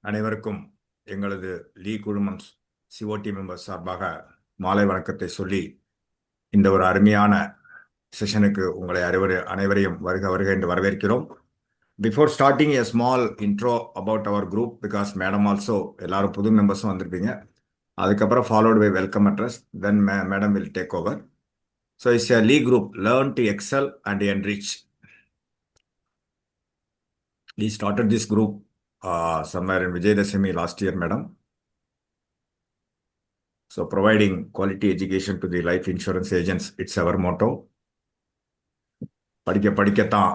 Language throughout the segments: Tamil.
அனைவருக்கும் எங்களது லீ குழுமம் சிஓடி மெம்பர்ஸ் சார்பாக மாலை வணக்கத்தை சொல்லி இந்த ஒரு அருமையான செஷனுக்கு உங்களை அனைவரையும் வருக வருக என்று வரவேற்கிறோம். Before starting a small intro about our group because madam also எல்லாரும் புது மெம்பர்ஸும் வந்திருப்பீங்க. அதுக்கப்புறம் followed by welcome address, then madam will take over. So it's a lee group learn to excel and enrich. We started this group somewhere in Vijayadashami last year, madam. So providing quality education to the life insurance agents, it's our motto. படிக்க படிக்கத்தான்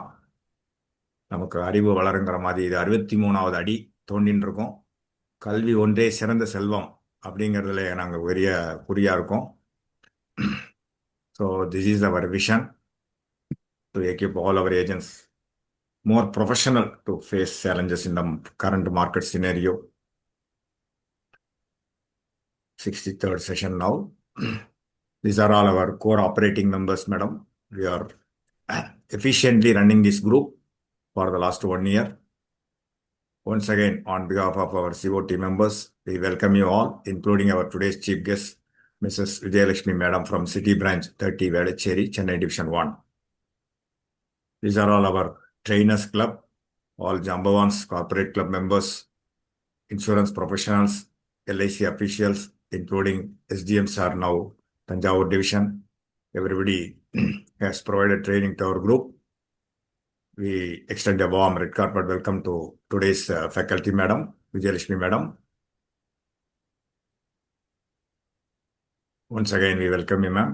நமக்கு அறிவு வளருங்கிற மாதிரி இது 63வது அடி தோண்டின்னு இருக்கோம். கல்வி ஒன்றே சிறந்த செல்வம் அப்படிங்கிறதுல நாங்கள் பெரிய குறியா இருக்கோம். So this is our vision to equip all our agents more professional to face challenges in the current market scenario. 63rd session now. These are all our core operating members, madam. We are efficiently running this group for the last 1 year. Once again, on behalf of our COT members, we welcome you all, including our today's chief guest, Mrs. Vijayalakshmi Madam from City Branch 30, Velachery, Chennai Division 1. These are all our trainers club, all Jambavans corporate club members, insurance professionals, LIC officials, including SDMs are now Tanjavur Division. Everybody has provided training to our group. We extend a warm red carpet welcome to today's faculty madam, Vijayalakshmi Madam. Once again, we welcome you, ma'am.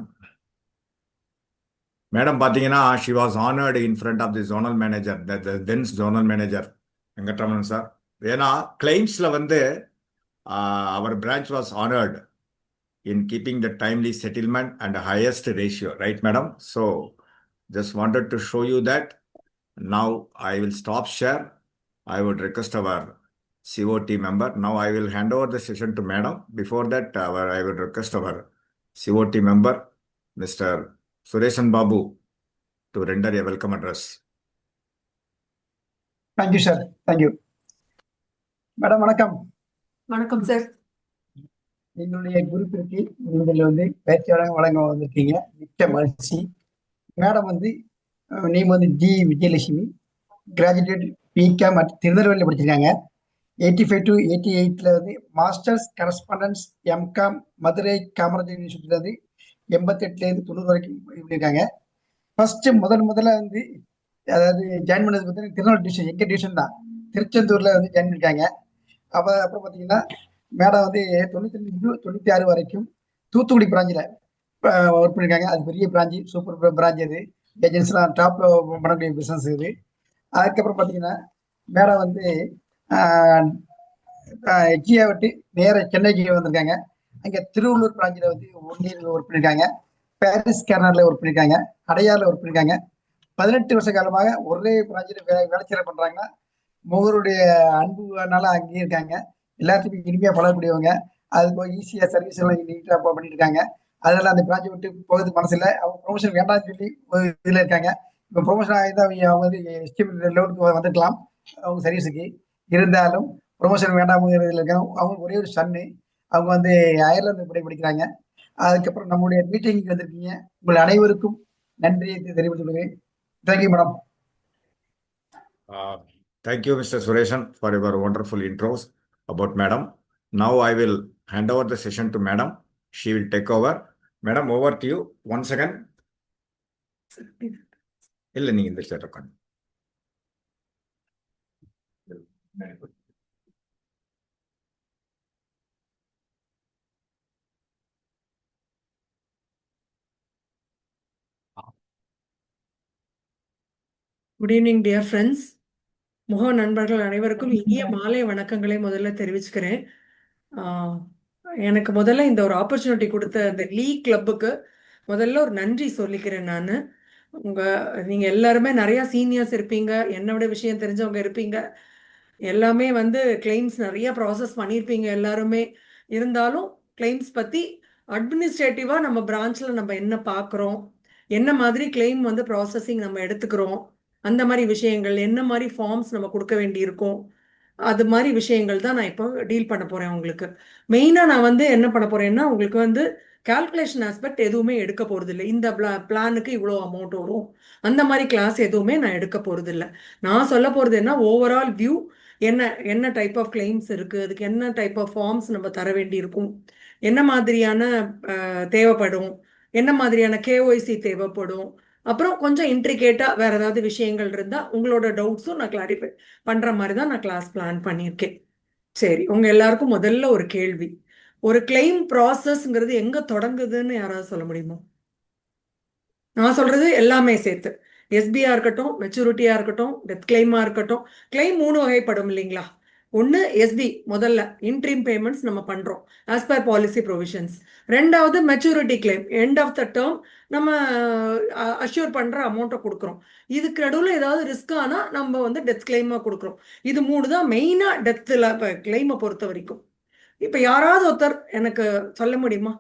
Madam, பாத்தீங்கன்னா she was honored in front of the zonal manager, the then zonal manager, Venkataramanan sir. ஏன்னா கிளைம்ஸ்ல வந்து our branch was honored in keeping the timely settlement and the highest ratio, right, madam? So just wanted to show you that. Now I will stop share. I would request our COT member. Now I will hand over the session to madam. Before that, I would request our COT member, Mr. Sureshan Babu, to render a welcome address. Thank you, sir. Thank you. Madam, வணக்கம். வணக்கம் சார். எங்களுடைய குரூப்பிற்கு நீங்கள் வந்து பயிற்சியாளர் வழங்க வந்திருக்கீங்க, மிக்க மகிழ்ச்சி. மேடம் வந்து நேம் வந்து G Vijayalakshmi, graduate BCom at திருநெல்வேலியில் படிச்சிருக்காங்க. 85 to 88 வந்து masters correspondence MCom Madurai Kamarajar யூனிவர்சிட்டியில் வந்து 88லேருந்து 90 வரைக்கும் பண்ணியிருக்காங்க. ஃபர்ஸ்ட் முதல்ல வந்து அதாவது ஜாயின் பண்ணது பார்த்தீங்கன்னா திருநெல்வேலி டிவிஷன், எங்கள் டிவிஷன் தான், திருச்செந்தூரில் வந்து ஜாயின் பண்ணியிருக்காங்க. அப்புறம் பார்த்தீங்கன்னா மேடம் வந்து 92 to 96 வரைக்கும் தூத்துக்குடி பிராஞ்சில் ஒர்க் பண்ணியிருக்காங்க. அது பெரிய பிராஞ்சு, சூப்பர் பிராஞ்ச். அது ஏஜென்ட்ஸ்லாம் டாப்ல பண்ணக்கூடிய பிஸ்னஸ் இது. அதுக்கப்புறம் பார்த்தீங்கன்னா மேடம் வந்து எச்சியா விட்டு நேர சென்னைக்கு வந்திருக்காங்க. அங்கே திருவள்ளூர் பிராஞ்சில் வந்து 1 year ஒர்க் பண்ணியிருக்காங்க. பாரிஸ் கேர்னரில் ஒர்க் பண்ணியிருக்காங்க. அடையாரில் ஒர்க் பண்ணியிருக்காங்க. 18 வருஷ காலமாக ஒரே பிராஞ்சில் வேலைச்சேர பண்ணுறாங்கன்னா முகருடைய அன்புனால அங்கேயே இருக்காங்க. எல்லாத்துக்கும் இனிமையாக பழகக்கூடியவங்க. அது போய் ஈஸியாக சர்வீஸ் எல்லாம் நீட்டாக பண்ணிட்டு இருக்காங்க. அதனால அந்த பிரான்ச்சை விட்டு போகிறது மனசில். அவங்க ப்ரொமோஷன் வேண்டாம்னு சொல்லி இதில் இருக்காங்க. இப்போ ப்ரொமோஷன் ஆகிதான் அவங்க வந்து எஸ்டிமேட் லெவலுக்கு வந்துருக்கலாம் அவங்க சர்வீஸுக்கு. இருந்தாலும் ப்ரொமோஷன் வேண்டாம்ங்கிறதுல இருக்காங்க. அவங்க ஒரே ஒரு சன்னு, அவங்க வந்து அயர்லாந்து படிக்கிறாங்க. அதுக்கப்புறம் நம்மளுடைய மீட்டிங்க்கு வந்திருக்கீங்க. உங்கள் அனைவருக்கும் நன்றியை தெரிவித்துக் கொள்கிறேன். Thank you madam. Thank you, Mr. Sureshan, for your wonderful intros about madam. Now I will hand over the session to madam. She will take over. Madam, over to you. 1 second. இல்ல நீங்க இந்த சைடு உட்காந்து. Good evening dear friends. முக நண்பர்கள் அனைவருக்கும் இனிய மாலை வணக்கங்களை முதல்ல தெரிவிச்சுக்கிறேன். எனக்கு முதல்ல இந்த ஒரு ஆப்பர்ச்சுனிட்டி கொடுத்த இந்த லீ கிளப்புக்கு முதல்ல ஒரு நன்றி சொல்லிக்கிறேன். நான் நீங்கள் எல்லாருமே நிறையா சீனியர்ஸ் இருப்பீங்க, என்னோட விஷயம் தெரிஞ்சவங்க இருப்பீங்க, எல்லாமே வந்து கிளைம்ஸ் நிறைய ப்ராசஸ் பண்ணியிருப்பீங்க எல்லாருமே. இருந்தாலும் கிளைம்ஸ் பற்றி அட்மினிஸ்ட்ரேட்டிவாக நம்ம பிரான்ச்சில் நம்ம என்ன பார்க்குறோம், என்ன மாதிரி கிளைம் வந்து ப்ராசஸிங் நம்ம எடுத்துக்கிறோம், அந்த மாதிரி விஷயங்கள், என்ன மாதிரி ஃபார்ம்ஸ் நம்ம கொடுக்க வேண்டியிருக்கோம், அது மாதிரி விஷயங்கள் தான் நான் இப்போ டீல் பண்ண போறேன் உங்களுக்கு. மெயினா நான் வந்து என்ன பண்ண போறேன்னா உங்களுக்கு வந்து கால்குலேஷன் ஆஸ்பெக்ட் எதுவுமே எடுக்க போறது இல்லை. இந்த பிளானுக்கு இவ்வளோ அமௌண்ட் வரும் அந்த மாதிரி கிளாஸ் எதுவுமே நான் எடுக்க போறது இல்லை. நான் சொல்ல போறது என்ன, ஓவரால் வியூ என்ன, என்ன டைப் ஆஃப் கிளைம்ஸ் இருக்கு, அதுக்கு என்ன டைப் ஆஃப் ஃபார்ம்ஸ் நம்ம தர வேண்டி இருக்கும், என்ன மாதிரியான தேவைப்படும், என்ன மாதிரியான கேஒய்சி தேவைப்படும், அப்புறம் கொஞ்சம் இன்ட்ரிகேட்டா வேற ஏதாவது விஷயங்கள் இருந்தா உங்களோட டவுட்ஸும் நான் கிளாரிஃபை பண்ற மாதிரி தான் நான் கிளாஸ் பிளான் பண்ணியிருக்கேன். சரி, உங்க எல்லாருக்கும் முதல்ல ஒரு கேள்வி. ஒரு கிளைம் ப்ராசஸ்ங்கிறது எங்க தொடங்குதுன்னு யாராவது சொல்ல முடியுமா? நான் சொல்றது எல்லாமே சேர்த்து, எஸ்பியா இருக்கட்டும், மெச்சூரிட்டியா இருக்கட்டும், டெத் கிளைமா இருக்கட்டும். கிளைம் 3 வகைப்படும் இல்லைங்களா? ஒன்று எஸ்பி, முதல்ல இன்ட்ரீம் பேமெண்ட்ஸ் நம்ம பண்றோம் ஆஸ் பர் பாலிசி ப்ரொவிஷன்ஸ். ரெண்டாவது maturity claim, end of the term நம்ம அஷ்யூர் பண்ற அமௌண்ட்டை கொடுக்குறோம். இதுக்கு நடுவில் ஏதாவது ரிஸ்க் ஆனா நம்ம வந்து டெத் கிளைமா கொடுக்குறோம். இது 3 தான் மெயினா டெத்தில் கிளைமை பொறுத்த வரைக்கும். இப்போ யாராவது ஒருத்தர் எனக்கு சொல்ல முடியுமா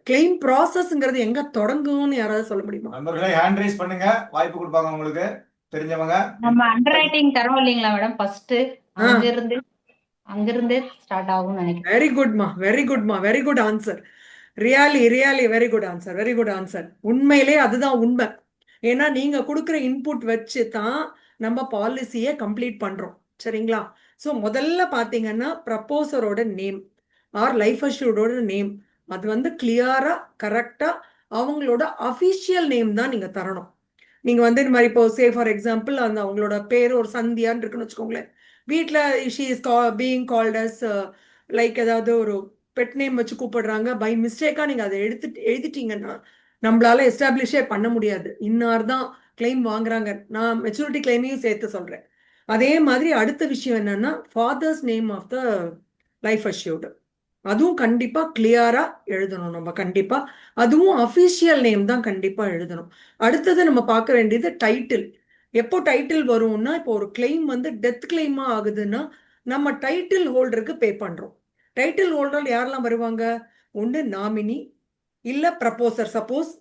கிளைம் ப்ராசஸ்ங்கிறது எங்க தொடங்கும்னு யாராவது சொல்ல முடியுமா? நண்பர்களே ஹேண்ட் ரைஸ் பண்ணுங்க, வாய்ப்பு கொடுப்பாங்க உங்களுக்கு தெரிஞ்சவங்க. நம்ம அண்டர் ரைட்டிங் தரோம் இல்லைங்களா மேடம், ஃபர்ஸ்ட் ஆ, அங்கிருந்து ஸ்டார்ட் ஆகும்னு நினைக்கிறேன். வெரி குட்மா, வெரி குட்மா, very good answer. Really really very good answer, very good answer. உண்மையிலே அதுதான் உண்மை. ஏன்னா நீங்க கொடுக்குற இன்புட் வச்சு தான் நம்ம பாலிசியை கம்ப்ளீட் பண்றோம். சரிங்களா? ஸோ முதல்ல பார்த்தீங்கன்னா ப்ரப்போசரோட நேம் ஆர் லைஃப் அஷ்யூர்டோட நேம் அது வந்து கிளியரா கரெக்டா அவங்களோட அஃபிஷியல் நேம் தான் நீங்க தரணும். நீங்க வந்து இந்த மாதிரி இப்போ சே ஃபார் எக்ஸாம்பிள் அந்த அவங்களோட பேர் ஒரு சந்தியான்னு இருக்குன்னு வச்சுக்கோங்களேன். வீட்டில் she is being called as like ஏதாவது ஒரு பெட் நேம் வச்சு கூப்பிடுறாங்க, பை மிஸ்டேக்கா நீங்க அதை எழுதிட்டீங்கன்னா நம்மளால எஸ்டாப்ளிஷே பண்ண முடியாது. இன்னார் தான் கிளைம் வாங்குறாங்க. நான் மெச்சூரிட்டி கிளைமையும் சேர்த்து சொல்றேன். அதே மாதிரி அடுத்த விஷயம் என்னன்னா father's name of the life assured, அதுவும் கண்டிப்பா கிளியரா எழுதணும் நம்ம. கண்டிப்பா அதுவும் அஃபிஷியல் நேம் தான் கண்டிப்பா எழுதணும். அடுத்தது நம்ம பார்க்க வேண்டியது டைட்டில். எப்போ டைட்டில் வரும்னா, இப்போ ஒரு கிளைம் வந்து டெத் கிளைமா ஆகுதுன்னா நம்ம டைட்டில் ஹோல்டருக்கு பே பண்றோம். டைட்டில் ஹோல்டர் யாரெல்லாம் வருவாங்க? ஒன்று நாமினி, இல்ல ப்ரப்போசர். சப்போஸ்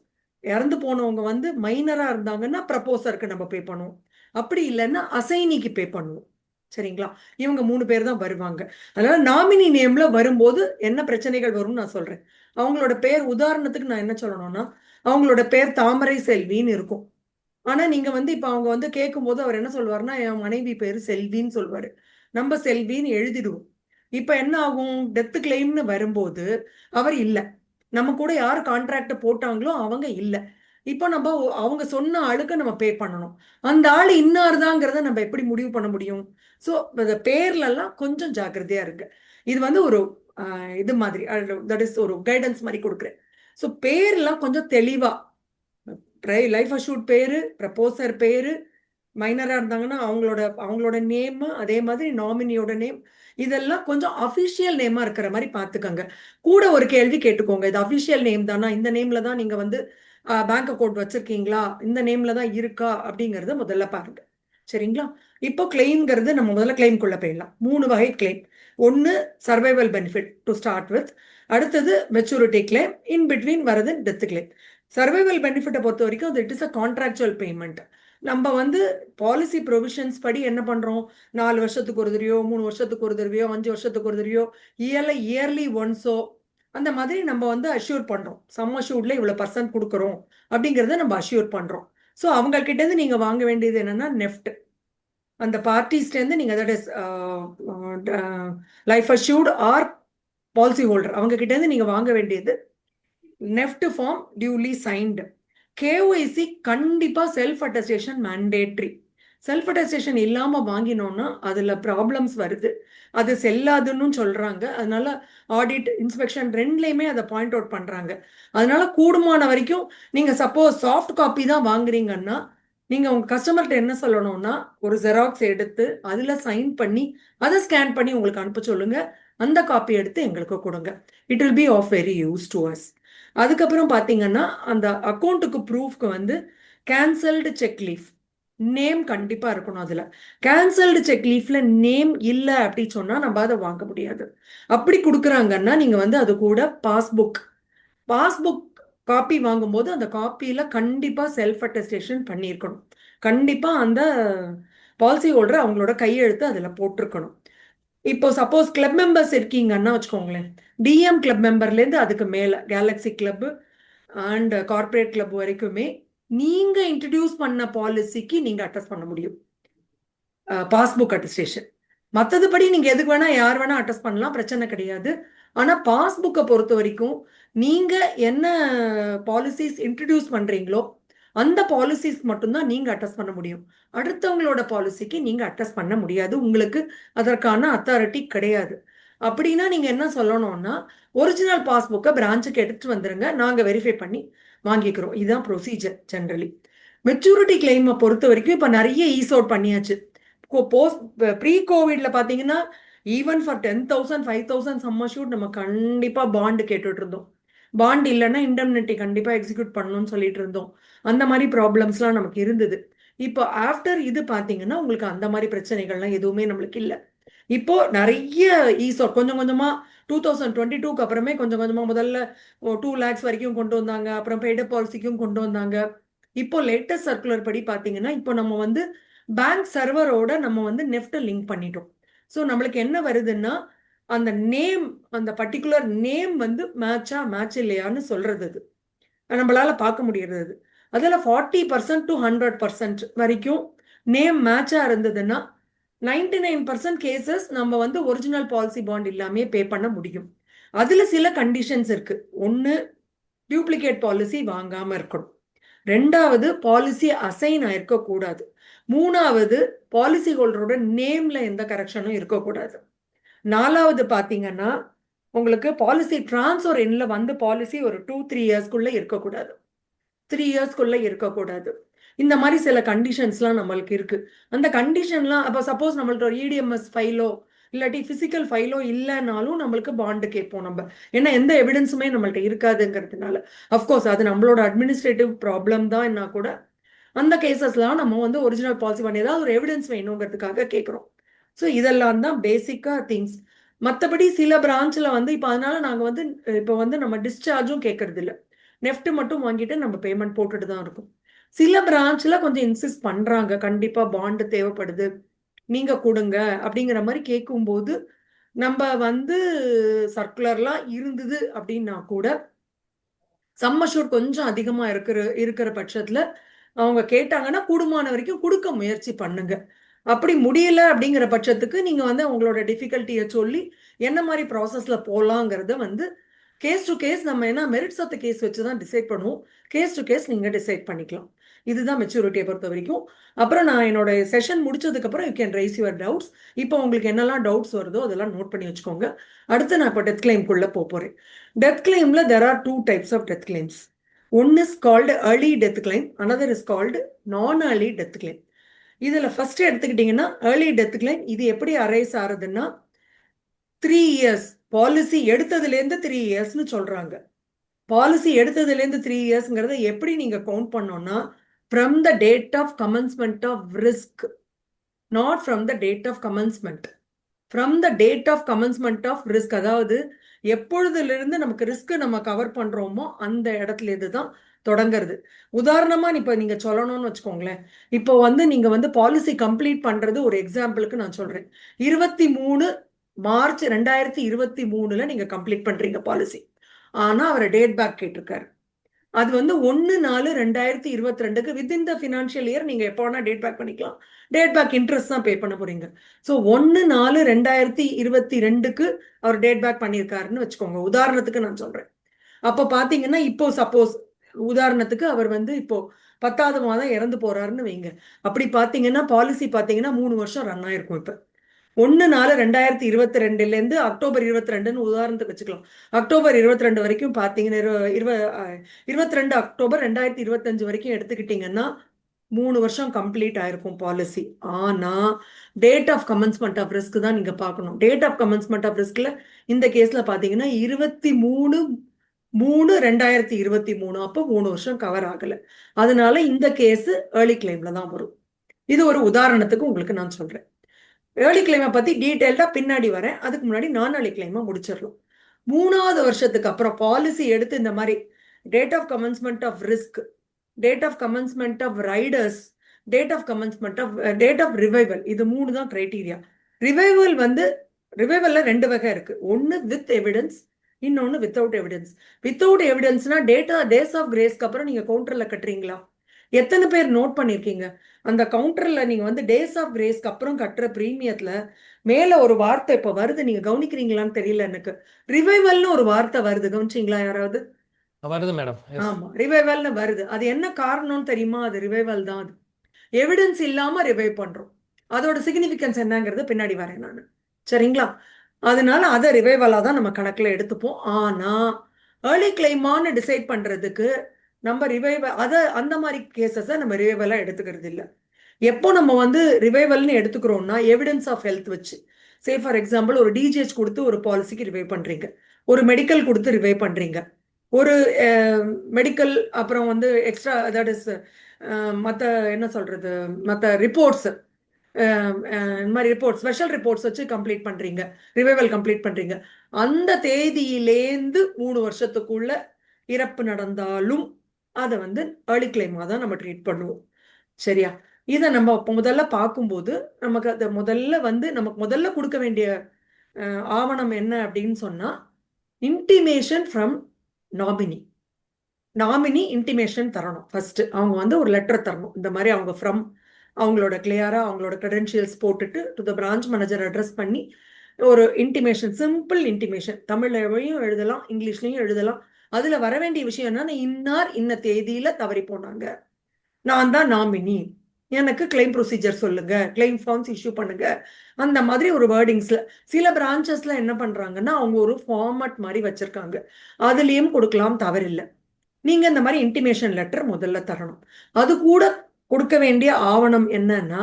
இறந்து போனவங்க வந்து மைனரா இருந்தாங்கன்னா ப்ரப்போசருக்கு நம்ம பே பண்ணுவோம். அப்படி இல்லைன்னா அசைனிக்கு பே பண்ணுவோம். சரிங்களா? இவங்க 3 பேர் தான் வருவாங்க. அதனால நாமினி நேம்ல வரும்போது என்ன பிரச்சனைகள் வரும்னு நான் சொல்றேன். அவங்களோட பேர் உதாரணத்துக்கு நான் என்ன சொல்லணும்னா, அவங்களோட பேர் தாமரை செல்வின்னு இருக்கும். ஆனா நீங்க வந்து இப்ப அவங்க வந்து கேட்கும்போது அவர் என்ன சொல்வாருன்னா, என் மனைவி பேரு செல்வின்னு சொல்வாரு. நம்ம செல்வின்னு எழுதிடுவோம். இப்ப என்ன ஆகும்? டெத் கிளைம்னு வரும்போது அவர் இல்ல. நம்ம கூட யார் கான்ட்ராக்ட் போட்டாங்களோ அவங்க இல்ல. இப்போ நம்ம அவங்க சொன்ன ஆளுக்கு நம்ம பே பண்ணணும். அந்த ஆள் இன்னார்தாங்கிறத நம்ம எப்படி முடிவு பண்ண முடியும்? ஸோ இந்த பேர்ல எல்லாம் கொஞ்சம் ஜாக்கிரதையா இருக்கு. இது வந்து ஒரு இது மாதிரி தட் இஸ் ஒரு கைடன்ஸ் மாதிரி கொடுக்குறேன். ஸோ பேர்லாம் கொஞ்சம் தெளிவா லைஃப் அஷ்யூர்ட் பேரு, ப்ரப்போசர் பேரு, மைனரா இருந்தாங்கன்னா அவங்களோட நேம், அதே மாதிரி நாமினியோட நேம், இதெல்லாம் கொஞ்சம் அஃபிஷியல் நேமா இருக்கிற மாதிரி பார்த்துக்கோங்க. கூட ஒரு கேள்வி கேட்டுக்கோங்க, இது அஃபிஷியல் நேம் தானா, இந்த நேம்ல தான் நீங்க வந்து பேங்க் அக்கௌண்ட் வச்சிருக்கீங்களா, இந்த நேம்ல தான் இருக்கா அப்படிங்கறத முதல்ல பாருங்க. சரிங்களா? இப்போ கிளைம்ங்கிறது நம்ம முதல்ல கிளைம்குள்ள போயிடலாம். 3 வகை கிளைம். ஒன்று survival benefit to start with, அடுத்தது மெச்சூரிட்டி கிளைம், இன் பிட்வீன் வரது டெத் கிளைம். சர்வைவல் பெனிஃபிட்டை பொறுத்த வரைக்கும் அது it is a contractual payment. நம்ம வந்து பாலிசி ப்ரொவிஷன்ஸ் படி என்ன பண்றோம்? 4 வருஷத்துக்கு ஒரு தடவையோ, 3 வருஷத்துக்கு ஒரு தடவையோ, 5 வருஷத்துக்கு ஒரு தடவையோ, இயர்லி ஒன்ஸோ அந்த மாதிரி நம்ம வந்து அஷ்யூர் பண்றோம். சம் அஷ்யூர்ட்ல இவ்வளவு பர்சன்ட் கொடுக்குறோம் அப்படிங்கறத நம்ம அஷ்யூர் பண்றோம். ஸோ அவங்க கிட்ட இருந்து நீங்க வாங்க வேண்டியது என்னன்னா நெஃப்ட். அந்த பார்ட்டிஸ்ல இருந்து நீங்க that is life assured or policy holder அவங்க கிட்ட இருந்து நீங்க வாங்க வேண்டியது NEFT form duly signed. KYC கண்டிப்பா self attestation mandatory. Self attestation இல்லாம வாங்கினோம்னா அதுல ப்ராப்ளம்ஸ் வருது, அது செல்லாதுன்னு சொல்றாங்க. அதனால ஆடிட் இன்ஸ்பெக்ஷன் ரெண்டுலையுமே அதை பாயிண்ட் அவுட் பண்றாங்க. அதனால கூடுமான வரைக்கும் நீங்க சப்போஸ் சாஃப்ட் காப்பி தான் வாங்குறீங்கன்னா நீங்க உங்க கஸ்டமர்கிட்ட என்ன சொல்லணும்னா, ஒரு ஜெராக்ஸ் எடுத்து அதுல சைன் பண்ணி அதை ஸ்கேன் பண்ணி உங்களுக்கு அனுப்ப சொல்லுங்க. அந்த காப்பி எடுத்து எங்களுக்கு கொடுங்க. It will be of very use to us. அதுக்கப்புறம் பார்த்தீங்கன்னா அந்த அக்கௌண்ட்டுக்கு ப்ரூஃப்க்கு வந்து கேன்சல்டு செக் லீஃப் நேம் கண்டிப்பா இருக்கணும். அதுல கேன்சல்டு செக் லீஃப்ல நேம் இல்ல அப்படி சொன்னா நம்ம அதை வாங்க முடியாது. அப்படி கொடுக்குறாங்கன்னா நீங்க வந்து அது கூட பாஸ்புக் காப்பி வாங்கும்போது அந்த காப்பியில கண்டிப்பா செல்ஃப் அட்டஸ்டேஷன் பண்ணியிருக்கணும். கண்டிப்பா அந்த பாலிசி ஹோல்டர் அவங்களோட கையெழுத்து அதில் போட்டிருக்கணும். இப்போ சப்போஸ் கிளப் மெம்பர்ஸ் இருக்கீங்கன்னா வச்சுக்கோங்களேன், டிஎம் கிளப் மெம்பர்லேருந்து அதுக்கு மேலே Galaxy club and corporate club வரைக்குமே நீங்க இன்ட்ரடியூஸ் பண்ண பாலிசிக்கு நீங்க அட்டஸ்ட் பண்ண முடியும் பாஸ்புக் அட்டஸ்டேஷன். மற்றதுபடி நீங்க எதுக்கு வேணா யார் வேணா அட்டஸ்ட் பண்ணலாம், பிரச்சனை கிடையாது. ஆனா பாஸ்புக்கை பொறுத்த வரைக்கும் நீங்க என்ன பாலிசிஸ் இன்ட்ரடியூஸ் பண்றீங்களோ அந்த பாலிசிஸ் மட்டும்தான் நீங்க அட்டஸ்ட் பண்ண முடியும். அடுத்தவங்களோட பாலிசிக்கு நீங்க அட்டஸ்ட் பண்ண முடியாது, உங்களுக்கு அதற்கான அத்தாரிட்டி கிடையாது. அப்படின்னா நீங்க என்ன சொல்லணும்னா, ஒரிஜினல் பாஸ்புக்கை பிரான்ச்சுக்கு எடுத்துட்டு வந்துருங்க, நாங்க வெரிஃபை பண்ணி வாங்கிக்கிறோம். இதுதான் ப்ரொசீஜர் ஜென்ரலி. மெச்சூரிட்டி கிளைமை பொறுத்த வரைக்கும் இப்போ நிறைய ஈஸவுட் பண்ணியாச்சு. போஸ்ட் ப்ரீ கோவிட்ல பாத்தீங்கன்னா ஈவன் ஃபார் 10,000 5,000 சம் அஷ்யூர்ட் நம்ம கண்டிப்பா பாண்டு கேட்டுட்டு இருந்தோம். பாண்ட் இல்லைன்னா இண்டெம்னிட்டி கண்டிப்பா எக்ஸிக்யூட் பண்ணணும்னு சொல்லிட்டு இருந்தோம். அந்த மாதிரி ப்ராப்ளம்ஸ்லாம் நமக்கு இருந்தது. இப்போ ஆஃப்டர் இது பாத்தீங்கன்னா உங்களுக்கு அந்த மாதிரி பிரச்சனைகள்லாம் எதுவுமே நம்மளுக்கு இல்லை. இப்போ நிறைய ஈஸோட் கொஞ்சம் கொஞ்சமா 2022க்கு அப்புறமே கொஞ்சம் கொஞ்சமா முதல்ல 2 lakhs வரைக்கும் கொண்டு வந்தாங்க, அப்புறம் பெய்டு பாலிசிக்கும் கொண்டு வந்தாங்க. இப்போ லேட்டஸ்ட் சர்க்குலர் படி பாத்தீங்கன்னா இப்போ நம்ம வந்து பேங்க் சர்வரோட நம்ம வந்து நெஃப்ட் லிங்க் பண்ணிட்டோம். ஸோ நம்மளுக்கு என்ன வருதுன்னா அந்த நேம், அந்த பர்டிகுலர் நேம் வந்து மேட்ச் இல்லையான்னு சொல்றது அது நம்மளால பார்க்க முடியறது. அதில் 40% to 100% வரைக்கும் நேம் மேட்சா இருந்ததுன்னா 99% கேசஸ் நம்ம வந்து ஒரிஜினல் பாலிசி பாண்ட் இல்லாமே பே பண்ண முடியும். அதுல சில கண்டிஷன்ஸ் இருக்கு. ஒன்று, டியூப்ளிகேட் பாலிசி வாங்காம இருக்கணும். ரெண்டாவது, பாலிசி அசைன் ஆயிருக்க கூடாது. மூணாவது, பாலிசி ஹோல்டரோட நேம்ல எந்த கரெக்ஷனும் இருக்கக்கூடாது. நாலாவது பாத்தீங்கன்னா உங்களுக்கு பாலிசி டிரான்ஸ்ஃபர் எண்ணில் வந்து பாலிசி ஒரு 2-3 இயர்ஸ்க்குள்ள இருக்கக்கூடாது, 3 இயர்ஸ்க்குள்ள இருக்கக்கூடாது. இந்த மாதிரி சில கண்டிஷன்ஸ்லாம் நம்மளுக்கு இருக்கு. அந்த கண்டிஷன்லாம் அப்போ சப்போஸ் நம்மள்ட்ட ஒரு இடிஎம்எஸ் ஃபைலோ இல்லாட்டி பிசிக்கல் ஃபைலோ இல்லைனாலும் நம்மளுக்கு பாண்டு கேட்போம் நம்ம. ஏன்னா எந்த எவிடன்ஸுமே நம்மள்ட்ட இருக்காதுங்கிறதுனால. அஃப்கோர்ஸ் அது நம்மளோட அட்மினிஸ்ட்ரேட்டிவ் ப்ராப்ளம் தான் என்ன கூட அந்த கேசஸ்லாம் நம்ம வந்து ஒரிஜினல் பாலிசி பண்ணி ஏதாவது ஒரு எவிடன்ஸ் வேணுங்கிறதுக்காக கேட்குறோம். ஸோ இதெல்லாம் தான் பேசிக்காக திங்ஸ். மற்றபடி சில பிரான்ச்சில் வந்து இப்போ அதனால நாங்கள் வந்து இப்போ வந்து நம்ம டிஸ்சார்ஜும் கேட்கறது இல்லை, நெஃப்ட் மட்டும் வாங்கிட்டு நம்ம பேமெண்ட் போட்டுட்டு தான் இருக்கும். சில பிரான்ச்சில் கொஞ்சம் இன்சிஸ்ட் பண்ணுறாங்க, கண்டிப்பாக பாண்டு தேவைப்படுது நீங்க கொடுங்க அப்படிங்கிற மாதிரி கேட்கும்போது நம்ம வந்து சர்க்குலர்லாம் இருந்தது அப்படின்னா கூட சம் அஷ்யூர்ட் கொஞ்சம் அதிகமாக இருக்கிற பட்சத்தில் அவங்க கேட்டாங்கன்னா கூடுமான வரைக்கும் கொடுக்க முயற்சி பண்ணுங்க. அப்படி முடியல அப்படிங்கிற பட்சத்துக்கு நீங்க வந்து உங்களோட டிஃபிகல்ட்டியை சொல்லி என்ன மாதிரி ப்ராசஸ்ல போகலாங்கிறத வந்து கேஸ் டு கேஸ் நம்ம என்ன மெரிட்ஸ் ஆஃப் த கேஸ் வச்சு தான் டிசைட் பண்ணுவோம். கேஸ் டு கேஸ் நீங்க டிசைட் பண்ணிக்கலாம். இதுதான் மெச்சூரிட்டியை பொறுத்த வரைக்கும். அப்புறம் நான் என்னோட செஷன் முடிச்சதுக்கு அப்புறம் you can raise your doubts. இப்போ உங்களுக்கு என்னெல்லாம் டவுட்ஸ் வருதோ அதெல்லாம் நோட் பண்ணி வச்சுக்கோங்க. அடுத்து நான் இப்போ டெத் கிளைம்குள்ள போறேன். டெத் கிளைம்ல there are 2 types of death claims. One is called early death claim, another is called non-early death claim. இதுல ஃபர்ஸ்ட் எடுத்துக்கிட்டீங்கன்னா early death claim இது எப்படி அரைஸ் ஆகுதுன்னா 3 years பாலிசி எடுத்ததுலேருந்து 3 yearsனு சொல்றாங்க. பாலிசி எடுத்ததுலேருந்து 3 yearsங்கிறத எப்படி நீங்க கவுண்ட் பண்ணோம்னா from the date of commencement of risk, not from the date of commencement. From the date of commencement of risk, அதாவது எப்பொழுதுலேருந்து நமக்கு ரிஸ்க் நம்ம கவர் பண்றோமோ அந்த இடத்துல இதுதான் தொடங்கிறது. உதாரணமா இப்ப நீங்க சொல்லணும்னு வச்சுக்கோங்களேன், இப்போ வந்து நீங்க வந்து பாலிசி கம்ப்ளீட் பண்றது ஒரு எக்ஸாம்பிளுக்கு நான் சொல்றேன். 23 மார்ச் 2023 நீங்க கம்ப்ளீட் பண்றீங்க பாலிசி. ஆனா அவர் டேட் பேக் கேட்டிருக்காரு. அது வந்து 1/4/2022 வித்தின் த ஃபினான்ஷியல் இயர் நீங்க எப்போ வேணா டேட் பேக் பண்ணிக்கலாம். டேட் பேக் இன்ட்ரெஸ்ட் தான் பே பண்ண போறீங்க. ஸோ 1/4/2022 அவர் டேட் பேக் பண்ணியிருக்காருன்னு வச்சுக்கோங்க, உதாரணத்துக்கு நான் சொல்றேன். அப்போ பாத்தீங்கன்னா இப்போ சப்போஸ் உதாரணத்துக்கு அவர் வந்து இப்போ 10வது மாதம் இறந்து போறாருன்னு வைங்க. அப்படி பாத்தீங்கன்னா பாலிசி பாத்தீங்கன்னா 3 வருஷம் ரன் ஆயிருக்கும். இப்போ 1/4/2022 அக்டோபர் 22 உதாரணத்துக்கு வச்சுக்கலாம். அக்டோபர் 22 வரைக்கும் பாத்தீங்கன்னா 22 அக்டோபர் 2025 வரைக்கும் எடுத்துக்கிட்டீங்கன்னா 3 வருஷம் கம்ப்ளீட் ஆயிருக்கும் பாலிசி. ஆனா date of commencement of risk தான் நீங்க பார்க்கணும். டேட் ஆஃப் கமென்ஸ்மெண்ட் ஆஃப் ரிஸ்க்ல இந்த கேஸ்ல பாத்தீங்கன்னா 23/3/2023, அப்போ 3 வருஷம் கவர் ஆகல. அதனால இந்த கேஸ் ஏர்லி கிளைம்ல தான் வரும். இது ஒரு உதாரணத்துக்கு உங்களுக்கு நான் சொல்றேன். ஏர்லி கிளைமை பத்தி டீட்டெயில்டா பின்னாடி வரேன். அதுக்கு முன்னாடி நான் ஏர்லி கிளைமை முடிச்சிடலாம். 3வது வருஷத்துக்கு அப்புறம் பாலிசி எடுத்து இந்த மாதிரி date of commencement of risk, date of commencement of riders, date of commencement of date of revival, இது 3 தான் கிரைட்டீரியா. ரிவைவல் வந்து ரிவைவல்ல 2 வகை இருக்கு. ஒன்னு வித் எவிடன்ஸ், இன்னொன்னு வித்தவுட் எவிடன்ஸ். வித்தவுட் எவிடன்ஸ்னா டேஸ் ஆஃப் கிரேஸ்க்கு அப்புறம் நீங்க கவுண்டர்ல கட்டுறீங்களா? எத்தனை பேர் நோட் பண்ணிருக்கீங்க? அந்த கவுண்டர்ல நீங்க வந்து டேஸ் ஆஃப் கிரேஸ்க்கு அப்புறம் கட்டுற பிரீமியத்துல மேல ஒரு வார்த்தை இப்ப வருது, நீங்க கவனிக்கிறீங்களான்னு தெரியல எனக்கு. ரிவைவல்னு ஒரு வார்த்தை வருது, கவனிச்சிங்களா யாராவது? வருது மேடம். ஆமா, ரிவைவல்னு வருது. அது என்ன காரணம்னு தெரியுமா? அது ரிவைவல் தான். அது எவிடன்ஸ் இல்லாம ரிவைவ் பண்றோம். அதோட சிக்னிஃபிகன்ஸ் என்னங்கிறது பின்னாடி வரேன் நான். சரிங்களா? அதனால அதை ரிவைவலா தான் நம்ம கணக்குல எடுத்துப்போம். ஆனா ஏர்லி கிளைமான்னு டிசைட் பண்றதுக்கு நம்ம அந்த மாதிரி கேசஸை நம்ம ரிவைவலா எடுத்துக்கிறது இல்லை. எப்போ நம்ம வந்து ரிவைவல்னு எடுத்துக்கிறோம்னா எவிடன்ஸ் ஆஃப் ஹெல்த் வச்சு, சே ஃபார் எக்ஸாம்பிள் ஒரு டிஜிஹெச் கொடுத்து ஒரு பாலிசிக்கு ரிவைவ் பண்றீங்க, ஒரு மெடிக்கல் கொடுத்து ரிவைவ் பண்றீங்க, ஒரு மெடிக்கல் அப்புறம் வந்து எக்ஸ்ட்ரா தட் இஸ் மற்ற என்ன சொல்றது, மற்ற ரிப்போர்ட்ஸ், இந்த மாதிரி ரிப்போர்ட் ஸ்பெஷல் ரிப்போர்ட்ஸ் வச்சு கம்ப்ளீட் பண்றீங்க, ரிவைவல் கம்ப்ளீட் பண்றீங்க. அந்த தேதியிலேந்து 3 வருஷத்துக்குள்ள இறப்பு நடந்தாலும் அதை வந்து ஏர்லி கிளைமா தான் நம்ம ட்ரீட் பண்ணுவோம். சரியா? இதை நம்ம முதல்ல பார்க்கும்போது நமக்கு அதை நமக்கு முதல்ல கொடுக்க வேண்டிய ஆவணம் என்ன அப்படின்னு சொன்னா, இன்டிமேஷன் ஃப்ரம் நாமினி இன்டிமேஷன் தரணும். ஃபர்ஸ்ட் அவங்க வந்து ஒரு லெட்டர் தரணும், இந்த மாதிரி அவங்க ஃப்ரம் அவங்களோட கிளியரா அவங்களோட கிரெடென்ஷியல்ஸ் போட்டுட்டு to the branch manager address பண்ணி ஒரு இன்டிமேஷன், சிம்பிள் இன்டிமேஷன், தமிழ்லையும் எழுதலாம் இங்கிலீஷ்லையும் எழுதலாம். அதுல வர வேண்டிய விஷயம் என்னன்னா, இன்னார் இன்ன தேதியில தவறி போனாங்க, நான் தான் நாமினி, எனக்கு கிளைம் ப்ரொசீஜர் சொல்லுங்க, கிளைம் ஃபார்ம்ஸ் இஷ்யூ பண்ணுங்க, அந்த மாதிரி ஒரு வேர்டிங்ஸ்ல. சில பிரான்ச்சஸ்ல என்ன பண்றாங்கன்னா அவங்க ஒரு ஃபார்மட் மாதிரி வச்சிருக்காங்க, அதுலயும் கொடுக்கலாம், தவறில்லை. நீங்க இந்த மாதிரி இன்டிமேஷன் லெட்டர் முதல்ல தரணும். அது கூட கொடுக்க வேண்டிய ஆவணம் என்னன்னா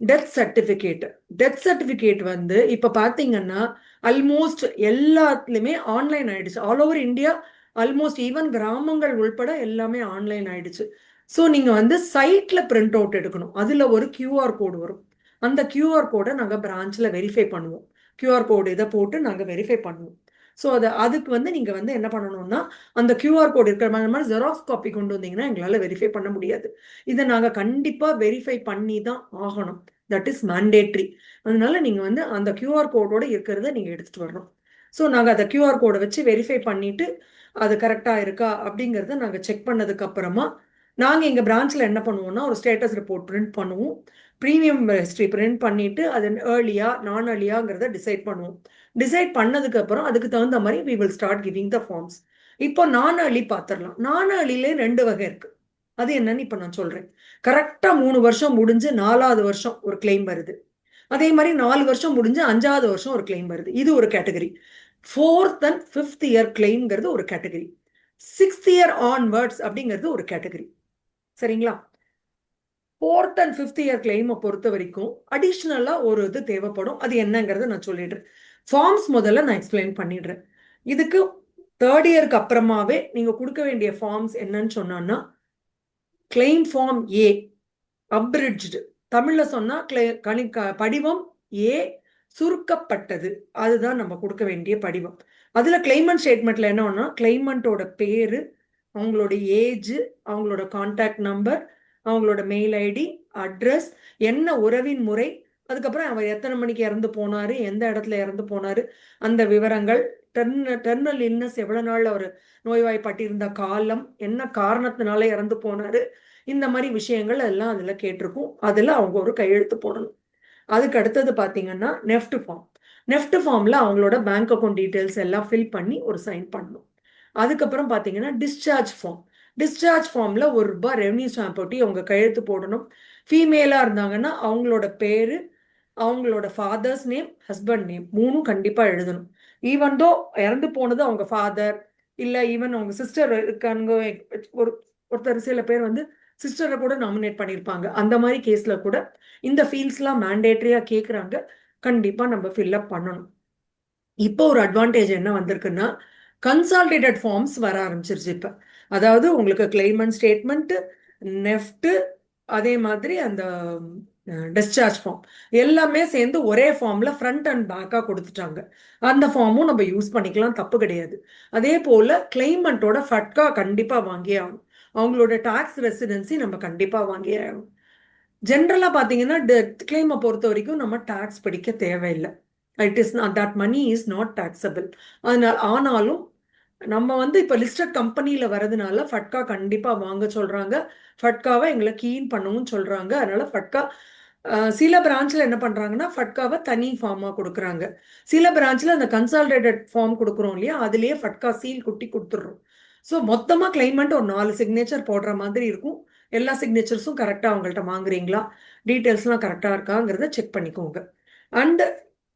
டெத் சர்டிபிகேட். டெத் சர்டிபிகேட் வந்து இப்ப பாத்தீங்கன்னா ஆல்மோஸ்ட் எல்லாத்துலயுமே ஆன்லைன் ஆயிடுச்சு. All over India almost even கிராமங்கள் உள்பட எல்லாமே ஆன்லைன் ஆயிடுச்சு. ஸோ நீங்க வந்து சைட்ல பிரிண்ட் அவுட் எடுக்கணும். அதுல ஒரு கியூஆர் கோடு வரும். அந்த கியூஆர் கோடை நாங்க பிரான்ச்ல வெரிஃபை பண்ணுவோம். கியூஆர் கோடு இதை போட்டு நாங்க வெரிஃபை பண்ணுவோம். ஸோ அதுக்கு வந்து நீங்க வந்து என்ன பண்ணணும்னா, அந்த கியூஆர் கோடு இருக்கிற மாதிரி ஜெராக்ஸ் காப்பி கொண்டு வந்தீங்கன்னா எங்களால வெரிஃபை பண்ண முடியாது. இதை நாங்க கண்டிப்பா வெரிஃபை பண்ணி தான் ஆகணும். That is mandatory. அதனால நீங்க வந்து அந்த கியூஆர் கோடோட இருக்கிறத நீங்க எடுத்துட்டு வரணும். ஸோ நாங்க அந்த கியூஆர் கோடை வச்சு வெரிஃபை பண்ணிட்டு அது கரெக்டா இருக்கா அப்படிங்கறத நாங்க செக் பண்ணதுக்கு அப்புறமா நாங்க எங்க பிரான்ச்ல என்ன பண்ணுவோம்னா ஒரு ஸ்டேட்டஸ் ரிப்போர்ட் பிரிண்ட் பண்ணுவோம். ப்ரீமியம் ஹிஸ்டரி பிரிண்ட் பண்ணிட்டு அது ஏர்லியா நான் ஏர்லியாங்கிறத டிசைட் பண்ணுவோம். டிசைட் பண்ணதுக்கு அப்புறம் அதுக்கு தகுந்த மாதிரி we will start giving the forms. இப்போ நான் ஏர்லி பார்த்துடலாம். நான் ஏர்லிலே 2 வகை இருக்கு. அது என்னன்னு இப்ப நான் சொல்றேன். கரெக்டா 3 வருஷம் முடிஞ்சு 4வது வருஷம் ஒரு கிளைம் வருது. அதே மாதிரி 4 வருஷம் முடிஞ்சு 5வது வருஷம் ஒரு கிளைம் வருது. இது ஒரு category. 4th and 5th year கிளைம்ங்கிறது ஒரு கேட்டகரி. 6th இயர் ஆன்வர்ட்ஸ் அப்படிங்கிறது ஒரு கேட்டகரி. சரிங்களா? 4th and 5th இயர் கிளைமை பொறுத்த வரைக்கும் அடிஷ்னலா ஒரு இது தேவைப்படும். அது என்னங்கிறத நான் சொல்லிடுறேன். ஃபார்ம்ஸ் முதல்ல நான் எக்ஸ்பிளைன் பண்ணிடுறேன். இதுக்கு 3rd இயருக்கு அப்புறமாவே நீங்க கொடுக்க வேண்டிய ஃபார்ம்ஸ் என்னன்னு சொன்னா, கிளைம் ஃபார்ம் ஏ அப்ரிட்ஜ்டு, தமிழ்ல சொன்னா படிவம் ஏ சுருக்கப்பட்டது, அதுதான் நம்ம கொடுக்க வேண்டிய படிவம். அதுல கிளைமன்ட் ஸ்டேட்மெண்ட்ல என்னன்னா கிளைமண்டோட பேரு, அவங்களோட ஏஜ், அவங்களோட கான்டாக்ட் நம்பர், அவங்களோட மெயில் ஐடி, அட்ரஸ், என்ன உறவின் முறை, அதுக்கப்புறம் அவர் எத்தனை மணிக்கு இறந்து போனாரு, எந்த இடத்துல இறந்து போனாரு, அந்த விவரங்கள், டெர்மினல் இல்னஸ் எவ்வளவு நாள் அவர் நோய்வாய்ப்பட்டிருந்த காலம், என்ன காரணத்தினால இறந்து போனாரு, இந்த மாதிரி விஷயங்கள் எல்லாம் அதுல கேட்டிருக்கும். அதுல அவங்க ஒரு கையெழுத்து போடணும். அதுக்கு அடுத்தது பாத்தீங்கன்னா நெஃப்ட் ஃபார்ம். நெஃப்ட் ஃபார்ம்ல அவங்களோட பேங்க் அக்கௌண்ட் டீடைல்ஸ் எல்லாம் ஃபில் பண்ணி ஒரு சைன் பண்ணணும். அதுக்கப்புறம் பாத்தீங்கன்னா டிஸ்சார்ஜ் ஃபார்ம். டிஸ்சார்ஜ் ஃபார்ம்ல ₹1 ரெவன்யூ ஸ்டாம்ப் ஒட்டி அவங்க கையெழுத்து போடணும். ஃபீமேலா இருந்தாங்கன்னா அவங்களோட பேரு, அவங்களோட ஃபாதர்ஸ் நேம், ஹஸ்பண்ட் நேம் 3ம் கண்டிப்பா எழுதணும். ஈவன் தோ இறந்து போனது அவங்க ஃபாதர் இல்ல ஈவன் அவங்க சிஸ்டர் இருக்காங்க, ஒருத்தர் சில பேர் வந்து சிஸ்டரை கூட நாமினேட் பண்ணியிருப்பாங்க. அந்த மாதிரி கேஸ்ல கூட இந்த ஃபீல்ட்ஸ்லாம் மேண்டேட்டரியா கேட்குறாங்க, கண்டிப்பா நம்ம ஃபில்அப் பண்ணணும். இப்போ ஒரு அட்வான்டேஜ் என்ன வந்திருக்குன்னா, கன்சாலிடேட்டட் ஃபார்ம்ஸ் வர ஆரம்பிச்சிருச்சு இப்ப. அதாவது உங்களுக்கு கிளைமன்ட் ஸ்டேட்மெண்ட், நெஃப்ட், அதே மாதிரி அந்த டிஸ்சார்ஜ் ஃபார்ம் எல்லாமே சேர்ந்து ஒரே ஃபார்ம்ல ஃப்ரண்ட் அண்ட் பேக்கா கொடுத்துட்டாங்க. அந்த ஃபார்மும் நம்ம யூஸ் பண்ணிக்கலாம், தப்பு கிடையாது. அதே போல கிளைமண்டோட ஃபட்கா கண்டிப்பா வாங்கியே ஆகணும். அவங்களோட டாக்ஸ் ரெசிடென்சி நம்ம கண்டிப்பா வாங்கியே ஆகணும். ஜென்ரலா பாத்தீங்கன்னா டெத் கிளைமை பொறுத்த வரைக்கும் நம்ம டாக்ஸ் பிடிக்க தேவையில்லை. It is not that money is not taxable. அதனால ஆனாலும் நம்ம வந்து இப்போ லிஸ்டட் கம்பெனியில் வரதுனால ஃபட்கா கண்டிப்பாக வாங்க சொல்கிறாங்க. ஃபட்காவை எங்களை கீன் பண்ணவும் சொல்கிறாங்க. அதனால ஃபட்கா சில பிரான்ச்சில் என்ன பண்ணுறாங்கன்னா ஃபட்காவை தனி ஃபார்மாக கொடுக்குறாங்க. சில பிரான்ச்சில் அந்த கன்சால்டேட்டட் ஃபார்ம் கொடுக்குறோம் இல்லையா, அதுலேயே ஃபட்கா சீல் குட்டி கொடுத்துட்றோம். ஸோ மொத்தமாக கிளைமெண்ட் ஒரு 4 சிக்னேச்சர் போடுற மாதிரி இருக்கும். எல்லா சிக்னேச்சர்ஸும் கரெக்டாக அவங்கள்ட்ட வாங்குறீங்களா, டீட்டெயில்ஸ்லாம் கரெக்டாக இருக்காங்கிறத செக் பண்ணிக்கோங்க. அண்ட்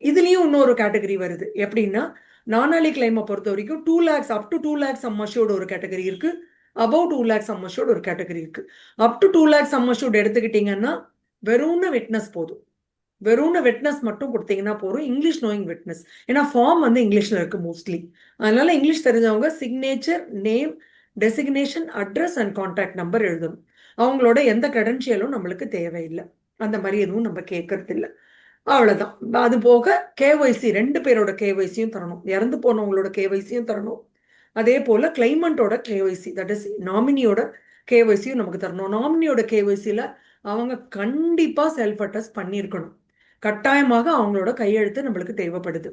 இதுலேயும் இன்னொரு கேட்டகரி வருது. எப்படின்னா நானாளி கிளைமை பொறுத்த வரைக்கும் 2 lakhs up to 2 lakhs some assured ஒரு கேட்டகரி இருக்கு, அபவ் 2 lakhs சம் அஷ்யூர்டு ஒரு கேட்டகரி இருக்கு. Up to 2 lakhs some assured எடுத்துக்கிட்டீங்கன்னா வெறும்னு விட்னஸ் போதும். வெறும்னு விட்னஸ் மட்டும் கொடுத்தீங்கன்னா போதும். இங்கிலீஷ் நோயிங் விட்னஸ், ஏன்னா ஃபார்ம் வந்து இங்கிலீஷ்ல இருக்கு மோஸ்ட்லி. அதனால இங்கிலீஷ் தெரிஞ்சவங்க signature, name, designation, address and contact number எழுதணும். அவங்களோட எந்த கிரெடென்ஷியலும் நம்மளுக்கு தேவையில்லை. அந்த மாதிரி எதுவும் நம்ம கேட்கறது இல்லை. அவ்வளவுதான். அது போக கேஒய்சி 2 பேரோட கேஒய்சியும் தரணும். இறந்து போனவங்களோட கேஒய்சியும் தரணும். அதே போல கிளைமண்டோட கேஒய்சி, தட் இஸ் நாமினியோட கேஒய்சியும் நமக்கு தரணும். நாமினியோட கேஒய்சியில் அவங்க கண்டிப்பா செல்ஃப் அட்டஸ்ட் பண்ணியிருக்கணும். கட்டாயமாக அவங்களோட கையெழுத்து நம்மளுக்கு தேவைப்படுது.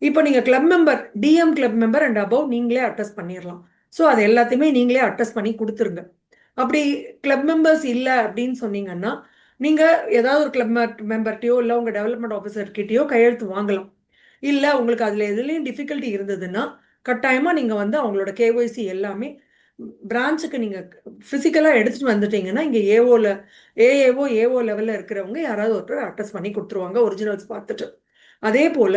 இப்போ நீங்க club member, DM club member and above நீங்களே அட்டஸ்ட் பண்ணிடலாம். ஸோ அது எல்லாத்தையுமே நீங்களே அட்டஸ்ட் பண்ணி கொடுத்துருங்க. அப்படி கிளப் மெம்பர்ஸ் இல்லை அப்படின்னு சொன்னீங்கன்னா நீங்க ஏதாவது ஒரு கிளப் மெம்பர்கிட்டயோ இல்லை உங்க டெவலப்மெண்ட் ஆஃபீஸர்கிட்டயோ கையெழுத்து வாங்கலாம். இல்லை உங்களுக்கு அதுல எதுலையும் டிஃபிகல்ட்டி இருந்ததுன்னா கட்டாயமா நீங்க வந்து அவங்களோட கேஒய்சி எல்லாமே பிரான்ச்சுக்கு நீங்க பிசிக்கலா எடுத்துட்டு வந்துட்டீங்கன்னா இங்க ஏஓ லெவல்ல இருக்கிறவங்க யாராவது ஒருத்தர் அட்டஸ்ட் பண்ணி கொடுத்துருவாங்க ஒரிஜினல்ஸ் பார்த்துட்டு. அதே போல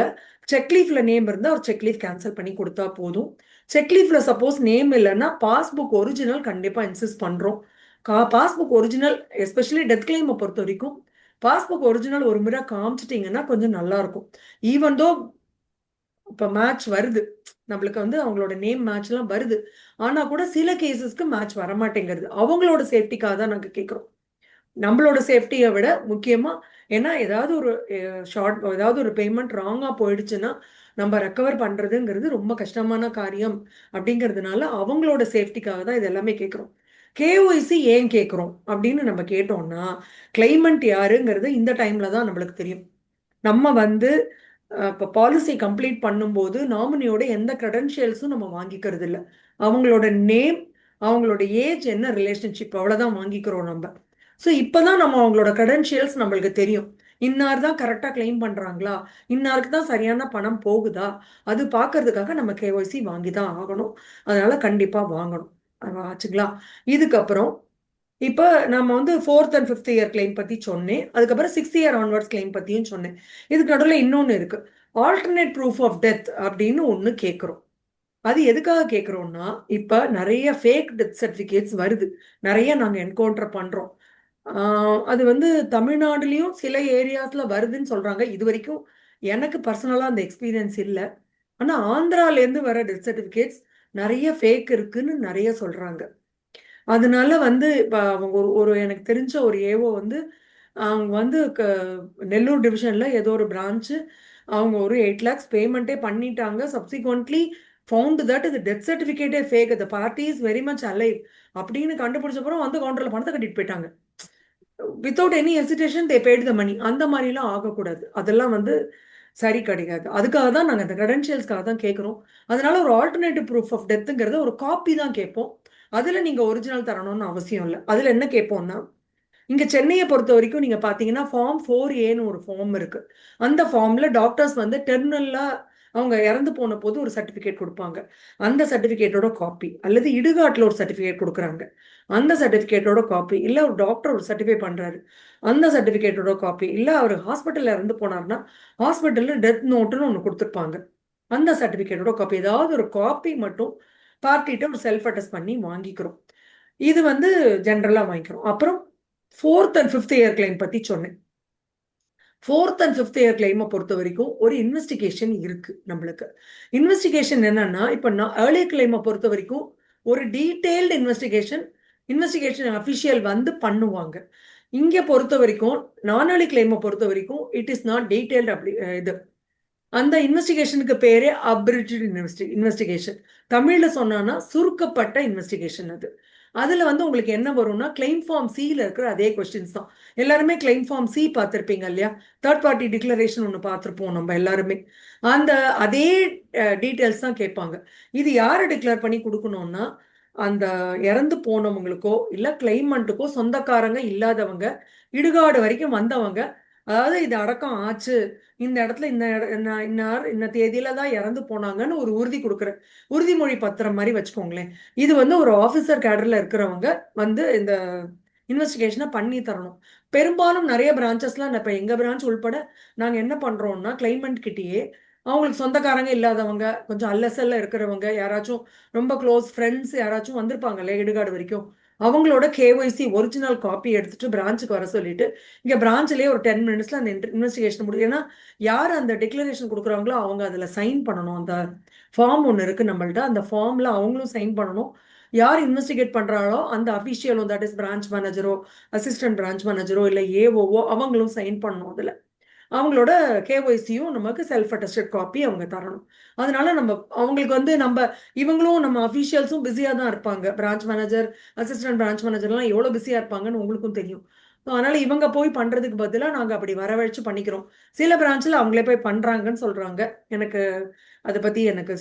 செக்லீஃப்ல நேம் இருந்தால் ஒரு செக்லீஃப் கேன்சல் பண்ணி கொடுத்தா போதும். செக்லீஃப்ல சப்போஸ் நேம் இல்லைன்னா பாஸ்புக் ஒரிஜினல் கண்டிப்பா இன்சிஸ்ட் பண்றோம். பாஸ்புக் ஒரிஜினல் எஸ்பெஷலி டெத் கிளைமை பொறுத்த வரைக்கும் பாஸ்புக் ஒரிஜினல் ஒரு முறை காமிச்சிட்டிங்கன்னா கொஞ்சம் நல்லா இருக்கும். ஈவன் தோ இப்போ மேட்ச் வருது, நம்மளுக்கு வந்து அவங்களோட நேம் மேட்ச்லாம் வருது, ஆனா கூட சில கேசஸ்க்கு மேட்ச் வரமாட்டேங்கிறது. அவங்களோட சேஃப்டிக்காக தான் நாங்கள் கேட்குறோம். நம்மளோட சேஃப்டியை விட முக்கியமா, ஏன்னா ஏதாவது ஒரு ஏதாவது ஒரு பேமெண்ட் ராங்கா போயிடுச்சுன்னா நம்ம ரெக்கவர் பண்றதுங்கிறது ரொம்ப கஷ்டமான காரியம். அப்படிங்கிறதுனால அவங்களோட சேஃப்டிக்காக தான் இது எல்லாமே கேட்குறோம். கேஒய்சி ஏன் கேட்குறோம் அப்படின்னு நம்ம கேட்டோம்னா கிளைமண்ட் யாருங்கிறது இந்த டைம்ல தான் நம்மளுக்கு தெரியும். நம்ம வந்து இப்போ பாலிசி கம்ப்ளீட் பண்ணும்போது நாமினியோட எந்த கிரெடென்ஷியல்ஸும் நம்ம வாங்கிக்கிறது இல்லை. அவங்களோட நேம், அவங்களோட ஏஜ், என்ன ரிலேஷன்ஷிப், அவ்வளோதான் வாங்கிக்கிறோம் நம்ம. ஸோ இப்போதான் நம்ம அவங்களோட கிரெடென்ஷியல்ஸ் நம்மளுக்கு தெரியும். இன்னார் தான் கரெக்டாக கிளைம் பண்ணுறாங்களா, இன்னாருக்கு தான் சரியான பணம் போகுதா, அது பார்க்கறதுக்காக நம்ம கேஒய்சி வாங்கி தான் ஆகணும். அதனால கண்டிப்பாக வாங்கணும். ஆச்சுங்களா? இதுக்கப்புறம் இப்போ நம்ம வந்து 4th and 5th year claim பற்றி சொன்னேன். அதுக்கப்புறம் 6th இயர் ஆன்வர்ட்ஸ் கிளைம் பற்றியும் சொன்னேன். இதுக்கு நடுவில் இன்னொன்று இருக்கு, ஆல்டர்னேட் ப்ரூஃப் ஆஃப் டெத் அப்படின்னு ஒன்று கேட்குறோம். அது எதுக்காக கேட்குறோம்னா இப்போ நிறைய ஃபேக் டெத் சர்டிஃபிகேட்ஸ் வருது, நிறைய நாங்கள் என்கவுண்டர் பண்ணுறோம். அது வந்து தமிழ்நாடுலேயும் சில ஏரியாஸில் வருதுன்னு சொல்கிறாங்க. இது வரைக்கும் எனக்கு பர்சனலாக அந்த எக்ஸ்பீரியன்ஸ் இல்லை. ஆனால் ஆந்திராலேருந்து வர டெத் சர்டிஃபிகேட்ஸ் நிறைய ஃபேக் இருக்குன்னு நிறைய சொல்கிறாங்க. அதனால வந்து இப்போ அவங்க ஒரு எனக்கு தெரிஞ்ச ஒரு ஏஓ வந்து அவங்க வந்து நெல்லூர் டிவிஷனில் ஏதோ ஒரு பிரான்ச்சு அவங்க ஒரு 8 lakhs பேமெண்ட்டே பண்ணிட்டாங்க. சப்சிக்வெண்ட்லி ஃபவுண்ட் தட் இது டெத் சர்டிஃபிகேட்டே fake, the party is very much alive அப்படின்னு கண்டுபிடிச்சப்பறம் வந்து கவுண்டரில் பணத்தை கட்டிட்டு போயிட்டாங்க. Without any hesitation they paid the money. அந்த மாதிரிலாம் ஆகக்கூடாது. அதெல்லாம் வந்து சரி கிடையாது. அதுக்காக தான் நாங்கள் அந்த கிரெடென்ஷியல்ஸ்க்காக தான் கேட்குறோம். அதனால ஒரு ஆல்டர்னேட்டிவ் ப்ரூஃப் ஆஃப் டெத்துங்கிறத ஒரு காப்பி தான் கேட்போம். அதில் நீங்கள் ஒரிஜினல் தரணும்னு அவசியம் இல்லை. அதில் என்ன கேட்போம்னா, இங்கே சென்னையை பொறுத்த வரைக்கும் நீங்கள் பார்த்தீங்கன்னா ஃபார்ம் 4A ஒரு ஃபார்ம் இருக்கு. அந்த ஃபார்மில் டாக்டர்ஸ் வந்து டெர்மினலாக அவங்க இறந்து போன போது ஒரு சர்டிஃபிகேட் கொடுப்பாங்க. அந்த சர்டிஃபிகேட்டோட காப்பி, அல்லது இடுகாட்டில் ஒரு சர்டிஃபிகேட் கொடுக்குறாங்க, அந்த சர்டிஃபிகேட்டோட காப்பி, இல்லை ஒரு டாக்டர் ஒரு சர்டிஃபை பண்ணுறாரு, அந்த சர்டிஃபிகேட்டோட காப்பி, இல்லை அவர் ஹாஸ்பிட்டலில் இறந்து போனார்னா ஹாஸ்பிட்டலில் டெத் நோட்டுன்னு ஒன்று கொடுத்துருப்பாங்க, அந்த சர்டிஃபிகேட்டோட காப்பி, ஏதாவது ஒரு காப்பி மட்டும் பார்ட்டிகிட்ட ஒரு செல்ஃப் அட்டஸ்ட் பண்ணி வாங்கிக்கிறோம். இது வந்து ஜென்ரலாக வாங்கிக்கிறோம். அப்புறம் 4th and 5th year claim பற்றி சொன்னேன். 4th and 5th இயர் கிளைமை பொறுத்த வரைக்கும் ஒரு இன்வெஸ்டிகேஷன் இருக்கு நம்மளுக்கு. இன்வெஸ்டிகேஷன் என்னன்னா, இப்போ ஏர்லி கிளைமை பொறுத்த வரைக்கும் ஒரு டீட்டெயில்டு இன்வெஸ்டிகேஷன் அஃபிஷியல் வந்து பண்ணுவாங்க. இங்கே பொறுத்த வரைக்கும் நானாளி கிளைமை பொறுத்த வரைக்கும் இட் இஸ் நாட் டீட்டெயில்டு. அப்படி இது அந்த இன்வெஸ்டிகேஷனுக்கு பேரே அப்ரிட்ஜ்டு இன்வெஸ்டிகேஷன். தமிழில் சொன்னான்னா சுருக்கப்பட்ட இன்வெஸ்டிகேஷன். அது அதுல வந்து உங்களுக்கு என்ன வரும்னா கிளைம் ஃபார்ம் சில இருக்கிற அதே கொஸ்டின்ஸ் தான். எல்லாருமே கிளைம் ஃபார்ம் சி பார்த்திருப்பீங்க இல்லையா? தேர்ட் பார்ட்டி டிக்ளரேஷன் ஒன்று பார்த்திருப்போம் நம்ம எல்லாருமே. அந்த அதே டீட்டெயில்ஸ் தான் கேட்பாங்க. இது யாரை டிக்ளேர் பண்ணி கொடுக்கணும்னா அந்த இறந்து போனவங்களுக்கோ இல்ல கிளைமண்ட்டுக்கோ சொந்தக்காரங்க இல்லாதவங்க, இடுகாடு வரைக்கும் வந்தவங்க, அதாவது இது அடக்கம் ஆச்சு, இந்த இடத்துல இந்த தேதியில தான் இறந்து போனாங்கன்னு ஒரு உறுதி கொடுக்குற உறுதிமொழி பத்திரம் மாதிரி வச்சுக்கோங்களேன். இது வந்து ஒரு ஆபீசர் கேடர்ல இருக்கிறவங்க வந்து இந்த இன்வெஸ்டிகேஷனை பண்ணி தரணும். பெரும்பாலும் நிறைய பிரான்ச்சஸ்லாம் இப்ப எங்க பிரான்ச் உள்பட நாங்க என்ன பண்றோம்னா கிளைமண்ட் கிட்டேயே அவங்களுக்கு சொந்தக்காரங்க இல்லாதவங்க, கொஞ்சம் அல்லசல்ல இருக்கிறவங்க, யாராச்சும் ரொம்ப க்ளோஸ் ஃப்ரெண்ட்ஸ் யாராச்சும் வந்திருப்பாங்கல்ல இடுகாடு வரைக்கும், அவங்களோட கேஒய்சி ஒரிஜினல் காப்பி எடுத்துட்டு பிரான்ச்சுக்கு வர சொல்லிட்டு இங்க பிரான்ச்லயே ஒரு 10 மினிட்ஸ்ல அந்த இன்வெஸ்டிகேஷன் முடியும். ஏன்னா யார் அந்த டிக்ளரேஷன் கொடுக்குறாங்களோ அவங்க அதுல சைன் பண்ணணும். அந்த ஃபார்ம் ஒன்று இருக்கு நம்மள்ட்ட, அந்த ஃபார்ம்ல அவங்களும் சைன் பண்ணணும். யார் இன்வெஸ்டிகேட் பண்றாங்களோ அந்த அபிஷியலோ, தட் இஸ் பிரான்ச் மேனேஜரோ, அசிஸ்டன்ட் பிரான்ச் மேனேஜரோ இல்ல ஏஓவோ அவங்களும் சைன் பண்ணணும். அதுல அவங்களோட கேஒய்சியும் நமக்கு செல்ஃப் அட்டஸ்டட் காப்பி அவங்க தரணும். அதனால நம்ம அவங்களுக்கு வந்து இவங்களும் நம்ம அஃபீஷியல்ஸும் பிஸியா தான் இருப்பாங்க. பிரான்ச் மேனேஜர், அசிஸ்டன்ட் பிரான்ச் மேனேஜர்லாம் எவ்வளவு பிஸியா இருப்பாங்கன்னு உங்களுக்கும் தெரியும். அதனால இவங்க போய் பண்றதுக்கு பதிலா நாங்க அப்படி வரவழைச்சு பண்ணிக்கிறோம். சில பிரான்ச்ல அவங்களே போய் பண்றாங்கன்னு சொல்றாங்க. எனக்கு அதை பத்தி எனக்கு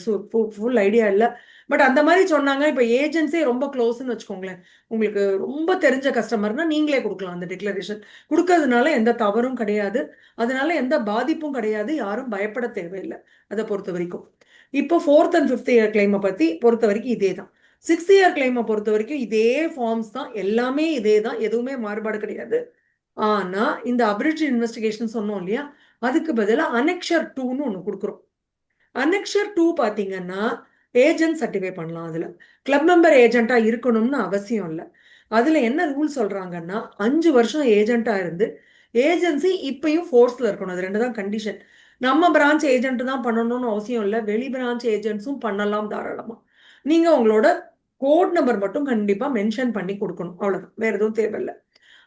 ஃபுல் ஐடியா இல்லை. பட் அந்த மாதிரி சொன்னாங்க. இப்ப ஏஜென்ட்ஸே ரொம்ப க்ளோஸ்ன்னு வச்சுக்கோங்களேன். உங்களுக்கு ரொம்ப தெரிஞ்ச கஸ்டமர்னா நீங்களே கொடுக்கலாம். அந்த டிக்ளரேஷன் கொடுக்கறதுனால எந்த தவறும் கிடையாது, அதனால எந்த பாதிப்பும் கிடையாது, யாரும் பயப்பட தேவையில்லை அதை பொறுத்த வரைக்கும். இப்போ 4th and 5th இயர் கிளைமை பத்தி பொறுத்த வரைக்கும் இதே தான். 6th இயர் கிளைமை பொறுத்த வரைக்கும் இதே ஃபார்ம்ஸ் தான், எல்லாமே இதே தான், எதுவுமே மாறுபாடு கிடையாது. ஆனா இந்த அபிரிஜிட் இன்வெஸ்டிகேஷன் சொன்னோம் இல்லையா, அதுக்கு பதிலாக அனெக்ஷர் 2ன்னு ஒன்று கொடுக்குறோம். அனெக்ஷர் 2 பாத்தீங்கன்னா ஏஜென்ட் சர்டிஃபை பண்ணலாம். அதுல கிளப் மெம்பர் ஏஜென்ட்டா இருக்கணும்னு அவசியம் இல்லை. அதுல என்ன ரூல் சொல்றாங்கன்னா 5 வருஷம் ஏஜென்ட்டா இருந்து ஏஜென்சி இப்பயும் ஃபோர்ஸ்ல இருக்கணும். அது 2 தான் கண்டிஷன். நம்ம பிரான்ச் ஏஜென்ட் தான் பண்ணணும்னு அவசியம் இல்லை, வெளி பிரான்ச் ஏஜென்ட்ஸும் பண்ணலாம் தாராளமா. நீங்க உங்களோட கோட் நம்பர் மட்டும் கண்டிப்பா மென்ஷன் பண்ணி கொடுக்கணும், அவ்வளவுதான், வேற எதுவும் தேவையில்லை.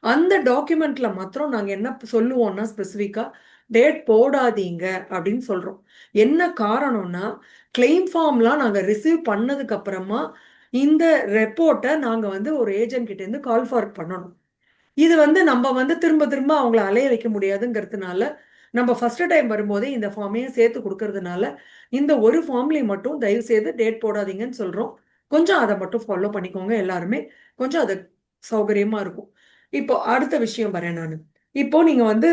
அந்த டாக்குமெண்ட்ல மாத்திரம் நாங்க என்ன சொல்லுவோம்னா ஸ்பெசிஃபிக்கா டேட் போடாதீங்க அப்படின்னு சொல்றோம். என்ன காரணம்னா கிளைம் ஃபார்ம்லாம் நாங்க ரிசீவ் பண்ணதுக்கு அப்புறமா இந்த ரெப்போர்ட்டை நாங்க வந்து ஒரு ஏஜென்ட் கிட்ட இருந்து கால் ஃபார்வர்ட் பண்ணணும். இது வந்து நம்ம வந்து திரும்ப திரும்ப அவங்கள அலைய வைக்க முடியாதுங்கிறதுனால நம்ம ஃபர்ஸ்ட் டைம் வரும்போதே இந்த ஃபார்மையும் சேர்த்து கொடுக்கறதுனால இந்த ஒரு ஃபார்ம்லேயும் மட்டும் தயவு செய்து டேட் போடாதீங்கன்னு சொல்றோம். கொஞ்சம் அதை மட்டும் ஃபாலோ பண்ணிக்கோங்க எல்லாருமே, கொஞ்சம் அது சௌகரியமா இருக்கும். இப்போ அடுத்த விஷயம் வரேன் நான். இப்போ நீங்க வந்து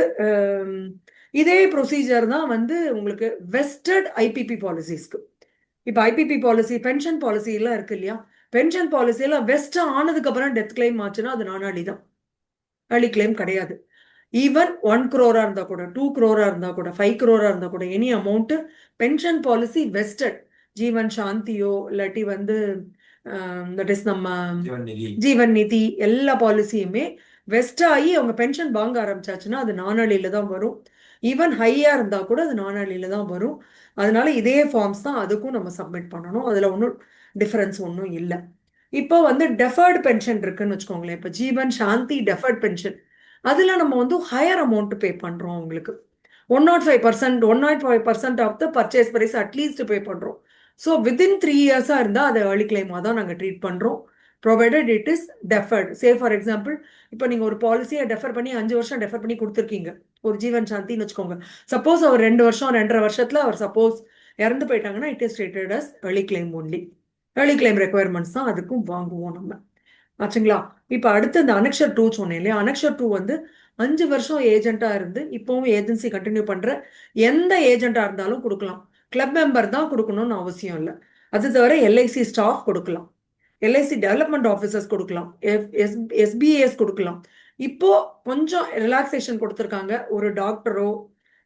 இதே ப்ரொசீஜர் தான் வந்து உங்களுக்கு வெஸ்டட் ஐபிபி பாலிசிஸ்க்கு. இப்போ ஐபிபி பாலிசி, பென்ஷன் பாலிசி எல்லாம் இருக்கு இல்லையா, பென்ஷன் பாலிசி எல்லாம் வெஸ்ட் ஆனதுக்கு அப்புறம் டெத் கிளைம் ஆச்சுன்னா அது நானாடி தான், ஏர்லி கிளைம் கிடையாது. ஈவன் 1 crore இருந்தா கூட, 2 crore இருந்தா கூட, 5 crore இருந்தா கூட, any amount pension policy vested, Jeevan சாந்தியோ இல்லாட்டி வந்து தட் இஸ் நம்ம ஜீவன் நிதி எல்லா பாலிசியுமே வெஸ்ட் ஆகி அவங்க பென்ஷன் வாங்க ஆரம்பிச்சாச்சுன்னா அது நானாளியில தான் வரும். ஈவன் ஹையா இருந்தா கூட அது நானாளியில தான் வரும். அதனால இதே ஃபார்ம்ஸ் தான் அதுக்கும் நம்ம சப்மிட் பண்ணணும். அதுல ஒன்றும் டிஃபரன்ஸ் ஒன்றும் இல்லை. இப்போ வந்து டெஃபர்டு பென்ஷன் இருக்குன்னு வச்சுக்கோங்களேன். இப்போ ஜீவன் சாந்தி டெஃபர்ட் பென்ஷன், அதுல நம்ம வந்து ஹையர் அமௌண்ட் பே பண்றோம். உங்களுக்கு 105% of the purchase price at least pay பண்றோம். ஸோ வித்தின் 3 இயர்ஸா இருந்தா அதை ஏர்லி கிளைமா தான் நாங்கள் ட்ரீட் பண்றோம், provided it is deferred. Say for example, இப்போ நீங்க ஒரு பாலிசியை டெஃபர் பண்ணி 5 வருஷம் டெஃபர் பண்ணி கொடுத்துருக்கீங்க ஒரு ஜீவன் சாந்தின்னு வச்சுக்கோங்க. சப்போஸ் அவர் 2 வருஷம் 2.5 வருஷத்துல அவர் சப்போஸ் இறந்து போயிட்டாங்கன்னா it is treated as early claim only. Early claim requirements தான் அதுக்கும் வாங்குவோம் நம்ம, ஆச்சுங்களா? இப்போ அடுத்து இந்த அனெக்ஷர் 2 சொன்னேன் இல்லையா, அனெக்ஷர் 2 வந்து 5 வருஷம் ஏஜென்ட்டா இருந்து இப்பவும் ஏஜென்சி கண்டினியூ பண்ற எந்த ஏஜென்ட்டா இருந்தாலும் கொடுக்கலாம். கிளப் மெம்பர் தான் கொடுக்கணும்னு அவசியம் இல்லை. அது தவிர எல்ஐசி ஸ்டாஃப் கொடுக்கலாம், எல்ஐசி டெவலப்மெண்ட் ஆஃபீஸர்ஸ் கொடுக்கலாம், எஸ்பிஏஎஸ் கொடுக்கலாம். இப்போ கொஞ்சம் ரிலாக்ஸேஷன் கொடுத்துருக்காங்க, ஒரு டாக்டரோ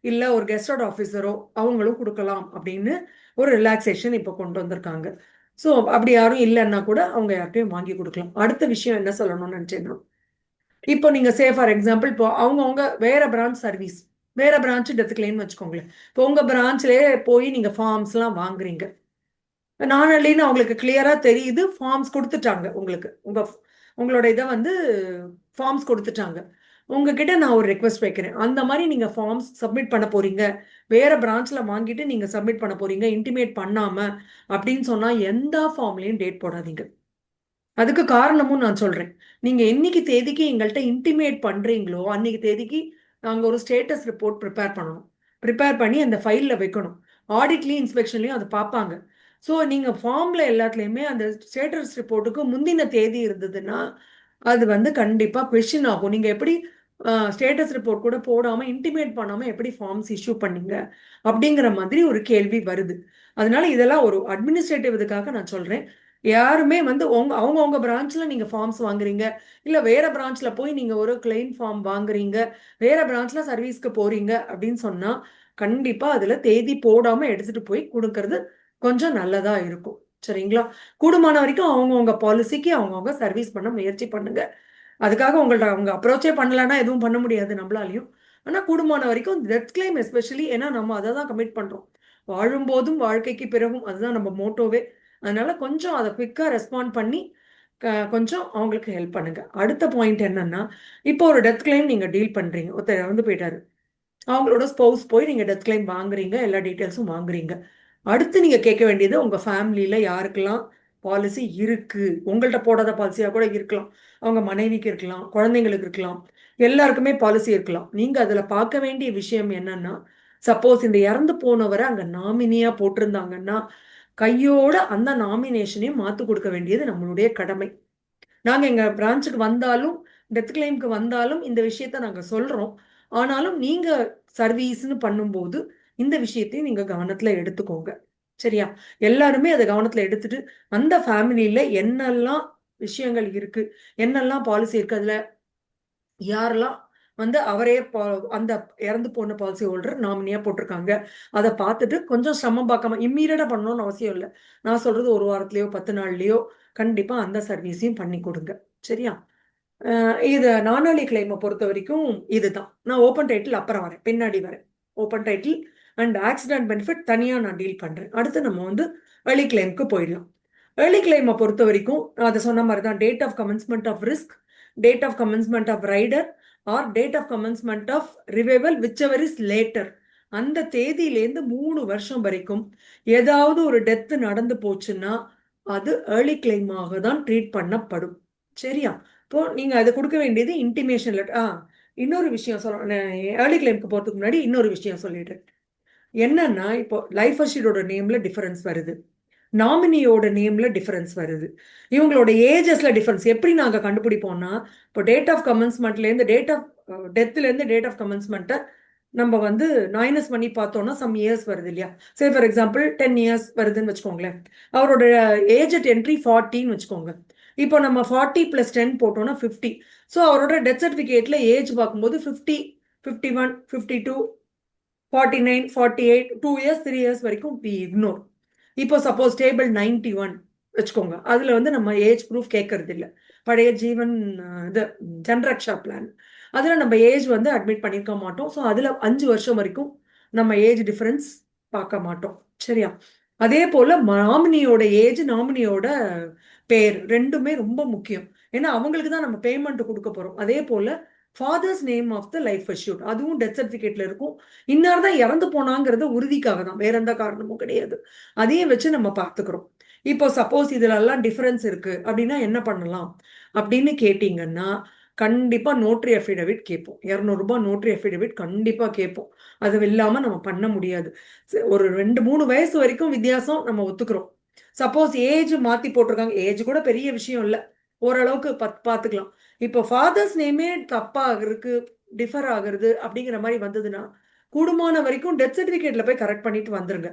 இல்லை ஒரு கெஸ்டட் ஆஃபீஸரோ அவங்களும் கொடுக்கலாம் அப்படின்னு ஒரு ரிலாக்ஸேஷன் இப்போ கொண்டு வந்திருக்காங்க. ஸோ அப்படி யாரும் இல்லைன்னா கூட அவங்க யார்கிட்டையும் வாங்கி கொடுக்கலாம். அடுத்த விஷயம் என்ன சொல்லணும்னு நினைச்சேன்னா, இப்போ நீங்க சே ஃபார் எக்ஸாம்பிள் இப்போ அவங்க வேற பிரான்ச் சர்வீஸ், வேற பிரான்ச் டெத் கிளைம்னு வச்சுக்கோங்களேன். இப்போ உங்க பிரான்ச்லேயே போய் நீங்க ஃபார்ம்ஸ்லாம் வாங்குறீங்க, நானல்லின்னு அவங்களுக்கு கிளியரா தெரியுது, ஃபார்ம்ஸ் கொடுத்துட்டாங்க உங்களுக்கு, உங்களோட இதை வந்து ஃபார்ம்ஸ் கொடுத்துட்டாங்க. உங்ககிட்ட நான் ஒரு ரெக்வஸ்ட் வைக்கிறேன், அந்த மாதிரி நீங்க ஃபார்ம்ஸ் சப்மிட் பண்ண போறீங்க, வேற பிரான்ச்ல வாங்கிட்டு நீங்க சப்மிட் பண்ண போறீங்க இன்டிமேட் பண்ணாம அப்படின்னு சொன்னா எந்த ஃபார்ம்லயும் டேட் போடாதீங்க. அதுக்கு காரணமும் நான் சொல்றேன். நீங்க என்னைக்கு தேதிக்கு எங்கள்கிட்ட இன்டிமேட் பண்றீங்களோ அன்னைக்கு தேதிக்கு நாங்க ஒரு ஸ்டேட்டஸ் ரிப்போர்ட் ப்ரிப்பேர் பண்ணணும். ப்ரிப்பேர் பண்ணி அந்த ஃபைல்ல வைக்கணும். ஆடிட்லயும் இன்ஸ்பெக்ஷன்லயும் அதை பார்ப்பாங்க. ஸோ நீங்க ஃபார்ம்ல எல்லாத்துலயுமே அந்த ஸ்டேட்டஸ் ரிப்போர்ட்டுக்கு முந்தின தேதி இருந்ததுன்னா அது வந்து கண்டிப்பா கொஸ்டின் ஆகும். நீங்க எப்படி ஸ்டேட்டஸ் ரிப்போர்ட் கூட போடாம இன்டிமேட் பண்ணாம எப்படி ஃபார்ம்ஸ் இஷ்யூ பண்ணீங்க அப்படிங்கிற மாதிரி ஒரு கேள்வி வருது. அதனால இதெல்லாம் ஒரு அட்மினிஸ்ட்ரேட்டிவ் இதுக்காக நான் சொல்றேன். யாருமே வந்து அவங்க பிரான்ச்ல நீங்க ஃபார்ம்ஸ் வாங்குறீங்க, இல்ல வேற பிரான்ச்ல போய் நீங்க ஒரு கிளைம் ஃபார்ம் வாங்குறீங்க, வேற பிரான்ச்ல சர்வீஸ்க்கு போறீங்க அப்படின்னு சொன்னா கண்டிப்பா அதுல தேதி போடாம எடுத்துட்டு போய் கொடுக்கறது கொஞ்சம் நல்லதா இருக்கும். சரிங்களா? கூடுமான வரைக்கும் அவங்கவுங்க பாலிசிக்கு அவங்கவுங்க சர்வீஸ் பண்ண முயற்சி பண்ணுங்க. அதுக்காக உங்கள்ட்ட அவங்க அப்ரோச்சே பண்ணலன்னா எதுவும் பண்ண முடியாது நம்மளாலையும். ஆனா கூடுமான வரைக்கும் டெத் கிளைம் எஸ்பெஷலி, ஏன்னா நம்ம அதை தான் கமிட் பண்றோம். வாழும்போதும் வாழ்க்கைக்கு பிறகும் அதுதான் நம்ம மோட்டோவே. அதனால கொஞ்சம் அதை குவிக்கா ரெஸ்பாண்ட் பண்ணி கொஞ்சம் அவங்களுக்கு ஹெல்ப் பண்ணுங்க. அடுத்த பாயிண்ட் என்னன்னா, இப்போ ஒரு டெத் கிளைம் நீங்க டீல் பண்றீங்க, ஒருத்தர் இறந்து போயிட்டாரு, அவங்களோட ஸ்பௌஸ் போய் நீங்க டெத் கிளைம் வாங்குறீங்க, எல்லா டீட்டெயில்ஸும் வாங்குறீங்க. அடுத்து நீங்க கேட்க வேண்டியது உங்க ஃபேமிலியில யாருக்கெல்லாம் பாலிசி இருக்கு. உங்கள்ட்ட போடாத பாலிசியா கூட இருக்கலாம், அவங்க மனைவிக்கு இருக்கலாம், குழந்தைங்களுக்கு இருக்கலாம், எல்லாருக்குமே பாலிசி இருக்கலாம். நீங்க அதுல பார்க்க வேண்டிய விஷயம் என்னன்னா, சப்போஸ் இந்த இறந்து போனவரை அங்க நாமினியா போட்டிருந்தாங்கன்னா கையோட அந்த நாமினேஷனையும் மாத்து கொடுக்க வேண்டியது நம்மளுடைய கடமை. நாங்க எங்க பிரான்ச்சுக்கு வந்தாலும் டெத் கிளைம்க்கு வந்தாலும் இந்த விஷயத்த நாங்க சொல்றோம். ஆனாலும் நீங்க சர்வீஸ்னு பண்ணும்போது இந்த விஷயத்தையும் நீங்க கவனத்துல எடுத்துக்கோங்க. சரியா? எல்லாருமே அதை கவனத்துல எடுத்துட்டு அந்த ஃபேமிலியில என்னெல்லாம் விஷயங்கள் இருக்கு, என்னெல்லாம் பாலிசி இருக்கு, அதுல யாரெல்லாம் வந்து அவரே அந்த இறந்து போன பாலிசி ஹோல்டர் நாமினியா போட்டிருக்காங்க, அதை பார்த்துட்டு கொஞ்சம் சிரமம் பார்க்காம இம்மீடியட்டா பண்ணணும்னு அவசியம் இல்லை. நான் சொல்றது ஒரு வாரத்திலயோ 10 நாள்லயோ கண்டிப்பா அந்த சர்வீஸையும் பண்ணி கொடுங்க. சரியா? இது நானாளி கிளைமை பொறுத்த வரைக்கும் இதுதான். நான் ஓப்பன் டைட்டில் அப்புறம் வரேன், பின்னாடி வரேன். Open title and accident benefit தனியா நான் டீல் பண்றேன். அடுத்து நம்ம வந்து ஏர்லி கிளைமுக்கு போயிடலாம். ஏர்லி கிளைமை பொறுத்த வரைக்கும் நான் அதை சொன்ன மாதிரி தான், date of commencement of risk, date of commencement of rider or date of commencement of revival whichever is later. அந்த தேதியிலேருந்து 3 வருஷம் வரைக்கும் ஏதாவது ஒரு டெத் நடந்து போச்சுன்னா அது ஏர்லி கிளைமாக தான் ட்ரீட் பண்ணப்படும். சரியா? இப்போ நீங்க அதை கொடுக்க வேண்டியது இன்டிமேஷன் லெட்டர். இன்னொரு விஷயம் சொல்ல, ஏர்லி கிளைமுக்கு போறதுக்கு முன்னாடி இன்னொரு விஷயம் சொல்லிடுறேன். என்னன்னா, இப்போ லைஃப் அஷ்யூர்டோட நேம்ல டிஃபரன்ஸ் வருது, நாமினியோட நேம்ல டிஃபரன்ஸ் வருது, இவங்களோட ஏஜஸ்ல டிஃபரன்ஸ் எப்படி நாங்க கண்டுபிடிப்போம்னா, இப்போ டேட் ஆஃப் கமென்ஸ்மெண்ட்லேருந்து டேட் ஆஃப் டெத்லேருந்து டேட் ஆஃப் கமென்ஸ்மெண்ட்டை நம்ம வந்து மைனஸ் பண்ணி பார்த்தோம்னா சம் இயர்ஸ் வருது இல்லையா? சே ஃபார் எக்ஸாம்பிள் 10 இயர்ஸ் வருதுன்னு வச்சுக்கோங்களேன். அவரோட ஏஜ் அட் என்ட்ரி 40ன்னு வச்சுக்கோங்க. இப்போ நம்ம 40 + 10 போட்டோம்னா 50. ஸோ அவரோட டெத் சர்டிஃபிகேட்ல ஏஜ் பார்க்கும்போது 50, 51, 52, 49, 48, 2 இயர்ஸ் 3 இயர்ஸ் வரைக்கும் வி இக்னோர். இப்போ சப்போஸ் டேபிள் 91 வச்சுக்கோங்க, அதுல வந்து நம்ம ஏஜ் ப்ரூஃப் கேட்கறது இல்லை. பழைய ஜீவன் இது ஜன்ரக்ஷா பிளான், அதுல நம்ம ஏஜ் வந்து அட்மிட் பண்ணிருக்க மாட்டோம். ஸோ அதுல 5 வருஷம் வரைக்கும் நம்ம ஏஜ் டிஃபரன்ஸ் பார்க்க மாட்டோம். சரியா? அதே போல நாமினியோட ஏஜ், நாமினியோட பேர் ரெண்டுமே ரொம்ப முக்கியம். ஏன்னா அவங்களுக்கு தான் நம்ம பேமெண்ட் கொடுக்க போறோம். அதே போல father's name of the life assured அதுவும் டெத் சர்டிஃபிகேட்ல இருக்கும். இன்னார் தான் இறந்து போனாங்கிறது உறுதிக்காக தான், வேற எந்த காரணமும் கிடையாது. அதையும் வச்சு நம்ம பார்த்துக்கிறோம். இப்போ சப்போஸ் இதுல எல்லாம் டிஃபரன்ஸ் இருக்கு அப்படின்னா என்ன பண்ணலாம் அப்படின்னு கேட்டீங்கன்னா, கண்டிப்பா நோட்ரி அஃபிடவிட் கேட்போம். 200 ரூபாய் நோட்ரி அஃபிடவிட் கண்டிப்பா கேட்போம். அது இல்லாம நம்ம பண்ண முடியாது. ஒரு 2-3 வயசு வரைக்கும் வித்தியாசம் நம்ம ஒத்துக்கிறோம். சப்போஸ் ஏஜ் மாத்தி போட்டிருக்காங்க, ஏஜ் கூட பெரிய விஷயம் இல்லை, ஓரளவுக்கு பார்த்துக்கலாம். இப்போ ஃபாதர்ஸ் நேமே தப்பா இருக்கு, டிஃபர் ஆகுறது அப்படிங்கிற மாதிரி வந்ததுன்னா கூடுமான வரைக்கும் டெத் சர்டிஃபிகேட்ல போய் கரெக்ட் பண்ணிட்டு வந்துருங்க.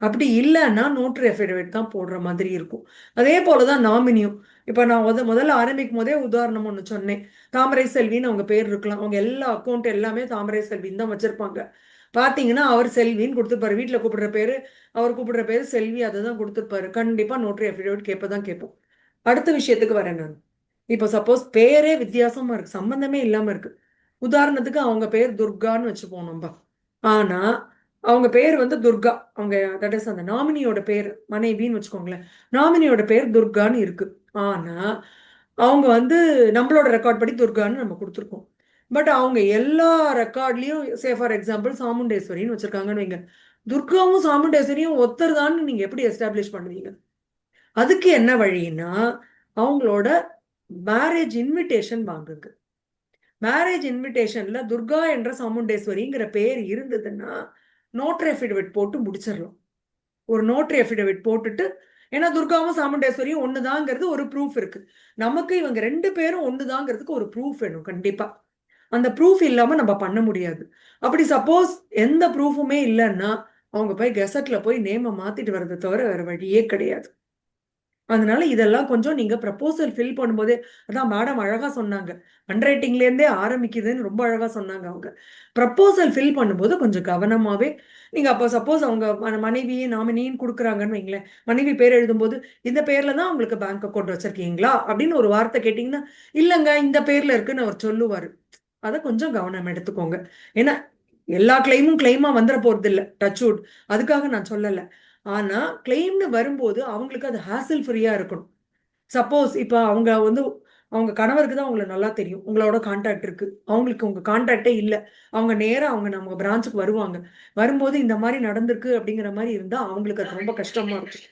அப்படி இல்லைன்னா நோட்ரி அஃபிடவிட் தான் போடுற மாதிரி இருக்கும். அதே போலதான் நாமினியும். இப்ப நான் முதல்ல ஆரம்பிக்கும் போதே உதாரணம் ஒண்ணு சொன்னேன். தாமரை செல்வின்னு அவங்க பேர் இருக்கலாம், அவங்க எல்லா அக்கௌண்ட் எல்லாமே தாமரை செல்வின்னு தான் வச்சிருப்பாங்க. பாத்தீங்கன்னா அவர் செல்வின்னு கொடுத்துருப்பாரு, வீட்டுல கூப்பிடுற பேரு, அவர் கூப்பிடுற பேரு செல்வி, அதை தான் கொடுத்துருப்பாரு. கண்டிப்பா நோட்ரி அஃபிடவிட் கேட்பதான் கேட்போம். அடுத்த விஷயத்துக்கு வரேன் நான். இப்போ சப்போஸ் பேரே வித்தியாசமா இருக்கு, சம்பந்தமே இல்லாம இருக்கு. உதாரணத்துக்கு அவங்க பேர் துர்கான்னு வச்சுப்போம் நம்ம. ஆனா அவங்க பேர் வந்து துர்கா, அவங்க தட் இஸ் அந்த நாமினியோட பேர், மனைவின்னு வச்சுக்கோங்களேன், நாமினியோட பேர் துர்கான்னு இருக்கு. ஆனா அவங்க வந்து நம்மளோட ரெக்கார்ட் படி துர்கான்னு நம்ம கொடுத்துருக்கோம். பட் அவங்க எல்லா ரெக்கார்ட்லயும் சே ஃபார் எக்ஸாம்பிள் சாமுண்டேஸ்வரின்னு வச்சிருக்காங்கன்னு வைங்க, துர்காவும் சாமுண்டேஸ்வரியும் ஒருத்தர் தான் நீங்க எப்படி எஸ்டாப்ளிஷ் பண்ணுவீங்க? அதுக்கு என்ன வழின்னா, அவங்களோட மேரேஜ் இன்விடேஷன் வாங்குங்க. மேரேஜ் இன்விடேஷன்ல துர்கா என்ற சாமுண்டேஸ்வரிங்கிற பேர் இருந்ததுன்னா நோட்ரி அஃபிடவிட் போட்டு முடிச்சிடலாம். ஒரு நோட்ரி அஃபிடவிட் போட்டுட்டு, ஏன்னா துர்காவும் சாமுண்டேஸ்வரியும் ஒண்ணுதாங்கிறது ஒரு ப்ரூஃப் இருக்கு. நமக்கு இவங்க 2 பேரும் ஒண்ணுதாங்கிறதுக்கு ஒரு ப்ரூஃப் வேணும் கண்டிப்பா. அந்த ப்ரூஃப் இல்லாம நம்ம பண்ண முடியாது. அப்படி சப்போஸ் எந்த ப்ரூஃபுமே இல்லைன்னா அவங்க போய் கெசட்ல போய் நேம மாத்திட்டு வர்றதை தவிர வேற வழியே கிடையாது. அதனால இதெல்லாம் கொஞ்சம் நீங்க ப்ரப்போசல் ஃபில் பண்ணும்போதே, அதான் மேடம் அழகா சொன்னாங்க, ஹண்ட் ரைட்டிங்ல இருந்தே ஆரம்பிக்குதுன்னு ரொம்ப அழகா சொன்னாங்க அவங்க. ப்ரப்போசல் ஃபில் பண்ணும்போது கொஞ்சம் கவனமாவே நீங்க அப்போ சப்போஸ் அவங்க மனைவி நாமினின்னு கொடுக்குறாங்கன்னு வைங்களேன், மனைவி பேர் எழுதும்போது இந்த பேர்ல தான் உங்களுக்கு பேங்க் அக்கௌண்ட் வச்சிருக்கீங்களா அப்படின்னு ஒரு வார்த்தை கேட்டீங்கன்னா, இல்லைங்க இந்த பேர்ல இருக்குன்னு அவர் சொல்லுவாரு. அதை கொஞ்சம் கவனம் எடுத்துக்கோங்க. ஏன்னா எல்லா கிளைமும் கிளைமா வந்துட போறது இல்லை, டச்வுட். அதுக்காக நான் சொல்லலை. ஆனா கிளைம்னு வரும்போது அவங்களுக்கு அது ஹாசில் ஃப்ரீயா இருக்கணும். சப்போஸ் இப்போ அவங்க வந்து அவங்க கணவருக்கு தான் அவங்களை நல்லா தெரியும், உங்களோட கான்டாக்ட் இருக்கு, அவங்களுக்கு உங்க கான்டாக்டே இல்லை, அவங்க நேரா அவங்க நம்ம பிரான்ச்சுக்கு வருவாங்க. வரும்போது இந்த மாதிரி நடந்திருக்கு அப்படிங்கிற மாதிரி இருந்தா அவங்களுக்கு அது ரொம்ப கஷ்டமா இருக்கும்.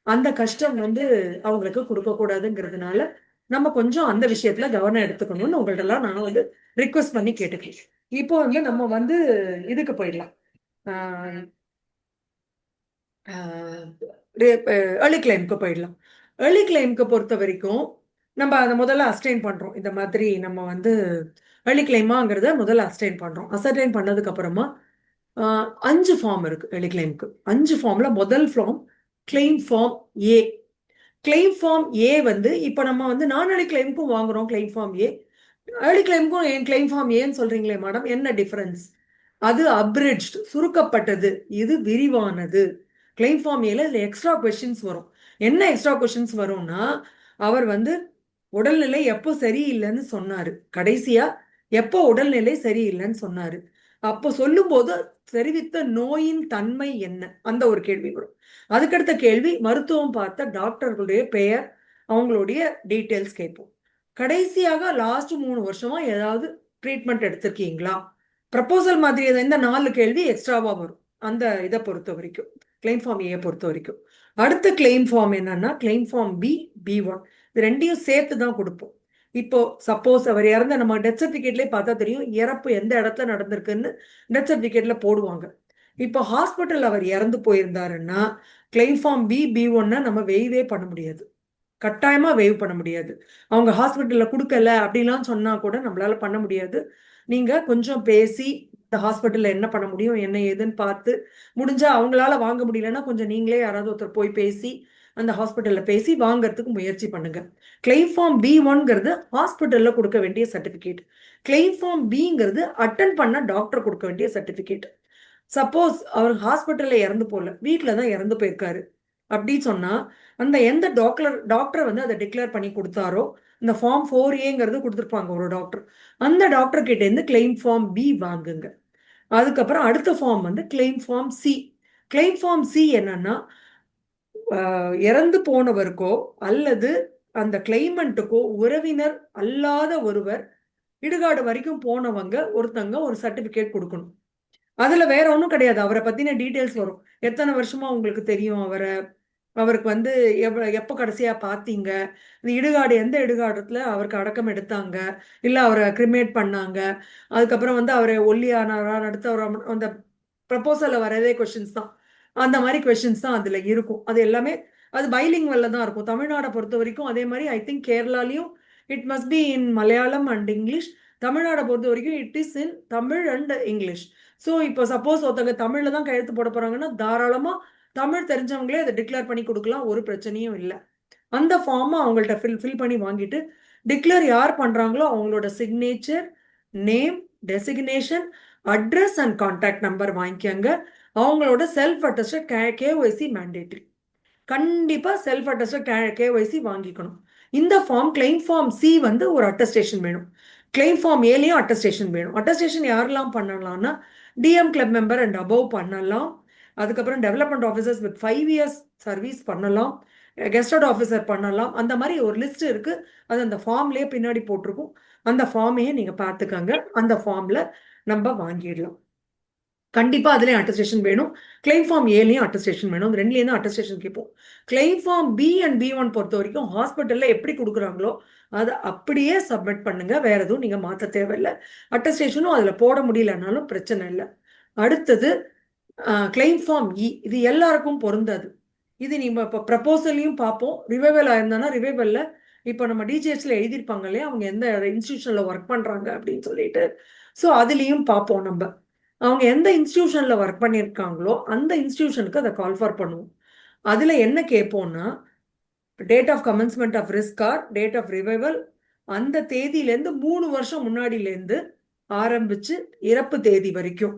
அந்த கஷ்டம் வந்து அவங்களுக்கு கொடுக்க கூடாதுங்கிறதுனால நம்ம கொஞ்சம் அந்த விஷயத்துல கவனம் எடுத்துக்கணும்னு உங்கள்ட்ட எல்லாம் நான் வந்து ரிக்வெஸ்ட் பண்ணி கேட்டுக்கிறேன். இப்போ வந்து நம்ம வந்து இதுக்கு போயிடலாம். ஏர்லி கிளைம்க்கு போயிடலாம். ஏர்லி கிளைம்க்கு பொறுத்த வரைக்கும் நம்ம அதை முதல்ல அஸ்டைன் பண்றோம். இந்த மாதிரி நம்ம வந்து ஏர்லி கிளைமாங்கிறத முதல்ல அஸ்டைன் பண்றோம். அசர்டைன் பண்ணதுக்கு அப்புறமா 5 ஃபார்ம் இருக்கு ஏர்லி கிளைம்க்கு. 5 ஃபார்ம்ல முதல் ஃபார்ம் கிளைம் ஃபார்ம் ஏ. கிளைம் ஃபார்ம் ஏ வந்து இப்போ நம்ம வந்து நான் ஏர்லி கிளைம்க்கும் வாங்குறோம் claim form A. Early கிளைம்க்கும் N claim form ஏன்னு சொல்றீங்களே மேடம், என்ன டிஃபரன்ஸ்? அது அப்ரிட்ஜ்டு, சுருக்கப்பட்டது, இது விரிவானது. கிளைம் ஃபார்ம் ஏல இதுல எக்ஸ்ட்ரா கொஸ்டின்ஸ் வரும். என்ன எக்ஸ்ட்ரா கொஸ்டின்ஸ் வரும்னா, அவர் வந்து உடல்நிலை எப்போ சரியில்லைன்னு சொன்னாரு, கடைசியா எப்போ உடல்நிலை சரியில்லைன்னு சொன்னாரு, அப்போ சொல்லும்போது தெரிவித்த நோயின் தன்மை என்ன, அந்த ஒரு கேள்வி வரும். அதுக்கடுத்த கேள்வி மருத்துவம் பார்த்த டாக்டர்களுடைய பெயர், அவங்களுடைய டீட்டெயில்ஸ் கேட்போம். கடைசியாக லாஸ்ட் 3 வருஷமா ஏதாவது ட்ரீட்மெண்ட் எடுத்திருக்கீங்களா? ப்ரப்போசல் மாதிரி இந்த 4 கேள்வி எக்ஸ்ட்ராவா வரும் அந்த இதை பொறுத்த வரைக்கும், கிளைம் ஃபார்ம் ஏ பொறுத்த வரைக்கும். அடுத்த கிளைம் ஃபார்ம் என்னன்னா கிளைம் ஃபார்ம் B1. இது ரெண்டையும் சேர்த்து தான் கொடுப்போம். இப்போ சப்போஸ் அவர் இறந்த, நம்ம டெத் சர்டிஃபிகேட்லேயே பார்த்தா தெரியும் இறப்பு எந்த இடத்துல நடந்திருக்குன்னு டெத் சர்டிஃபிகேட்ல போடுவாங்க. இப்போ ஹாஸ்பிட்டல் அவர் இறந்து போயிருந்தாருன்னா கிளைம் ஃபார்ம் B1 நம்ம வெய்வே பண்ண முடியாது, கட்டாயமா வேவ் பண்ண முடியாது. அவங்க ஹாஸ்பிட்டல்ல கொடுக்கல அப்படிலாம் சொன்னா கூட நம்மளால பண்ண முடியாது. நீங்க கொஞ்சம் பேசி இந்த ஹாஸ்பிட்டல்ல என்ன பண்ண முடியும் என்ன ஏதுன்னு பார்த்து, முடிஞ்சா அவங்களால வாங்க முடியலன்னா கொஞ்சம் நீங்களே யாராவது ஒருத்தர் போய் பேசி அந்த ஹாஸ்பிட்டல்ல பேசி வாங்கறதுக்கு முயற்சி பண்ணுங்க. கிளைம் ஃபார்ம் B1ங்கிறது ஹாஸ்பிட்டல்ல கொடுக்க வேண்டிய சர்டிபிகேட். கிளைம் ஃபார்ம் Bங்கிறது அட்டன் பண்ண டாக்டர் கொடுக்க வேண்டிய சர்டிபிகேட். சப்போஸ் அவர் ஹாஸ்பிட்டல்ல இறந்து போல, வீட்டுல தான் இறந்து போயிருக்காரு அப்படி சொன்னா அந்த எந்த டாக்டரை வந்து அதை டிக்ளேர் பண்ணி கொடுத்தாரோ, இந்த ஃபார்ம் 4A கொடுத்துருப்பாங்க ஒரு டாக்டர், அந்த டாக்டர் கிட்ட இருந்து கிளைம் ஃபார்ம் B வாங்குங்க. அதுக்கப்புறம் அடுத்த ஃபார்ம் வந்து claim form C. Claim form C என்னன்னா, இறந்து போனவருக்கோ அல்லது அந்த கிளைமண்ட்டுக்கோ உறவினர் அல்லாத ஒருவர் இடுகாடு வரைக்கும் போனவங்க ஒருத்தங்க ஒரு சர்டிபிகேட் கொடுக்கணும். அதுல வேற ஒன்றும் கிடையாது, அவரை பத்தின டீட்டெயில்ஸ் வரும். எத்தனை வருஷமா உங்களுக்கு தெரியும் அவரை, அவருக்கு வந்து எப்போ கடைசியா பார்த்தீங்க, இந்த இடுகாடு எந்த இடுகாடுல அவருக்கு அடக்கம் எடுத்தாங்க, இல்லை அவரை கிரிமேட் பண்ணாங்க, அதுக்கப்புறம் வந்து அவரை ஒல்லியானாரா நடுத்தவரா, அந்த ப்ரப்போசல்ல வரதே கொஸ்டின்ஸ் தான். அந்த மாதிரி கொஸ்டின்ஸ் தான் அதுல இருக்கும். அது எல்லாமே அது பைலிங்குவல்ல தான் இருக்கும். தமிழ்நாடை பொறுத்த வரைக்கும் அதே மாதிரி ஐ திங்க் கேரளாலையும் it must be in Malayalam and English. தமிழ்நாடை பொறுத்த வரைக்கும் it is in Tamil and English. So இப்போ சப்போஸ் ஒருத்தவங்க தமிழ்ல தான் கையெழுத்து போட போறாங்கன்னா தாராளமா தமிழ் தெரிஞ்சவங்களே அதை டிக்ளேர் பண்ணி கொடுக்கலாம், ஒரு பிரச்சனையும் இல்லை. அந்த ஃபார்மை அவங்கள்ட்ட ஃபில் பண்ணி வாங்கிட்டு டிக்ளேர் யார் பண்றாங்களோ அவங்களோட signature, name, designation, address and contact number வாங்கிக்கோங்க. அவங்களோட செல்ஃப் அட்டஸ்டட் KYC மேண்டேட்ரி, கண்டிப்பா செல்ஃப் அட்டஸ்டட் KYC வாங்கிக்கணும். இந்த ஃபார்ம் கிளைம் ஃபார்ம் C வந்து ஒரு அட்டஸ்டேஷன் வேணும். கிளைம் ஃபார்ம் ஏலையும் அட்டஸ்டேஷன் வேணும். அட்டஸ்டேஷன் யாரெல்லாம் பண்ணலாம்னா DM club member and above பண்ணலாம். அதுக்கப்புறம் development officers with 5 years service பண்ணலாம், கெஸ்டட் ஆஃபீஸர் பண்ணலாம். அந்த மாதிரி ஒரு லிஸ்ட் இருக்கு, அது அந்த ஃபார்ம்லயே பின்னாடி போட்டிருக்கும். அந்த ஃபார்மையே நீங்க பார்த்துக்கங்க, அந்த ஃபார்ம்ல நம்ம வாங்கிடலாம். கண்டிப்பா அதுலயும் அட்டஸ்டேஷன் வேணும். கிளைம் ஃபார்ம் ஏலையும் அட்டஸ்டேஷன் வேணும். அந்த ரெண்டுலேயும் தான் அட்டஸ்டேஷன் கேட்போம். Claim form B and B1 பொறுத்த வரைக்கும் ஹாஸ்பிட்டல்ல எப்படி கொடுக்குறாங்களோ அதை அப்படியே சப்மிட் பண்ணுங்க. வேற எதுவும் நீங்க மாத்த தேவையில்லை. அட்டஸ்டேஷனும் அதுல போட முடியலனாலும் பிரச்சனை இல்லை. அடுத்தது கிளைம் ஃபார்ம் இ, இது எல்லாருக்கும் பொருந்தாது. இது நீங்க இப்போ ப்ரப்போசலையும் பார்ப்போம். ரிவைவல் ஆயிருந்தானா ரிவைவல்ல இப்போ நம்ம டிஜிஹெச்ல எழுதியிருப்பாங்க இல்லையா, அவங்க எந்த இன்ஸ்டிடியூஷன்ல ஒர்க் பண்றாங்க அப்படின்னு சொல்லிட்டு. ஸோ அதுலேயும் பார்ப்போம் நம்ம. அவங்க எந்த இன்ஸ்டிடியூஷன்ல ஒர்க் பண்ணியிருக்காங்களோ அந்த இன்ஸ்டிடியூஷனுக்கு அதை கால் ஃபார் பண்ணுவோம். அதுல என்ன கேட்போம்னா, date of commencement of risk or date of revival, அந்த தேதியிலேருந்து 3 வருஷம் முன்னாடியிலேருந்து ஆரம்பிச்சு இறப்பு தேதி வரைக்கும்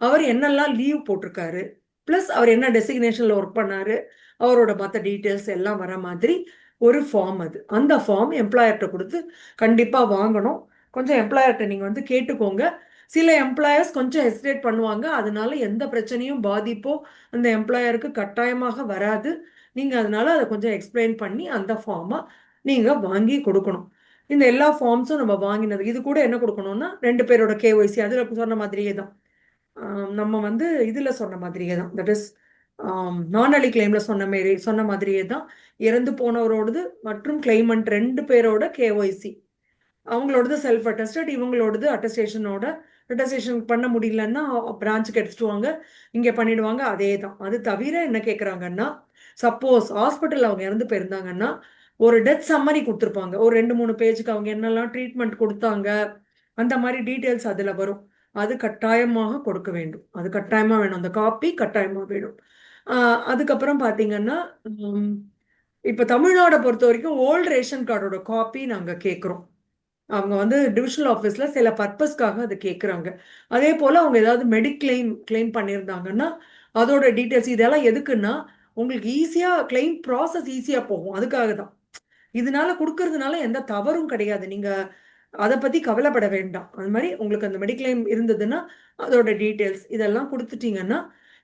அவர் என்னெல்லாம் லீவ் போட்டிருக்காரு, ப்ளஸ் அவர் என்ன டெசிக்னேஷன்ல ஒர்க் பண்ணாரு, அவரோட மற்ற டீட்டெயில்ஸ் எல்லாம் வர மாதிரி ஒரு ஃபார்ம். அது அந்த ஃபார்ம் எம்ப்ளாயர்கிட்ட கொடுத்து கண்டிப்பா வாங்கணும். கொஞ்சம் எம்ப்ளாயர்கிட்ட நீங்க வந்து கேட்டுக்கோங்க. சில எம்ப்ளாயர்ஸ் கொஞ்சம் ஹெசிடேட் பண்ணுவாங்க. அதனால எந்த பிரச்சனையும் பாதிப்போ அந்த எம்ப்ளாயருக்கு கட்டாயமாக வராது. நீங்க அதனால அதை கொஞ்சம் எக்ஸ்பிளைன் பண்ணி அந்த ஃபார்மை நீங்க வாங்கி கொடுக்கணும். இந்த எல்லா ஃபார்ம்ஸும் நம்ம வாங்கினது இது கூட என்ன கொடுக்கணும்னா 2 பேரோட கேஒய்சி, அதுல சொன்ன மாதிரியே தான். நம்ம வந்து இதுல சொன்ன மாதிரியே தான், தட் இஸ் நானலி கிளைம்ல சொன்ன மாதிரியே தான் இறந்து போனவரோடது மற்றும் கிளைமண்ட் 2 பேரோட கேஒய்சி, அவங்களோடது செல்ஃப் அட்டஸ்டட், இவங்களோடது அட்டஸ்டேஷன் பண்ண முடியலன்னா பிரான்ச்சுக்கு எடுத்துட்டு வாங்க, இங்க பண்ணிடுவாங்க. அதே தான். அது தவிர என்ன கேட்குறாங்கன்னா, சப்போஸ் ஹாஸ்பிட்டல் அவங்க இறந்து போயிருந்தாங்கன்னா ஒரு டெத் சம்மரி கொடுத்துருப்பாங்க. ஒரு 2-3 பேஜுக்கு அவங்க என்னெல்லாம் ட்ரீட்மெண்ட் கொடுத்தாங்க அந்த மாதிரி டீட்டெயில்ஸ் அதுல வரும். அது கட்டாயமாக கொடுக்க வேண்டும். அது கட்டாயமா வேணும். அந்த காப்பி கட்டாயமா வேணும். அதுக்கப்புறம் பாத்தீங்கன்னா, இப்ப தமிழ்நாடை பொறுத்த வரைக்கும் ஓல்டு ரேஷன் கார்டோட காப்பி நாங்க கேட்குறோம். அவங்க வந்து டிவிஷனல் ஆஃபீஸில் சில பர்பஸ்க்காக அதை கேட்குறாங்க. அதே போல் அவங்க ஏதாவது கிளைம் பண்ணியிருந்தாங்கன்னா அதோட டீட்டெயில்ஸ், இதெல்லாம் எதுக்குன்னா உங்களுக்கு ஈஸியாக கிளைம் ப்ராசஸ் ஈஸியாக போகும். அதுக்காக தான். இதனால கொடுக்கறதுனால எந்த தவறும் கிடையாது. நீங்கள் அதை பற்றி கவலைப்பட வேண்டாம். அது மாதிரி உங்களுக்கு அந்த மெடிக்ளைம் இருந்ததுன்னா அதோட டீட்டெயில்ஸ் இதெல்லாம் கொடுத்துட்டீங்கன்னா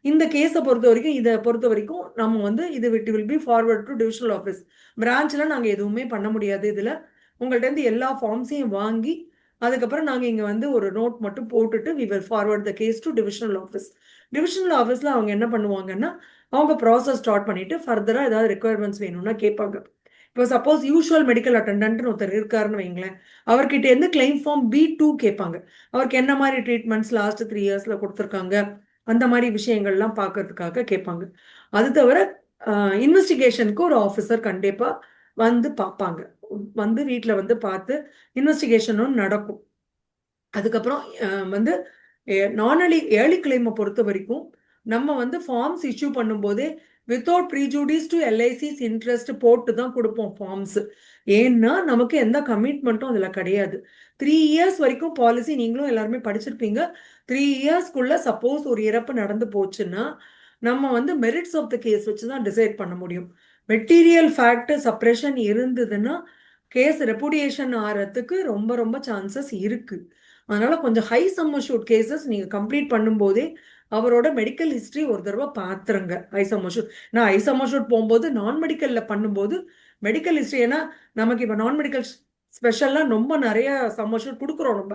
இந்த கேஸை இதை பொறுத்த வரைக்கும் நம்ம வந்து இது will be forward to divisional office. பிரான்ச்சில் நாங்கள் எதுவுமே பண்ண முடியாது. இதில் உங்கள்ட்ட இருந்து எல்லா ஃபார்ம்ஸையும் வாங்கி அதுக்கப்புறம் நாங்கள் இங்கே வந்து ஒரு நோட் மட்டும் போட்டுட்டு we will forward the case to divisional office. Divisional ஆஃபீஸில் அவங்க என்ன பண்ணுவாங்கன்னா அவங்க ப்ராசஸ் ஸ்டார்ட் பண்ணிட்டு ஃபர்தராக ஏதாவது ரெக்குயர்மெண்ட்ஸ் வேணும்னா கேட்பாங்க. இப்போ சப்போஸ் யூஷுவல் மெடிக்கல் அட்டெண்டன்ட்னு ஒருத்தர் இருக்காருன்னு வைங்களேன், அவர்கிட்ட இருந்து கிளைம் ஃபார்ம் B2 கேட்பாங்க. அவருக்கு என்ன மாதிரி ட்ரீட்மெண்ட்ஸ் லாஸ்ட் 3 இயர்ஸ்ல கொடுத்துருக்காங்க அந்த மாதிரி விஷயங்கள்லாம் பார்க்கறதுக்காக கேட்பாங்க. அது தவிர இன்வெஸ்டிகேஷனுக்கு ஒரு ஆஃபீஸர் கண்டிப்பா வந்து பார்ப்பாங்க. வந்து வீட்டில் வந்து பார்த்து இன்வெஸ்டிகேஷனும் நடக்கும். அதுக்கப்புறம் வந்து நானலி ஏர்லி கிளைமை பொறுத்த வரைக்கும் நம்ம வந்து ஃபார்ம்ஸ் இஷ்யூ பண்ணும்போதே வித்தவுட் ப்ரீஜூடிஸ் டு LIC's இன்ட்ரெஸ்ட் போட்டு தான் கொடுப்போம் ஃபார்ம்ஸ். ஏன்னா நமக்கு எந்த கமிட்மெண்ட்டும் அதில் கிடையாது. 3 இயர்ஸ் வரைக்கும் பாலிசி நீங்களும் எல்லாருமே படிச்சிருப்பீங்க. 3 இயர்ஸ்க்குள்ள சப்போஸ் ஒரு இறப்பு நடந்து போச்சுன்னா நம்ம வந்து மெரிட்ஸ் ஆஃப் த கேஸ் வச்சு தான் டிசைட் பண்ண முடியும். மெட்டீரியல் ஃபேக்ட் சப்ரெஷன் இருந்ததுன்னா கேஸ் ரெப்புடியேஷன் ஆகிறதுக்கு ரொம்ப ரொம்ப சான்சஸ் இருக்கு. அதனால கொஞ்சம் ஹை சம் அஷ்யூர்ட் கேசஸ் நீங்க கம்ப்ளீட் பண்ணும்போதே அவரோட மெடிக்கல் ஹிஸ்டரி ஒரு தடவை பார்த்துருங்க. ஹை சம் அஷ்யூர்ட் நான் ஹை சம் அஷ்யூர்ட் போகும்போது நான் மெடிக்கல்ல பண்ணும்போது மெடிக்கல் ஹிஸ்டரி, ஏன்னா நமக்கு இப்போ நான் மெடிக்கல் ஸ்பெஷல்லாம் ரொம்ப நிறைய சம் அஷ்யூர்ட் கொடுக்குறோம்.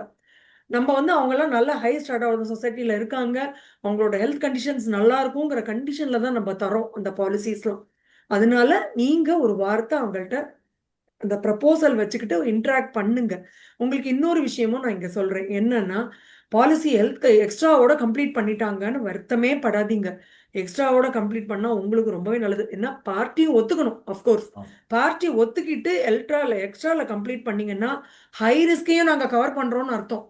நம்ம வந்து அவங்கெல்லாம் நல்ல ஹை ஸ்டாண்டர்ட் சொசைட்டியில் இருக்காங்க, அவங்களோட ஹெல்த் கண்டிஷன்ஸ் நல்லா இருக்குங்கிற கண்டிஷன்ல தான் நம்ம தரோம் அந்த பாலிசிஸ்லாம். அதனால நீங்க ஒரு வார்த்தை அவங்கள்ட்ட அந்த ப்ரப்போசல் வச்சுக்கிட்டு இன்ட்ராக்ட் பண்ணுங்க. உங்களுக்கு இன்னொரு விஷயமும் நான் இங்க சொல்றேன். என்னன்னா பாலிசி ஹெல்த் எக்ஸ்ட்ராவோட கம்ப்ளீட் பண்ணிட்டாங்கன்னு வருத்தமே படாதீங்க. எக்ஸ்ட்ராவோட கம்ப்ளீட் பண்ணா உங்களுக்கு ரொம்பவே நல்லது. ஏன்னா பார்ட்டியும் ஒத்துக்கணும். அஃப்கோர்ஸ் பார்ட்டி ஒத்துக்கிட்டு எக்ஸ்ட்ரால கம்ப்ளீட் பண்ணீங்கன்னா ஹை ரிஸ்கையும் நாங்க கவர் பண்றோம்னு அர்த்தம்.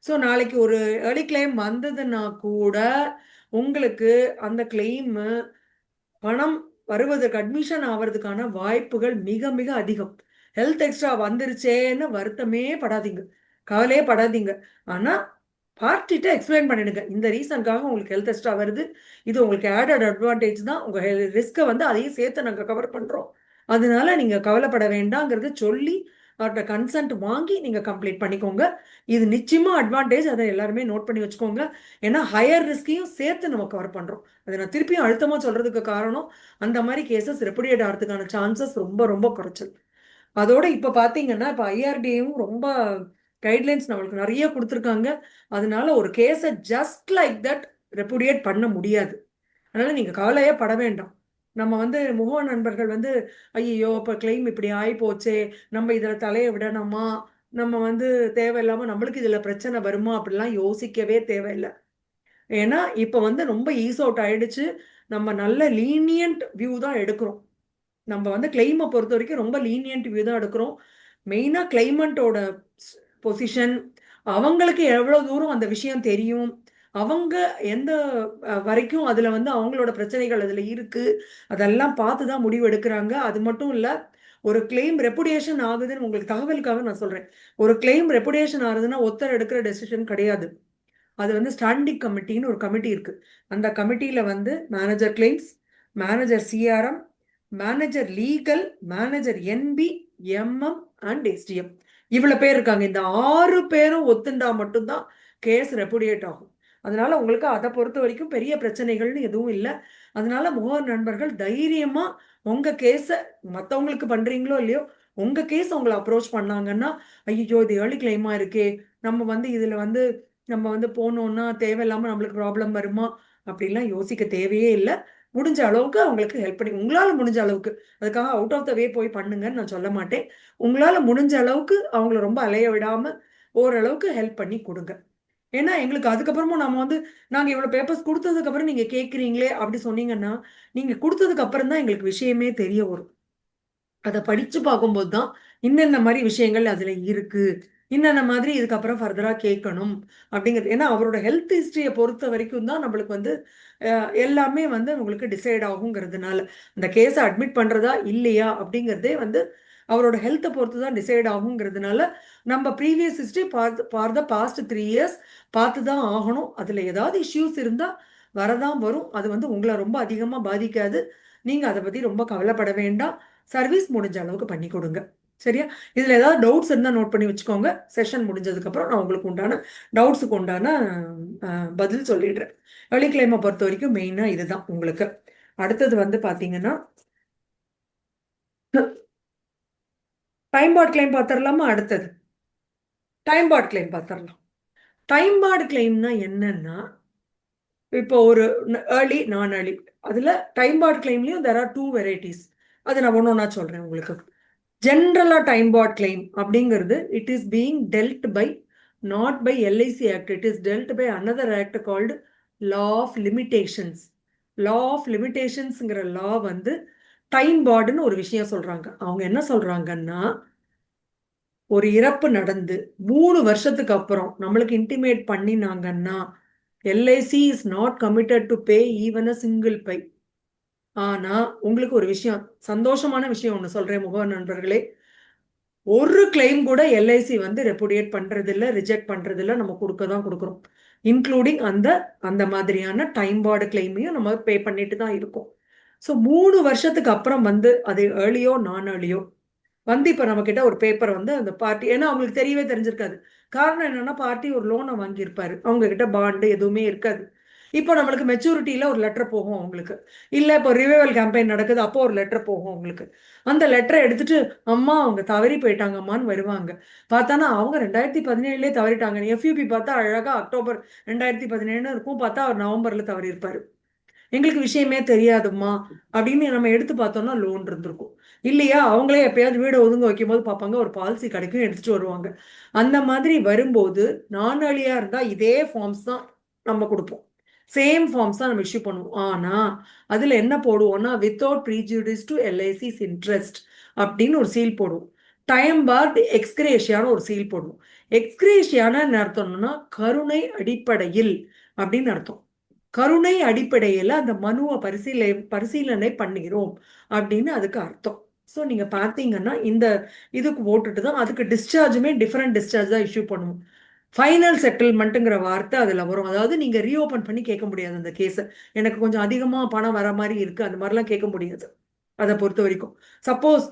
ஸோ நாளைக்கு ஒரு ஏர்லி கிளைம் வந்ததுன்னா கூட உங்களுக்கு அந்த கிளைம் பணம் வருவதற்கு அட்மிஷன் ஆகிறதுக்கான வாய்ப்புகள் மிக மிக அதிகம். ஹெல்த் எக்ஸ்ட்ரா வந்துருச்சேன்னு வருத்தமே படாதீங்க, கவலையே படாதீங்க. ஆனால் பார்ட்டிகிட்ட எக்ஸ்பிளைன் பண்ணிடுங்க, இந்த ரீசனுக்காக உங்களுக்கு ஹெல்த் எக்ஸ்ட்ரா வருது, இது உங்களுக்கு ஆடட் அட்வான்டேஜ் தான், உங்கள் ரிஸ்க்கை வந்து அதையும் சேர்த்து நாங்கள் கவர் பண்ணுறோம், அதனால நீங்கள் கவலைப்பட வேண்டாங்கிறத சொல்லி அவர்கிட்ட கன்சென்ட் வாங்கி நீங்கள் கம்ப்ளீட் பண்ணிக்கோங்க. இது நிச்சயமாக அட்வான்டேஜ், அதை எல்லாருமே நோட் பண்ணி வச்சுக்கோங்க. ஏன்னா ஹையர் ரிஸ்கையும் சேர்த்து நம்ம கவர் பண்ணுறோம். அதை நான் திருப்பியும் அழுத்தமாக சொல்கிறதுக்கு காரணம் அந்த மாதிரி கேசஸ் ரெப்புடியேட் ஆகிறதுக்கான சான்சஸ் ரொம்ப ரொம்ப குறைச்சல். அதோட இப்போ பார்த்தீங்கன்னா இப்போ IRDAயும் ரொம்ப கைட்லைன்ஸ் நம்மளுக்கு நிறைய கொடுத்துருக்காங்க. அதனால ஒரு கேஸை ஜஸ்ட் லைக் தட் ரெப்புடியேட் பண்ண முடியாது. அதனால நீங்க கவலையே பட வேண்டாம். நம்ம வந்து முக நண்பர்கள் வந்து ஐயோ இப்போ கிளைம் இப்படி ஆகி போச்சே, நம்ம இதில் தலையை விடணுமா, நம்ம வந்து தேவையில்லாம நம்மளுக்கு இதில் பிரச்சனை வருமா அப்படிலாம் யோசிக்கவே தேவையில்லை. ஏன்னா இப்போ வந்து ரொம்ப ஈஸ் அவுட் ஆயிடுச்சு. நம்ம நல்ல லீனியன்ட் வியூ தான் எடுக்கிறோம். நம்ம வந்து கிளைமை பொறுத்த வரைக்கும் ரொம்ப லீனியன்ட் வியூ தான் எடுக்கிறோம். மெயினாக கிளைமண்ட்டோட பொசிஷன், அவங்களுக்கு எவ்வளோ தூரம் அந்த விஷயம் தெரியும், அவங்க எந்த வரைக்கும் அதில் வந்து அவங்களோட பிரச்சனைகள் அதில் இருக்குது, அதெல்லாம் பார்த்து தான் முடிவு எடுக்கிறாங்க. அது மட்டும் இல்லை, ஒரு கிளைம் ரெப்புடியேஷன் ஆகுதுன்னு உங்களுக்கு தகவலுக்காக நான் சொல்கிறேன். ஒரு கிளைம் ரெப்புடியேஷன் ஆகுதுன்னா ஒருத்தர் எடுக்கிற டெசிஷன் கிடையாது. அது வந்து ஸ்டாண்டிங் கமிட்டின்னு ஒரு கமிட்டி இருக்குது. அந்த கமிட்டியில் வந்து manager claims, manager CRM, manager legal, manager NB, MM and SDM, இவ்வளோ பேர் இருக்காங்க. இந்த 6 பேரும் ஒத்துண்டா மட்டும்தான் கேஸ் ரெப்புடியேட் ஆகும். அதனால உங்களுக்கு அதை பொறுத்த வரைக்கும் பெரிய பிரச்சனைகள்னு எதுவும் இல்லை. அதனால முகவர் நண்பர்கள் தைரியமா உங்க கேஸை மற்றவங்களுக்கு பண்றீங்களோ இல்லையோ, உங்க கேஸ் உங்களை அப்ரோச் பண்ணாங்கன்னா, ஐயோ இது ஏர்லி கிளைமா இருக்கே, நம்ம வந்து இதுல வந்து நம்ம வந்து போனோம்னா தேவையில்லாம நம்மளுக்கு ப்ராப்ளம் வருமா அப்படிலாம் யோசிக்க தேவையே இல்லை. முடிஞ்ச அளவுக்கு அவங்களுக்கு ஹெல்ப் பண்ணி உங்களால முடிஞ்ச அளவுக்கு, அதுக்காக அவுட் ஆஃப் த வே போய் பண்ணுங்கன்னு நான் சொல்ல மாட்டேன். உங்களால முடிஞ்ச அளவுக்கு அவங்கள ரொம்ப அலைய விடாம ஓரளவுக்கு ஹெல்ப் பண்ணி கொடுங்க. ஏன்னா எங்களுக்கு அதுக்கப்புறமும் நம்ம வந்து நாங்க இவ்வளவு பேப்பர்ஸ் கொடுத்ததுக்கு அப்புறம் நீங்க கேட்குறீங்களே அப்படி சொன்னீங்கன்னா, நீங்க கொடுத்ததுக்கு அப்புறம் தான் எங்களுக்கு விஷயமே தெரிய வரும். அதை படிச்சு பார்க்கும்போது தான் இன்னென்ன மாதிரி விஷயங்கள் அதுல இருக்கு, இன்னென்ன மாதிரி இதுக்கப்புறம் ஃபர்தரா கேட்கணும் அப்படிங்கிறது. ஏன்னா அவரோட ஹெல்த் ஹிஸ்டரியை பொறுத்த வரைக்கும் தான் நம்மளுக்கு வந்து எல்லாமே வந்து உங்களுக்கு டிசைட் ஆகுங்கிறதுனால, இந்த கேஸை அட்மிட் பண்றதா இல்லையா அப்படிங்கிறதே வந்து அவரோட ஹெல்த்தை பொறுத்து தான் டிசைட் ஆகுங்கிறதுனால, நம்ம previous history for the past 3 years பார்த்து தான் ஆகணும். அதில் ஏதாவது இஷ்யூஸ் இருந்தால் வரதான் வரும். அது வந்து உங்களை ரொம்ப அதிகமாக பாதிக்காது. நீங்கள் அதை பற்றி ரொம்ப கவலைப்பட வேண்டாம். சர்வீஸ் முடிஞ்ச அளவுக்கு பண்ணி கொடுங்க. சரியா? இதில் ஏதாவது டவுட்ஸ் இருந்தால் நோட் பண்ணி வச்சுக்கோங்க. செஷன் முடிஞ்சதுக்கப்புறம் நான் உங்களுக்கு உண்டான டவுட்ஸுக்கு உண்டான பதில் சொல்லிடுறேன். ஏர்லி கிளைமை பொறுத்த வரைக்கும் மெயினாக இதுதான் உங்களுக்கு. அடுத்தது வந்து பார்த்தீங்கன்னா டைம் பார்ட் கிளைம் பார்த்துடலாமா? அடுத்தது டைம் பார்ட் கிளைம் பார்த்துடலாம். டைம் பார்ட் கிளைம்னா என்னன்னா, இப்போ ஒரு ஏர்லி நான் ஏர்லி, அதில் டைம் பார்ட் கிளைம்லையும் there are 2 வெரைட்டிஸ். அது நான் ஒன்று ஒன்றா சொல்கிறேன் உங்களுக்கு. ஜென்ரலாக டைம் பார்ட் கிளைம் அப்படிங்கிறது it is being dealt by not by LIC act, it is dealt by another act called law of limitations. Law of லிமிட்டேஷன்ஸுங்கிற லா வந்து டைம் பார்டுன்னு ஒரு விஷயம் சொல்கிறாங்க. அவங்க என்ன சொல்கிறாங்கன்னா, ஒரு இறப்பு நடந்து 3 வருஷத்துக்கு அப்புறம் நம்மளுக்கு இன்டிமேட் பண்ணினாங்கன்னா, LIC is not committed to pay even a single pie. ஆனா உங்களுக்கு ஒரு விஷயம், சந்தோஷமான விஷயம் ஒன்று சொல்றேன் முகவர் நண்பர்களே, ஒரு கிளைம் கூட எல்ஐசி வந்து ரெப்புடியேட் பண்றது இல்லை, ரிஜெக்ட் பண்றது இல்லை. நம்ம கொடுக்க தான் கொடுக்குறோம். இன்க்ளூடிங் அந்த மாதிரியான டைம் பார்டு கிளைமையும் நம்ம பே பண்ணிட்டு தான் இருக்கோம். ஸோ 3 வருஷத்துக்கு அப்புறம் வந்து அது ஏர்லியோ நான் ஏர்லியோ வந்து இப்போ நம்ம கிட்ட ஒரு பேப்பர் வந்து அந்த பார்ட்டி, ஏன்னா அவங்களுக்கு தெரியவே தெரிஞ்சிருக்காது. காரணம் என்னன்னா, பார்ட்டி ஒரு லோனை வாங்கியிருப்பாரு, அவங்க கிட்ட பாண்டு எதுவுமே இருக்காது. இப்போ நம்மளுக்கு மெச்சூரிட்டியில ஒரு லெட்டர் போகும் அவங்களுக்கு, இல்லை இப்போ ரிவைவல் கேம்பெயின் நடக்குது அப்போ ஒரு லெட்டர் போகும் அவங்களுக்கு. அந்த லெட்டரை எடுத்துட்டு அம்மா அவங்க தவறி போயிட்டாங்கம்மான்னு வருவாங்க. பார்த்தானா அவங்க 2017 தவறிட்டாங்க. எஃப்யூபி பார்த்தா அழகா அக்டோபர் 2017 இருக்கும், பார்த்தா அவர் நவம்பர்ல தவறி இருப்பாரு. எங்களுக்கு விஷயமே தெரியாதும்மா அப்படின்னு நம்ம எடுத்து பார்த்தோம்னா லோன் இருந்திருக்கும். இல்லையா அவங்களே எப்பயாவது வீடை ஒதுங்க வைக்கும் போது பார்ப்பாங்க, ஒரு பாலிசி கிடைக்கும், எடுத்துட்டு வருவாங்க. அந்த மாதிரி வரும்போது நான் ஏர்லியா இருந்தா இதே ஃபார்ம்ஸ் தான் நம்ம கொடுப்போம், சேம் ஃபார்ம்ஸ் தான் நம்ம இஷ்யூ பண்ணுவோம். ஆனா அதுல என்ன போடுவோம்னா, without prejudice to LIC's interest அப்படின்னு ஒரு சீல் போடுவோம். டைம் பார்ட் எக்ஸ்கிரேஷியான ஒரு சீல் போடுவோம். எக்ஸ்கிரேஷியான அர்த்தம்னா கருணை அடிப்படையில் அப்படின்னு அர்த்தம். கருணை அடிப்படையில் அந்த மனுவை பரிசீலனை பண்ணுகிறோம் அப்படின்னு அதுக்கு அர்த்தம். ஸோ நீங்க பார்த்தீங்கன்னா இந்த இதுக்கு போட்டுட்டு தான் அதுக்கு டிஸ்சார்ஜுமே டிஃபரெண்ட் டிஸ்சார்ஜ் தான் இஷ்யூ பண்ணுவோம். ஃபைனல் செட்டில்மெண்ட்டுங்கிற வார்த்தை அதில் வரும். அதாவது நீங்கள் ரீஓப்பன் பண்ணி கேட்க முடியாது அந்த கேஸை, எனக்கு கொஞ்சம் அதிகமாக பணம் வர மாதிரி இருக்குது அந்த மாதிரிலாம் கேட்க முடியாது. அதை பொறுத்த வரைக்கும் சப்போஸ்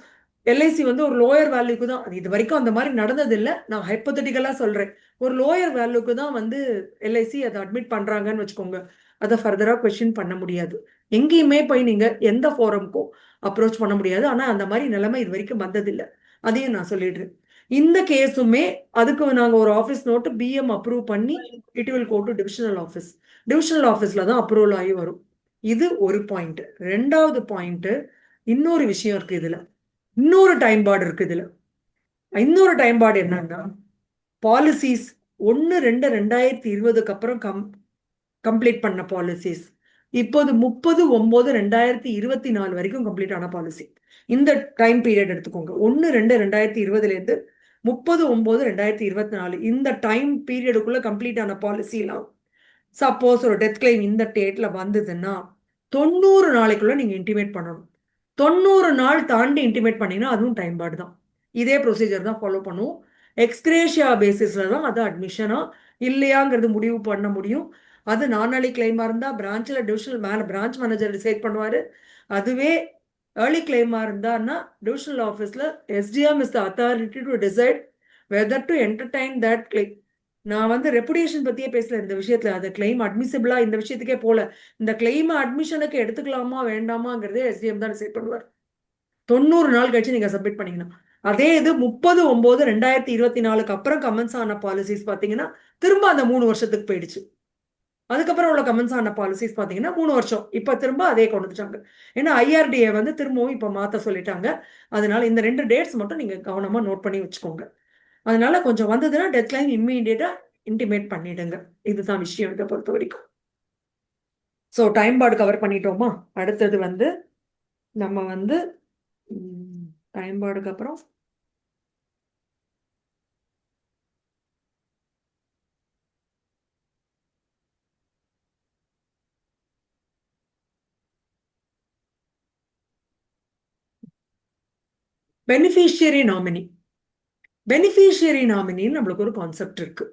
எல்ஐசி வந்து ஒரு லோயர் வேல்யூக்கு தான், அது இது வரைக்கும் அந்த மாதிரி நடந்ததில்லை, நான் ஹைப்போதட்டிக்கலாக சொல்கிறேன், ஒரு லோயர் வேல்யூக்கு தான் வந்து எல்ஐசி அதை அட்மிட் பண்ணுறாங்கன்னு வச்சுக்கோங்க, அதை ஃபர்தராக கொஸ்டின் பண்ண முடியாது. எங்கேயுமே போய் நீங்கள் எந்த ஃபோரமுக்கும் அப்ரோச் பண்ண முடியாது. ஆனால் அந்த மாதிரி நிலைமை இது வரைக்கும் வந்ததில்லை, அதையும் நான் சொல்லிடுறேன். இந்த கேஸுமே அதுக்கு நாங்க ஒரு ஆஃபீஸ் நோட்டு பிஎம் அப்ரூவ் பண்ணி it will go to divisional office. Divisional ஆஃபீஸ்ல தான் அப்ரூவல் ஆகி வரும். இது ஒரு பாயிண்ட். ரெண்டாவது பாயிண்ட், இன்னொரு விஷயம் இருக்கு இதுல, இன்னொரு டைம் பார்டு இருக்கு இதுல. இன்னொரு டைம் பார்டு என்னன்னா, பாலிசிஸ் 1/2/2020 அப்புறம் கம்ப்ளீட் பண்ண பாலிசிஸ் இப்போது 30/9/2024 வரைக்கும் கம்ப்ளீட் ஆன பாலிசி. இந்த டைம் பீரியட் எடுத்துக்கோங்க. 1/2/2020 30/9/2024 இந்த டைம் பீரியடுக்குள்ள கம்ப்ளீட் ஆன பாலிசிலாம் சப்போஸ் ஒரு டெத் கிளைம் இந்த டேட்ல வந்ததுன்னா 90 நாளைக்குள்ள நீங்க இன்டிமேட் பண்ணணும். 90 நாள் தாண்டி இன்டிமேட் பண்ணீங்கன்னா அதுவும் டைம் பார்டு தான். இதே ப்ரொசீஜர் தான் ஃபாலோ பண்ணுவோம். எக்ஸ்கிரேஷியா பேசிஸ்ல தான் அது அட்மிஷனா இல்லையாங்கிறது முடிவு பண்ண முடியும். அது நானாளி கிளைமா இருந்தா பிரான்ச்ல டிவிஷனல் பிரான்ச் மேனேஜர் டிசைட் பண்ணுவாரு. அதுவே ஏர்லி கிளைமா இருந்தான்னா டிவிஷனல் ஆஃபீஸ்ல STM is the authority to decide whether to entertain that claim. நான் ரெப்புடேஷன் பத்தியே பேசல இந்த விஷயத்துல. அது கிளைம் அட்மிசிபிளா இந்த விஷயத்துக்கே போல. இந்த கிளைம் அட்மிஷனுக்கு எடுத்துக்கலாமா வேண்டாமாங்கிறதே எஸ்டிஎம் தான் டிசைட் பண்ணுவார். 90 நாள் கழிச்சு நீங்க சப்மிட் பண்ணீங்கன்னா. அதே இது 30/9/2024 அப்புறம் கமெண்ட்ஸ் ஆன பாலிசிஸ் பாத்தீங்கன்னா திரும்ப அந்த 3 வருஷத்துக்கு போயிடுச்சு. அதுக்கப்புறம் உள்ள கமெண்ட்ஸ் ஆன பாலிசிஸ் பாத்தீங்கன்னா 3 வருஷம். இப்ப திரும்ப அதே கொண்டு வந்துட்டாங்க. ஏன்னா ஐஆர்டிஏ திரும்பவும் இப்ப மாத்த சொல்லிட்டாங்க. அதனால இந்த 2 டேட்ஸ் மட்டும் நீங்க கவனமா நோட் பண்ணி வச்சுக்கோங்க. அதனால கொஞ்சம் வந்ததுன்னா டெத் லைன் இம்மீடியட்டா இன்டிமேட் பண்ணிடுங்க. இதுதான் விஷயம் இதை பொறுத்த வரைக்கும். ஸோ டைம் பார்டு கவர் பண்ணிட்டோமா? அடுத்தது நம்ம டைம் பார்டுக்கு அப்புறம் பெனிஃபிஷியரி நாமினி. பெனிஃபிஷியரி நாமினின்னு நம்மளுக்கு ஒரு கான்செப்ட் இருக்கு.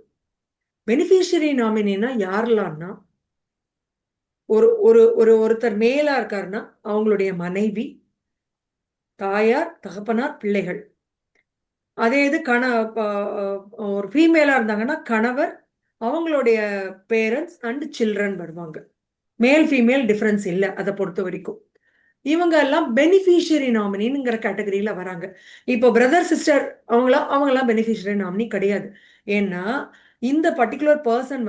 பெனிஃபிஷியரி நாமினின்னா யாரெல்லாம்னா, ஒருத்தர் மேலா இருக்காருன்னா அவங்களுடைய மனைவி, தாயார், தகப்பனார், பிள்ளைகள். அதே இது ஒரு ஃபீமேலா இருந்தாங்கன்னா கணவர், அவங்களுடைய பேரண்ட்ஸ் அண்ட் சில்ட்ரன் வருவாங்க. மேல் ஃபீமேல் டிஃபரன்ஸ் இல்லை அதை பொறுத்த வரைக்கும். இவங்க எல்லாம் பெனிஃபிஷியரி நாமினிங்கிற கேட்டகரியில வராங்க. இப்போ பிரதர் சிஸ்டர் அவங்கெல்லாம் பெனிஃபிஷியரி நாமினி கிடையாது. ஏன்னா இந்த பர்டிகுலர் பர்சன்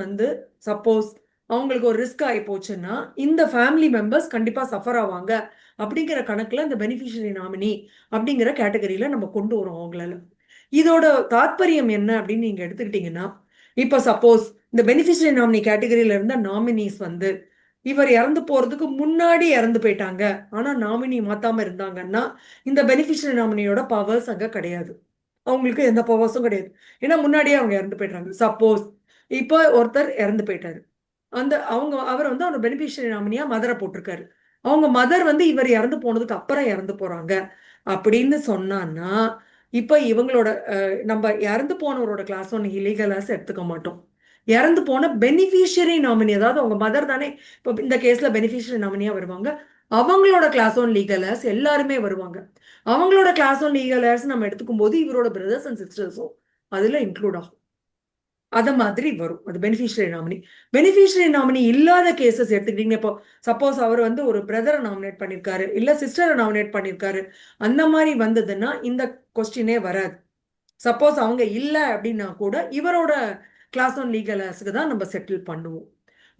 சப்போஸ் அவங்களுக்கு ஒரு ரிஸ்க் ஆகி போச்சுன்னா இந்த ஃபேமிலி மெம்பர்ஸ் கண்டிப்பா சஃபர் ஆவாங்க அப்படிங்கிற கணக்குல இந்த பெனிஃபிஷியரி நாமினி அப்படிங்கிற கேட்டகரியில நம்ம கொண்டு வரோம் அவங்களால. இதோட தாற்பயம் என்ன அப்படின்னு நீங்க எடுத்துக்கிட்டீங்கன்னா, இப்போ சப்போஸ் இந்த பெனிஃபிஷியரி நாமினி கேட்டகரியில இருந்த நாமினிஸ் இவர் இறந்து போறதுக்கு முன்னாடி இறந்து போயிட்டாங்க, ஆனா நாமினி மாத்தாம இருந்தாங்கன்னா இந்த பெனிஃபிஷியரி நாமினியோட பவர்ஸ் அங்க கிடையாது. அவங்களுக்கு எந்த பவர்ஸும் கிடையாது. ஏன்னா முன்னாடியே அவங்க இறந்து போயிட்டாங்க. சப்போஸ் இப்போ ஒருத்தர் இறந்து போயிட்டாரு, அவர் அவர் பெனிஃபிஷியரி நாமினியா மதரை போட்டிருக்காரு. அவங்க மதர் இவர் இறந்து போனதுக்கு அப்புறம் இறந்து போறாங்க அப்படின்னு சொன்னான்னா இப்ப இவங்களோட நம்ம இறந்து போனவரோட கிளாஸ் 1 இல்லீகலாஸ் எடுத்துக்க மாட்டோம். இறந்து போன பெனிஃபிஷியரி நாமினி, அதாவது அவங்க மதர் தானே இப்போ இந்த கேஸ்ல பெனிஃபிஷியரி நாமினியா வருவாங்க. அவங்களோட கிளாஸ் 1 லீகலாஸ் எல்லாருமே வருவாங்க. அவங்களோட கிளாஸ் 1 லீகலாஸ் நம்ம எடுத்துக்கும் போது இவரோட பிரதர்ஸ் அண்ட் சிஸ்டர்ஸும் அதுல இன்க்ளூட் ஆகும். அத மாதிரி வரும். அது பெனிஃபிஷியரி நாமினி. பெனிஃபிஷியரி நாமினி இல்லாத கேசஸ் எடுத்துக்கிட்டீங்க. இப்போ சப்போஸ் அவர் ஒரு பிரதரை நாமினேட் பண்ணிருக்காரு, இல்ல சிஸ்டரை நாமினேட் பண்ணிருக்காரு, அந்த மாதிரி வந்ததுன்னா இந்த கொஸ்டினே வராது. சப்போஸ் அவங்க இல்ல அப்படின்னா கூட இவரோட கிளாஸ் 1 லீகலாஸுக்கு தான் நம்ம செட்டில் பண்ணுவோம்.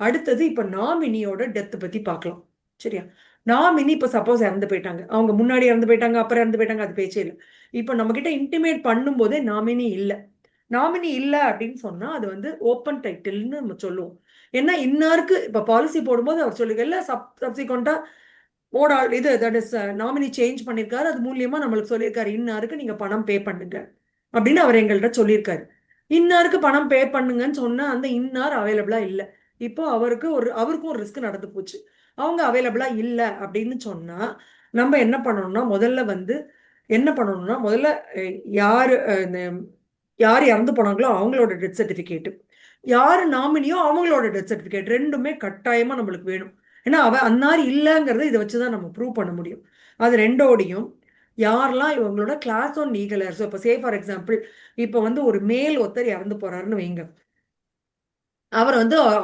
அடுத்தது இப்ப நாமினியோட டெத் பத்தி பார்க்கலாம். சரியா? நாமினி இப்ப சப்போஸ் இறந்து போயிட்டாங்க, அவங்க முன்னாடி இறந்து போயிட்டாங்க, அப்புறம் இறந்து போயிட்டாங்க, அது பேச்சே இல்லை. இப்ப நம்ம கிட்ட இன்டிமேட் பண்ணும் போதே நாமினி இல்லை. நாமினி இல்லை அப்படின்னு சொன்னா அது ஓப்பன் டைட்டில்னு நம்ம சொல்லுவோம். ஏன்னா இன்னாருக்கு இப்ப பாலிசி போடும்போது அவர் சொல்லுங்க சப்சிக்வெண்டா இது தட் இஸ் நாமினி சேஞ்ச் பண்ணிருக்காரு, அது மூலியமா நம்மளுக்கு சொல்லியிருக்காரு இன்னாருக்கு நீங்க பணம் பே பண்ணுங்க அப்படின்னு அவர் எங்கள்கிட்ட சொல்லியிருக்காரு. இன்னாருக்கு பணம் பே பண்ணுங்கன்னு சொன்னா அந்த இன்னார் அவைலபிளா இல்லை. இப்போ அவருக்கும் ஒரு ரிஸ்க் நடந்து போச்சு. அவங்க அவைலபிளா இல்லை அப்படின்னு சொன்னா நம்ம என்ன பண்ணணும்னா முதல்ல யார் இறந்து போனாங்களோ அவங்களோட டெத் சர்டிபிகேட், யார் நாமினியோ அவங்களோட டெத் சர்டிபிகேட் ரெண்டுமே கட்டாயமா நம்மளுக்கு வேணும். ஏன்னா அன்னார் இல்லைங்கிறத இதை வச்சுதான் நம்ம ப்ரூவ் பண்ண முடியும். அது ரெண்டோடையும் யாரெல்லாம் இவங்களோட கிளாஸ் 1 லீகலர்ஸ், இப்போ சே ஃபார் எக்ஸாம்பிள் இப்போ ஒரு மேல் ஒருத்தர் இறந்து போறாருன்னு வைங்க, அவர்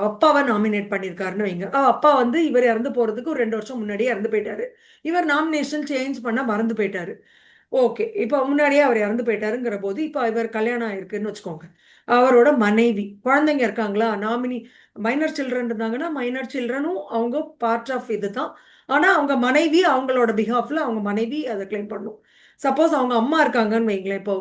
அப்பாவை நாமினேட் பண்ணியிருக்காருன்னு வைங்க. அப்பா இவர் இறந்து போறதுக்கு ஒரு 2 வருஷம் முன்னாடியே இறந்து போயிட்டாரு. இவர் நாமினேஷன் சேஞ்ச் பண்ண மறந்து போயிட்டாரு. ஓகே. இப்போ முன்னாடியே அவர் இறந்து போயிட்டாருங்கிற போது, இப்போ இவர் கல்யாணம் ஆயிருக்குன்னு வச்சுக்கோங்க. அவரோட மனைவி, குழந்தைங்க இருக்காங்களா? நாமினி மைனர் சில்ட்ரன் இருந்தாங்கன்னா, மைனர் சில்ட்ரனும் அவங்க பார்ட் ஆஃப் இதுதான். ஆனா அவங்க மனைவி அவங்களோட பிஹாஃப்ல அவங்க மனைவி அதை கிளைம் பண்ணும். சப்போஸ் அவங்க அம்மா இருக்காங்கன்னு வைங்களேன், இப்போ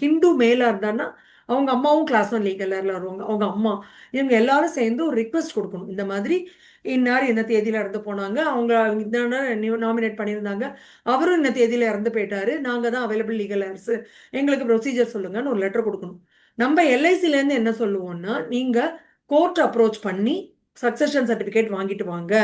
ஹிந்து மேலா இருந்தான்னா அவங்க அம்மாவும் கிளாஸ் ஒன் லீகல்ல வருவாங்க. அவங்க அம்மா இவங்க எல்லாரும் சேர்ந்து ஒரு ரிக்வெஸ்ட் கொடுக்கணும். இந்த மாதிரி இன்னார் இந்த தேதியில இறந்து போனாங்க, அவங்க நாமினேட் பண்ணியிருந்தாங்க, அவரும் இந்த தேதியில இறந்து போயிட்டாரு, நாங்க தான் அவைலபிள் லீகல் ஹேர்ஸ், எங்களுக்கு ப்ரொசீஜர் சொல்லுங்கன்னு ஒரு லெட்டர் கொடுக்கணும். நம்ம எல்ஐசில இருந்து என்ன சொல்லுவோம்னா, நீங்க கோர்ட் அப்ரோச் பண்ணி சக்சஷன் சர்டிபிகேட் வாங்கிட்டு வாங்க,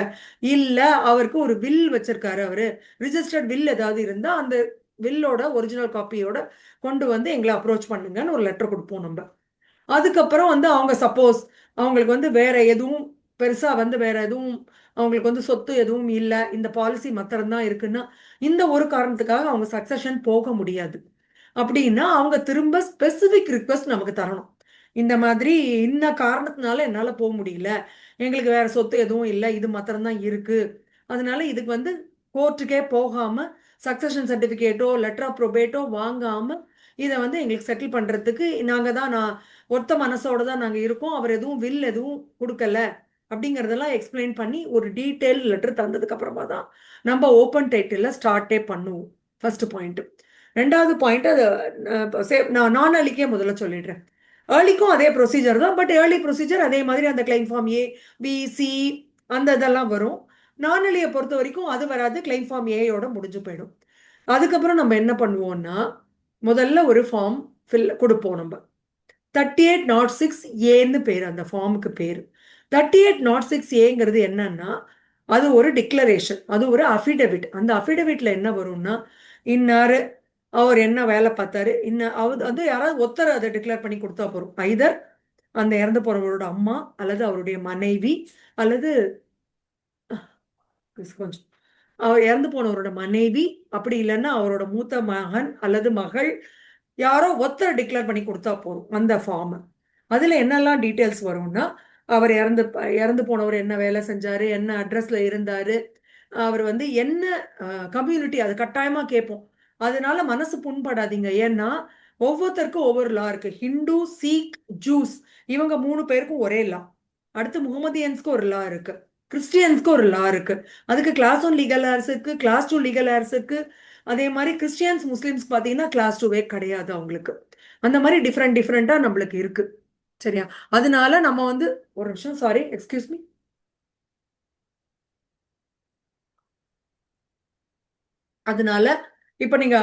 இல்ல அவருக்கு ஒரு வில் வச்சிருக்காரு, அவரு ரிஜிஸ்டர்ட் வில் ஏதாவது இருந்தா அந்த வில்லோட ஒரிஜினல் காப்பியோட கொண்டு வந்து எங்களை அப்ரோச் பண்ணுங்கன்னு ஒரு லெட்டர் கொடுப்போம் நம்ம. அதுக்கப்புறம் வந்து அவங்க சப்போஸ் அவங்களுக்கு வந்து வேற எதுவும் பெருசா வந்து வேற எதுவும் அவங்களுக்கு வந்து சொத்து எதுவும் இல்லை, இந்த பாலிசி மாத்திரம் தான் இருக்குன்னா, இந்த ஒரு காரணத்துக்காக அவங்க சக்சஷன் போக முடியாது. அப்படின்னா அவங்க திரும்ப ஸ்பெசிபிக் ரிக்வெஸ்ட் நமக்கு தரணும். இந்த மாதிரி இந்த காரணத்தினால என்னால போக முடியல, எங்களுக்கு வேற சொத்து எதுவும் இல்லை, இது மாத்திரம் தான் இருக்கு, அதனால இதுக்கு வந்து கோர்ட்டுக்கே போகாம சக்சஷன் சர்டிபிகேட்டோ லெட்டர் ஆஃப் ப்ரொபேட்டோ வாங்காம இதை வந்து எங்களுக்கு செட்டில் பண்றதுக்கு நான் ஒத்த மனசோட தான் நாங்க இருக்கோம், அவர் எதுவும் வில் எதுவும் கொடுக்கல அப்படிங்கறதெல்லாம் எக்ஸ்பிளைன் பண்ணி ஒரு டீடைல் லெட்டர் தந்ததுக்கு அப்புறமா தான் நம்ம ஓப்பன் டைட்டில்ல ஸ்டார்ட்டே பண்ணுவோம். First point. ரெண்டாவது பாயிண்ட், அது நான் நான் ஏர்லிக்கே முதல்ல சொல்லிடுறேன். ஏர்லிக்கும் அதே ப்ரொசீஜர் தான், பட் ஏர்லி ப்ரொசீஜர் அதே மாதிரி அந்த கிளைம் ஃபார்ம் ஏ பி சி அந்த இதெல்லாம் வரும். நான் ஏர்லியை பொறுத்த வரைக்கும் அது வராது, கிளைம் ஃபார்ம் ஏயோட முடிஞ்சு போயிடும். அதுக்கப்புறம் நம்ம என்ன பண்ணுவோம்னா, முதல்ல ஒரு ஃபார்ம் கொடுப்போம் நம்ம. 3806 ஏன்னு பேர் அந்த ஃபார்முக்கு பேர். 3806 ஏங்கிறது என்னன்னா, அது ஒரு டிக்ளரேஷன், அது ஒரு அஃபிடவிட். அந்த அஃபிடவிட்ல என்ன வரும்னா, இன்னாரு அவர் என்ன வேலை பார்த்தாரு, அவர் வந்து யாராவது ஒருத்தர் அதை டிக்ளேர் பண்ணி கொடுத்தா போறோம். ஐதர் அந்த இறந்து போறவரோட அம்மா, அல்லது அவருடைய மனைவி, அல்லது கொஞ்சம் அவர் இறந்து போனவரோட மனைவி, அப்படி இல்லைன்னா அவரோட மூத்த மகன் அல்லது மகள், யாரோ ஒருத்தர் டிக்ளேர் பண்ணி கொடுத்தா போறோம் அந்த ஃபார்ம். அதுல என்னெல்லாம் டீட்டெயில்ஸ் வரும்னா, அவர் இறந்து போனவர் என்ன வேலை செஞ்சாரு, என்ன அட்ரஸ்ல இருந்தாரு, அவர் வந்து என்ன கம்யூனிட்டி, அது கட்டாயமா கேட்போம். அதனால மனசு புண்படாதீங்க. ஏன்னா ஒவ்வொருத்தருக்கும் ஒவ்வொரு லா இருக்கு. ஹிந்து, சீக், ஜூஸ் இவங்க 3 பேருக்கும் ஒரே லா. அடுத்து முகமதியன்ஸ்க்கு ஒரு லா இருக்கு, கிறிஸ்டியன்ஸ்க்கு ஒரு லா இருக்கு. அதுக்கு கிளாஸ் 1 லீகல் ஹேர்ஸ் இருக்கு, கிளாஸ் 2 லீகல் ஹேர்ஸ் இருக்கு. அதே மாதிரி கிறிஸ்டியன்ஸ் முஸ்லிம்ஸ் பாத்தீங்கன்னா கிளாஸ் 2வே கிடையாது அவங்களுக்கு. அந்த மாதிரி டிஃப்ரெண்டா நம்மளுக்கு இருக்கு. சரியா? அதனால நம்ம வந்து ஒரு நிமிஷம், சாரி, எக்ஸ்கியூஸ் மீ. அதனால இப்ப நீங்க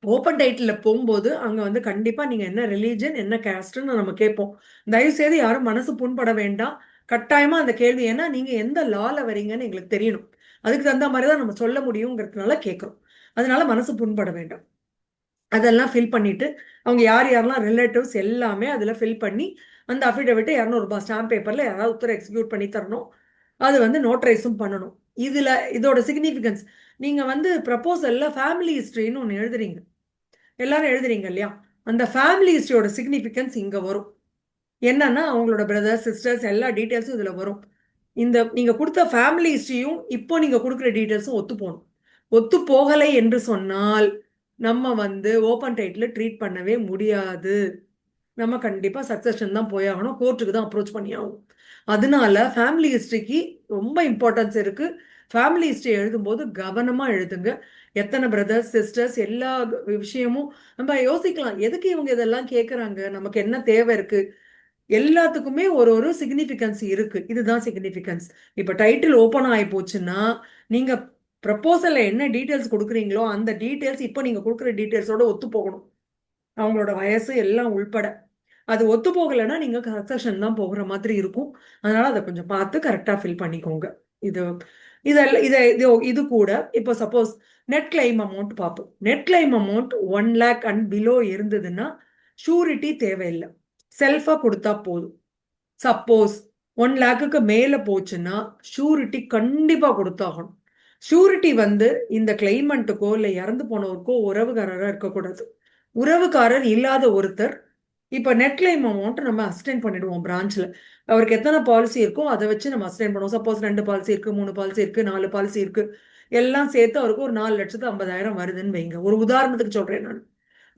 ஓப்பன் டைட்டில் போகும்போது அங்க வந்து கண்டிப்பா நீங்க என்ன ரிலீஜன் என்ன கேஸ்ட்னு நம்ம கேட்போம். தயவு செய்து யாரும் மனசு புண்பட வேண்டாம். கட்டாயமா அந்த கேள்வி, ஏன்னா நீங்க எந்த லால வரீங்கன்னு எங்களுக்கு தெரியணும், அதுக்கு தகுந்த மாதிரி தான் நம்ம சொல்ல முடியுங்கிறதுனால கேட்கிறோம். அதனால மனசு புண்பட வேண்டாம். அதெல்லாம் ஃபில் பண்ணிட்டு அவங்க யாரெல்லாம் ரிலேட்டிவ்ஸ் எல்லாமே அதுல ஃபில் பண்ணி அந்த அஃபிடவிட்டை 200 ரூபாய் ஸ்டாம்ப் பேப்பர்ல யாராவது ஒருத்தர் எக்ஸிக்யூட் பண்ணி தரணும். அது வந்து நோட்டரைஸும் பண்ணணும். இதோட சிக்னிஃபிகன்ஸ், நீங்க வந்து ப்ரப்போசல்ல ஃபேமிலி ஹிஸ்டரின்னு ஒன்று எழுதுறீங்க, எல்லாரும் எழுதுறீங்க இல்லையா? அந்த ஃபேமிலி ஹிஸ்டரியோட சிக்னிஃபிகன்ஸ் இங்க வரும். என்னன்னா அவங்களோட பிரதர்ஸ் சிஸ்டர்ஸ் எல்லா டீட்டெயில்ஸும் இதுல வரும். நீங்க கொடுத்த ஃபேமிலி ஹிஸ்டரியும் இப்போ நீங்க கொடுக்குற டீட்டெயில்ஸும் ஒத்து போகணும். ஒத்து போகலை என்று சொன்னால் நம்ம வந்து ஓப்பன் டைட்டில் ட்ரீட் பண்ணவே முடியாது. நம்ம கண்டிப்பா சக்சஷன் தான் போயாகணும், கோர்ட்டுக்கு தான் அப்ரோச் பண்ணி ஆகும். அதனால ஃபேமிலி ஹிஸ்டரிக்கு ரொம்ப இம்பார்ட்டன்ஸ் இருக்கு. ஃபேமிலி ஹிஸ்டரி எழுதும்போது கவனமா எழுதுங்க. எத்தனை பிரதர்ஸ் சிஸ்டர்ஸ் எல்லா விஷயமும் நம்ம யோசிக்கலாம், எதுக்கு இவங்க இதெல்லாம் கேட்குறாங்க, நமக்கு என்ன தேவை இருக்கு, எல்லாத்துக்குமே ஒரு ஒரு சிக்னிஃபிகன்ஸ் இருக்கு. இதுதான் சிக்னிஃபிகன்ஸ். இப்ப டைட்டில் ஓப்பன் ஆகி போச்சுன்னா நீங்க ப்ரப்போசல்ல என்ன டீட்டெயில்ஸ் கொடுக்குறீங்களோ அந்த டீட்டெயில்ஸ் இப்போ நீங்க கொடுக்குற டீட்டெயில்ஸோட ஒத்து போகணும், அவங்களோட வயசு எல்லாம் உள்பட. அது ஒத்து போகலைன்னா நீங்க சக்சஷன் தான் போகிற மாதிரி இருக்கும். அதனால அதை கொஞ்சம் பார்த்து கரெக்டா ஃபில் பண்ணிக்கோங்க. இது இதெல்லாம் இது கூட இப்போ சப்போஸ் நெட் கிளைம் அமௌண்ட் பார்ப்போம். Net claim amount 1 lakh and below இருந்ததுன்னா ஷூரிட்டி தேவையில்லை, செல்ஃபா கொடுத்தா போதும். சப்போஸ் 1 lakhக்கு மேல போச்சுன்னா ஷூரிட்டி கண்டிப்பா கொடுத்தாகணும். ஷூரிட்டி வந்து இந்த கிளைமண்ட்டுக்கோ இல்லை இறந்து போனவருக்கோ உறவுகாரராக இருக்கக்கூடாது. உறவுக்காரர் இல்லாத ஒருத்தர் இப்போ நெட் கிளைம் அமௌண்ட் நம்ம அசிஸ்டன்ட் பண்ணிடுவோம் பிரான்ச்ல. அவருக்கு எத்தனை பாலிசி இருக்கோ அதை வச்சு நம்ம அசிஸ்டன்ட் பண்ணுவோம். சப்போஸ் 2 பாலிசி இருக்கு, 3 பாலிசி இருக்கு, 4 பாலிசி இருக்கு, எல்லாம் சேர்த்து அவருக்கு ஒரு 4,50,000 வருதுன்னு வைங்க. ஒரு உதாரணத்துக்கு சொல்றேன் நான்.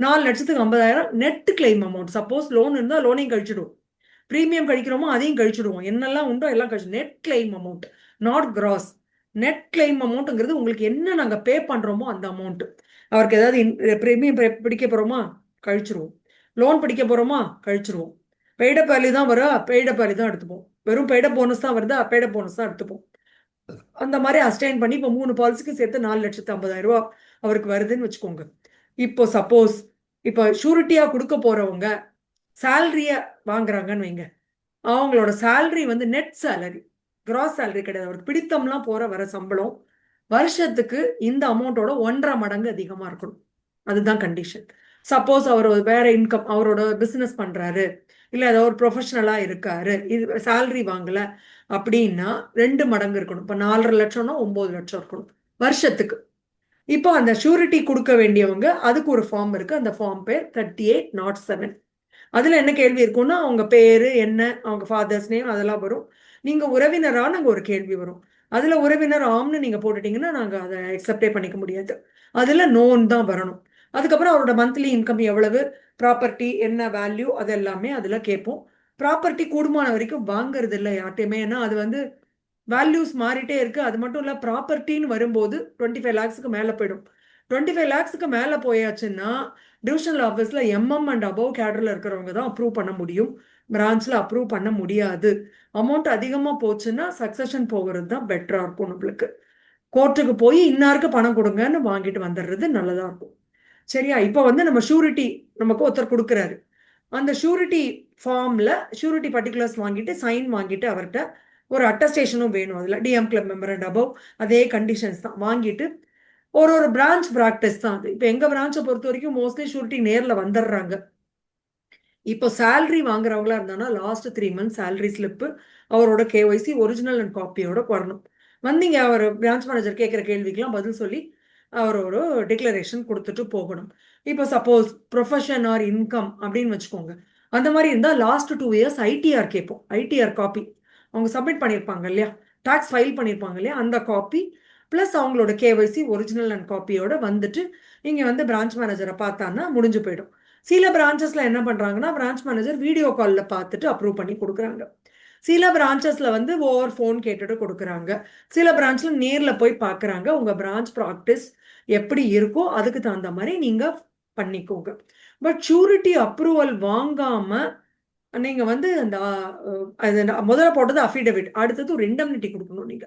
4,50,000 net claim amount. Suppose loan இருந்தால் லோனையும் கழிச்சிடுவோம், ப்ரீமியம் கழிக்கிறோமோ அதையும் கழிச்சிடுவோம், என்னெல்லாம் உண்டோ எல்லாம் கழிச்சு net claim amount, not gross. Net claim அமௌண்ட்ங்கிறது உங்களுக்கு என்ன நாங்கள் பே பண்ணுறோமோ அந்த அமௌண்ட். அவருக்கு ஏதாவது ப்ரீமியம் பிடிக்க போகிறோமா கழிச்சிருவோம், லோன் பிடிக்க போகிறோமா கழிச்சிருவோம். பெய்டப் வேல்யூ தான் வரும், பெய்டப் வேல்யூ தான் எடுத்துப்போம். வெறும் பெய்டப் போனஸ் தான் வருதா, பெய்டப் போனஸ் தான் எடுத்துப்போம். அந்த மாதிரி அஸ்டைன் பண்ணி இப்போ 3 பாலிசிக்கு சேர்த்து 4,50,000 அவருக்கு வருதுன்னு வச்சுக்கோங்க. இப்போ சப்போஸ் இப்போ ஷூரிட்டியா கொடுக்க போறவங்க சேலரிய வாங்குறாங்கன்னு வைங்க. அவங்களோட சேலரி வந்து நெட் சேலரி, கிராஸ் சேலரி கிடையாது. அவருக்கு பிடித்தம்லாம் போற வர சம்பளம் வருஷத்துக்கு இந்த அமௌண்ட்டோட 1.5 மடங்கு அதிகமா இருக்கணும். அதுதான் கண்டிஷன். சப்போஸ் அவர் வேற இன்கம், அவரோட பிசினஸ் பண்றாரு, இல்ல ஏதோ ஒரு ப்ரொஃபஷனலா இருக்காரு, இது சேலரி வாங்கல அப்படின்னா 2 மடங்கு இருக்கணும். இப்போ 4.5 லட்சம்னா 9 லட்சம் இருக்கணும் வருஷத்துக்கு. இப்போ அந்த ஷூரிட்டி கொடுக்க வேண்டியவங்க, அதுக்கு ஒரு ஃபார்ம் இருக்கு. அந்த ஃபார்ம் பேர் 3807. அதுல என்ன கேள்வி இருக்கும்னா அவங்க பேரு என்ன, அவங்க ஃபாதர்ஸ் நேம் அதெல்லாம் வரும். நீங்க உறவினரா நாங்க ஒரு கேள்வி வரும். அதுல உறவினர் ஆம்னு நீங்க போட்டுட்டீங்கன்னா நாங்க அதை அக்செப்டே பண்ணிக்க முடியாது. அதுல நோன் தான் வரணும். அதுக்கப்புறம் அவரோட மந்த்லி இன்கம் எவ்வளவு, ப்ராப்பர்ட்டி என்ன வேல்யூ, அது எல்லாமே அதுல கேட்போம். ப்ராப்பர்ட்டி கூடுமான வரைக்கும் வாங்குறது இல்லை யார்ட்டையுமே, ஏன்னா அது வந்து வேல்யூஸ் மாறிட்டே இருக்கு. அது மட்டும் இல்ல, ப்ராப்பர்ட்டின்னு வரும்போது 25 லேக்ஸுக்கு மேல போயிடும். 25 லேக்ஸுக்கு மேல போயாச்சுன்னா டிவிஷனல் ஆஃபீஸ்ல எம்எம் அண்ட் அபவ் கேடர்ல இருக்கிறவங்க தான் அப்ரூவ் பண்ண முடியும், பிரான்ச்ல அப்ரூவ் பண்ண முடியாது. அமௌண்ட் அதிகமா போச்சுன்னா சக்சஷன் போகிறது தான் பெட்டரா இருக்கும். நம்மளுக்கு கோர்ட்டுக்கு போய் இன்னாருக்கு பணம் கொடுங்கன்னு வாங்கிட்டு வந்துடுறது நல்லதா இருக்கும். சரியா? இப்போ வந்து நம்ம ஷூரிட்டி நமக்கு ஒருத்தர் கொடுக்குறாரு. அந்த ஷூரிட்டி ஃபார்ம்ல ஷூரிட்டி பர்டிகுலர்ஸ் வாங்கிட்டு சைன் வாங்கிட்டு அவர்கிட்ட ஒரு அட்டஸ்டேஷனும் வேணும். அதில் DM club member and above அதே கண்டிஷன்ஸ் தான் வாங்கிட்டு ஒரு பிரான்ச் ப்ராக்டிஸ் தான் அது. இப்போ எங்க பிரான்ச்சை பொறுத்த வரைக்கும் மோஸ்ட்லி ஷூரிட்டி நேரில் வந்துடுறாங்க. இப்போ சேலரி வாங்குறவங்களா இருந்தானா லாஸ்ட் 3 months சேலரி ஸ்லிப்பு, அவரோட கேஒய்சி ஒரிஜினல் அண்ட் காப்பியோட வரணும். வந்தீங்க, அவர் பிரான்ச் மேனேஜர் கேட்குற கேள்விக்கெல்லாம் பதில் சொல்லி அவர் ஒரு டிக்ளரேஷன் கொடுத்துட்டு போகணும். இப்போ சப்போஸ் ப்ரொஃபஷன் ஆர் இன்கம் அப்படின்னு வச்சுக்கோங்க. அந்த மாதிரி இருந்தால் லாஸ்ட் 2 years ஐடிஆர் கேட்போம். ஐடிஆர் காப்பி அவங்க சப்மிட் பண்ணியிருப்பாங்க இல்லையா, டாக்ஸ் ஃபைல் பண்ணியிருப்பாங்க இல்லையா, அந்த காப்பி ப்ளஸ் அவங்களோட கேஒய்சி ஒரிஜினல் அண்ட் காப்பியோட வந்துட்டு இங்கே வந்து பிரான்ச் மேனேஜரை பார்த்தான்னா முடிஞ்சு போயிடும். சில பிரான்ச்சஸ்ல என்ன பண்றாங்கன்னா பிரான்ச் மேனேஜர் வீடியோ கால்ல பார்த்துட்டு அப்ரூவ் பண்ணி கொடுக்குறாங்க. சில பிரான்ச்சஸ்ல வந்து ஓவர் ஃபோன் கேட்டுட்டு கொடுக்குறாங்க. சில பிரான்ச்ல நேர்ல போய் பார்க்குறாங்க. உங்க பிரான்ச் ப்ராக்டிஸ் எப்படி இருக்கோ அதுக்கு தகுந்த மாதிரி நீங்க பண்ணிக்கோங்க. பட் ஷூரிட்டி அப்ரூவல் வாங்காம நீங்க வந்து அந்த முதல்ல போட்டது அஃபிடவிட், அடுத்தது ஒரு இண்டம்னிட்டி கொடுக்கணும். நீங்க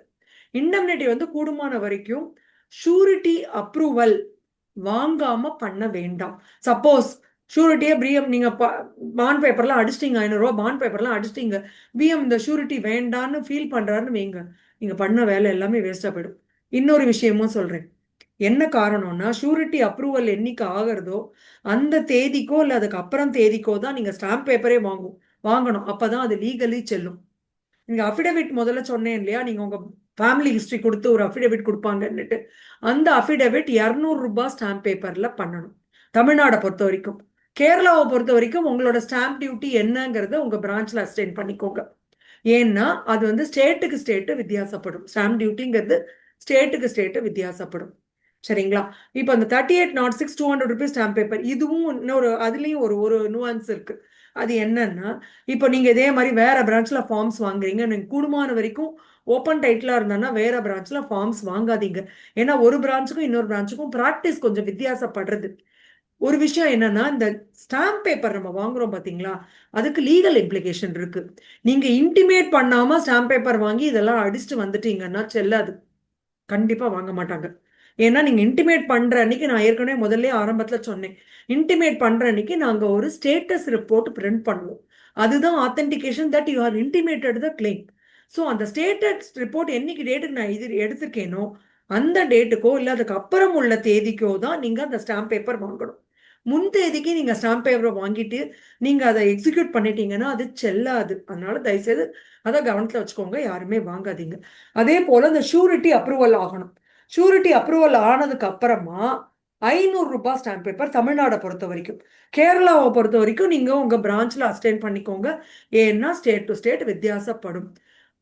இண்டம்னிட்டி வந்து கூடுமான வரைக்கும் ஷூரிட்டி அப்ரூவல் வாங்காம பண்ண வேண்டாம். சப்போஸ் ஷூரிட்டியே பிஎம் நீங்க பாண்ட் பேப்பர்லாம் அடிச்சிட்டீங்க, 500 ரூபா பாண்ட் பேப்பர்லாம் அடிச்சிட்டீங்க, பிஎம் இந்த ஷூரிட்டி வேண்டான்னு ஃபீல் பண்றாருன்னு வைங்க, நீங்க பண்ண வேலை எல்லாமே வேஸ்டா போயிடும். இன்னொரு விஷயமும் சொல்றேன். என்ன காரணம்னா ஷூரிட்டி அப்ரூவல் என்னைக்கு ஆகிறதோ அந்த தேதிக்கோ இல்லை அதுக்கு அப்புறம் தேதிக்கோ தான் நீங்க ஸ்டாம்ப் பேப்பரே வாங்கணும். அப்பதான் அது லீகலி செல்லும். நீங்க அஃபிடவிட் முதல்ல சொன்னேன் இல்லையா, நீங்க உங்க ஃபேமிலி ஹிஸ்டரி கொடுத்து ஒரு அஃபிடவிட் கொடுப்பாங்கன்னுட்டு, அந்த அஃபிடவிட் 200 ரூபாய் ஸ்டாம்ப் பேப்பர்ல பண்ணணும் தமிழ்நாடை பொறுத்த வரைக்கும். கேரளாவை பொறுத்த வரைக்கும் உங்களோட ஸ்டாம்ப் டியூட்டி என்னங்கிறத உங்க பிரான்ச்ல அஸ்டைன் பண்ணிக்கோங்க. ஏன்னா அது வந்து ஸ்டேட்டுக்கு ஸ்டேட்டு வித்தியாசப்படும். ஸ்டாம்ப் டியூட்டிங்கிறது ஸ்டேட்டுக்கு ஸ்டேட்டு வித்தியாசப்படும். சரிங்களா? இப்போ அந்த 3806 200 rupees ஸ்டாம்ப் பேப்பர், இதுவும் இன்னொரு அதுலேயும் ஒரு நுவான்ஸ் இருக்கு. அது என்னன்னா, இப்போ நீங்க இதே மாதிரி வேற பிரான்ச்ல ஃபார்ம்ஸ் வாங்குறீங்க, நீங்க கூடுமான வரைக்கும் ஓப்பன் டைட்டிலா இருந்தானா வேற பிரான்ச்ல ஃபார்ம்ஸ் வாங்காதீங்க. ஏன்னா ஒரு பிரான்ச்சுக்கும் இன்னொரு பிரான்ச்சுக்கும் ப்ராக்டிஸ் கொஞ்சம் வித்தியாசப்படுறது. ஒரு விஷயம் என்னன்னா, இந்த ஸ்டாம்ப் பேப்பர் நம்ம வாங்குறோம் பாத்தீங்களா, அதுக்கு லீகல் இம்ப்ளிகேஷன் இருக்கு. நீங்க இன்டிமேட் பண்ணாம ஸ்டாம்ப் பேப்பர் வாங்கி இதெல்லாம் அடிச்சுட்டு வந்துட்டீங்கன்னா செல்லாது, கண்டிப்பா வாங்க மாட்டாங்க. ஏன்னா நீங்க இன்டிமேட் பண்ற அன்னைக்கு, நான் ஏற்கனவே முதல்ல ஆரம்பத்துல சொன்னேன், இன்டிமேட் பண்ற அன்னைக்கு நாங்க ஒரு ஸ்டேட்டஸ் ரிப்போர்ட் பிரிண்ட் பண்ணுவோம். அதுதான் authentication that you are intimated the claim. So அந்த ஸ்டேட்டஸ் ரிப்போர்ட் என்னைக்கு டேட்டுக்கு நான் இது எடுத்திருக்கேனோ அந்த டேட்டுக்கோ இல்லை அதுக்கு அப்புறம் உள்ள தேதிக்கோ தான் நீங்க அந்த ஸ்டாம்ப் பேப்பர் வாங்கணும். முன் தேதிக்கு நீங்க ஸ்டாம்ப் பேப்பரை வாங்கிட்டு நீங்க அதை எக்ஸிக்யூட் பண்ணிட்டீங்கன்னா அது செல்லாது. அதனால தயவுசெய்து அதை கவனத்துல வச்சுக்கோங்க, யாருமே வாங்காதீங்க. அதே போல இந்த ஷூரிட்டி அப்ரூவல் ஆகணும். ஷூரிட்டி அப்ரூவல் ஆனதுக்கு அப்புறமா 500 ரூபாய் ஸ்டாம்ப் பேப்பர் தமிழ்நாடை பொறுத்த வரைக்கும். கேரளாவை பொறுத்த வரைக்கும் நீங்க உங்க பிரான்ச்ல அஸ்டைன் பண்ணிக்கோங்க. ஏன்னா ஸ்டேட் டு ஸ்டேட் வித்தியாசப்படும்.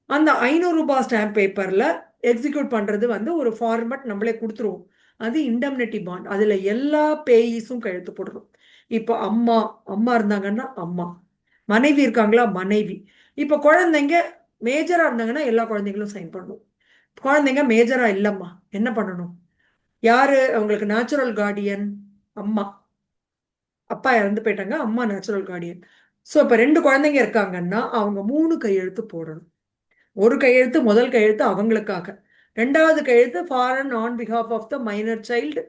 அந்த 500 ரூபாய் ஸ்டாம்ப் பேப்பர்ல எக்ஸிக்யூட் பண்றது வந்து ஒரு ஃபார்மட் நம்மளே கொடுத்துருவோம். அது இண்டம்னிட்டி பாண்ட். அதுல எல்லா பேயிஸும் கையெழுத்து போடணும். இப்போ அம்மா அம்மா இருந்தாங்கன்னா அம்மா, மனைவி இருக்காங்களா மனைவி. இப்போ குழந்தைங்க மேஜரா இருந்தாங்கன்னா எல்லா குழந்தைங்களும் சைன் பண்ணணும். குழந்தைங்க மேஜரா இல்லம்மா என்ன பண்ணணும்? யாரு அவங்களுக்கு நேச்சுரல் கார்டியன்? அம்மா. அப்பா இறந்து போயிட்டாங்க, அம்மா நேச்சுரல் கார்டியன். ஸோ இப்போ 2 குழந்தைங்க இருக்காங்கன்னா அவங்க 3 கையெழுத்து போடணும். ஒரு கையெழுத்து முதல் கையெழுத்து அவங்களுக்காக, 2வது கையெழுத்து for and on behalf of the minor child